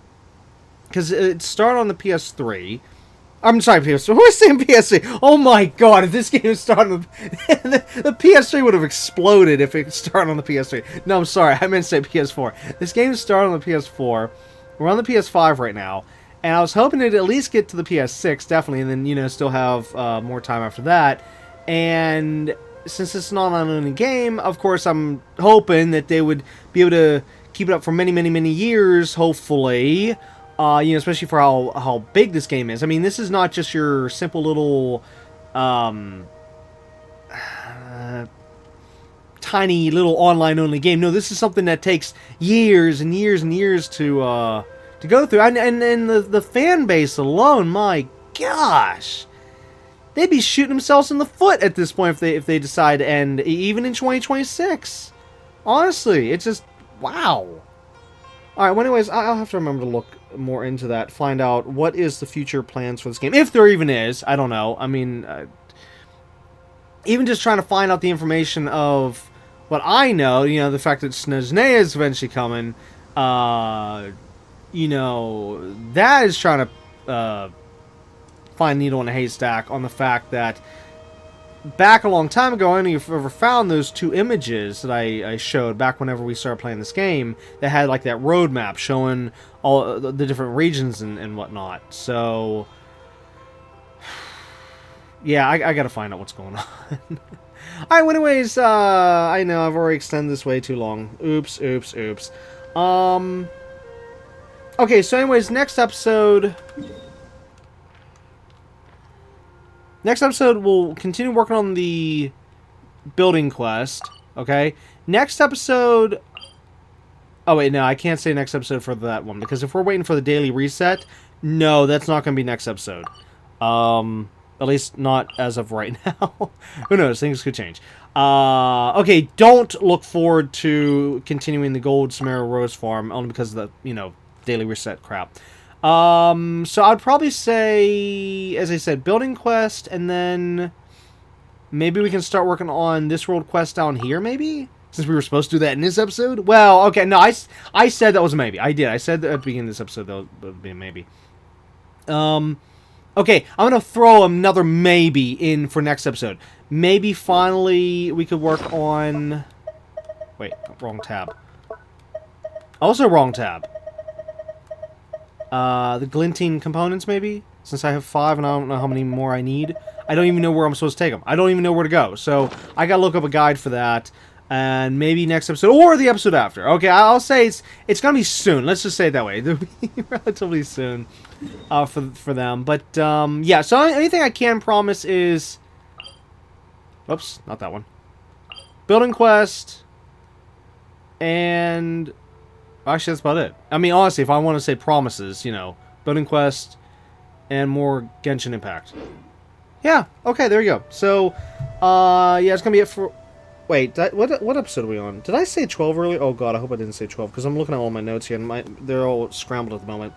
because it started on the PS3. I'm sorry, PS3. Who is saying PS3? Oh my god, if this game started on the PS3 would have exploded if it started on the PS3. No, I'm sorry, I meant to say PS4. This game started on the PS4. We're on the PS5 right now. And I was hoping to at least get to the PS6, definitely, and then, you know, still have more time after that. And since it's not an only game, of course, I'm hoping that they would be able to keep it up for many, many, many years, hopefully. You know, especially for how big this game is. I mean, this is not just your simple little, tiny little online-only game. No, this is something that takes years and years and years to go through. And the fan base alone, my gosh, they'd be shooting themselves in the foot at this point if they decide to end, even in 2026. Honestly, it's just wow. All right. Well, anyways, I'll have to remember to look more into that, find out what is the future plans for this game, if there even is. I don't know. I mean, even just trying to find out the information of what I know, you know, the fact that Snezhnaya is eventually coming, you know, that is trying to find a needle in a haystack on the fact that back a long time ago, I don't know if you've ever found those two images that I showed back whenever we started playing this game that had like that roadmap showing all the different regions and whatnot. So, yeah, I gotta find out what's going on. Alright, well, anyways, I know I've already extended this way too long. Oops. Okay, so anyways, next episode... Next episode, we'll continue working on the building quest, okay? Next episode... Oh, wait, no, I can't say next episode for that one, because if we're waiting for the daily reset, no, that's not going to be next episode. At least not as of right now. Who knows, things could change. Okay, don't look forward to continuing the Gold Sumeru Rose Farm, only because of the, you know, daily reset crap. So I'd probably say, as I said, building quest, and then maybe we can start working on this world quest down here, maybe? Since we were supposed to do that in this episode? Well, okay, no, I said that was a maybe. I did. I said at the beginning of this episode that would be a maybe. Okay, I'm going to throw another maybe in for next episode. Maybe finally we could work on... Wait, wrong tab. Also wrong tab. The glinting components, maybe? Since I have 5 and I don't know how many more I need. I don't even know where I'm supposed to take them. I don't even know where to go. So, I gotta look up a guide for that. And maybe next episode, or the episode after. Okay, I'll say it's gonna be soon. Let's just say it that way. It'll be relatively soon for them. But, yeah, so anything I can promise is... Oops, not that one. Building quest. And... Actually, that's about it. I mean, honestly, if I want to say promises, you know, building quest and more Genshin Impact. Yeah, okay, there you go. So, yeah, it's going to be it for... Wait, what episode are we on? Did I say 12 earlier? Oh, God, I hope I didn't say 12, because I'm looking at all my notes here, and they're all scrambled at the moment.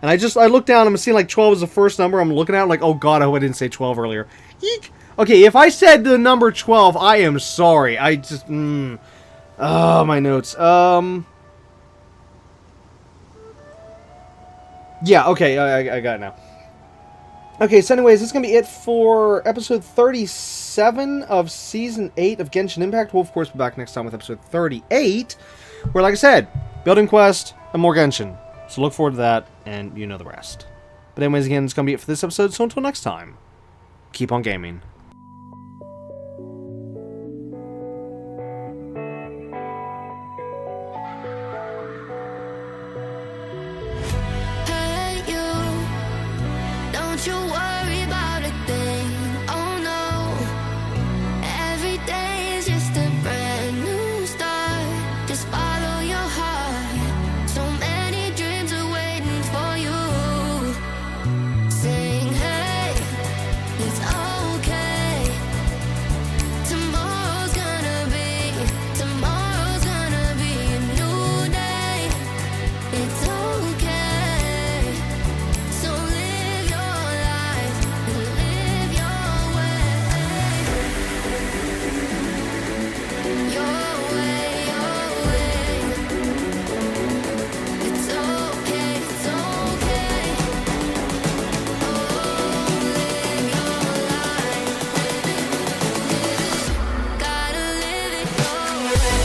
And I look down, I'm seeing like 12 is the first number, I'm looking at it like, oh, God, I hope I didn't say 12 earlier. Eek! Okay, if I said the number 12, I am sorry. I just... Oh, my notes. Yeah, okay, I got it now. Okay, so anyways, this is going to be it for episode 37 of Season 8 of Genshin Impact. We'll, of course, be back next time with episode 38, where, like I said, building quest and more Genshin. So look forward to that, and you know the rest. But anyways, again, it's going to be it for this episode, so until next time, keep on gaming. Hey, you, don't you worry about a thing. Oh no, every day is just a brand new start. Just follow your heart. So many dreams are waiting for you. Sing, hey, it's okay. Tomorrow's gonna be a new day. It's okay. So live your life and live your way. Your way, your way. It's okay, it's okay. Oh, live your life. Gotta live it your way.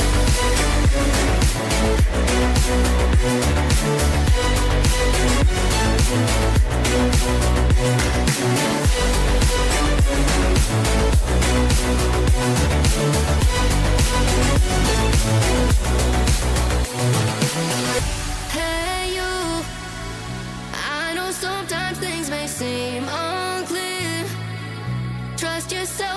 Hey you, I know sometimes things may seem unclear. Trust yourself.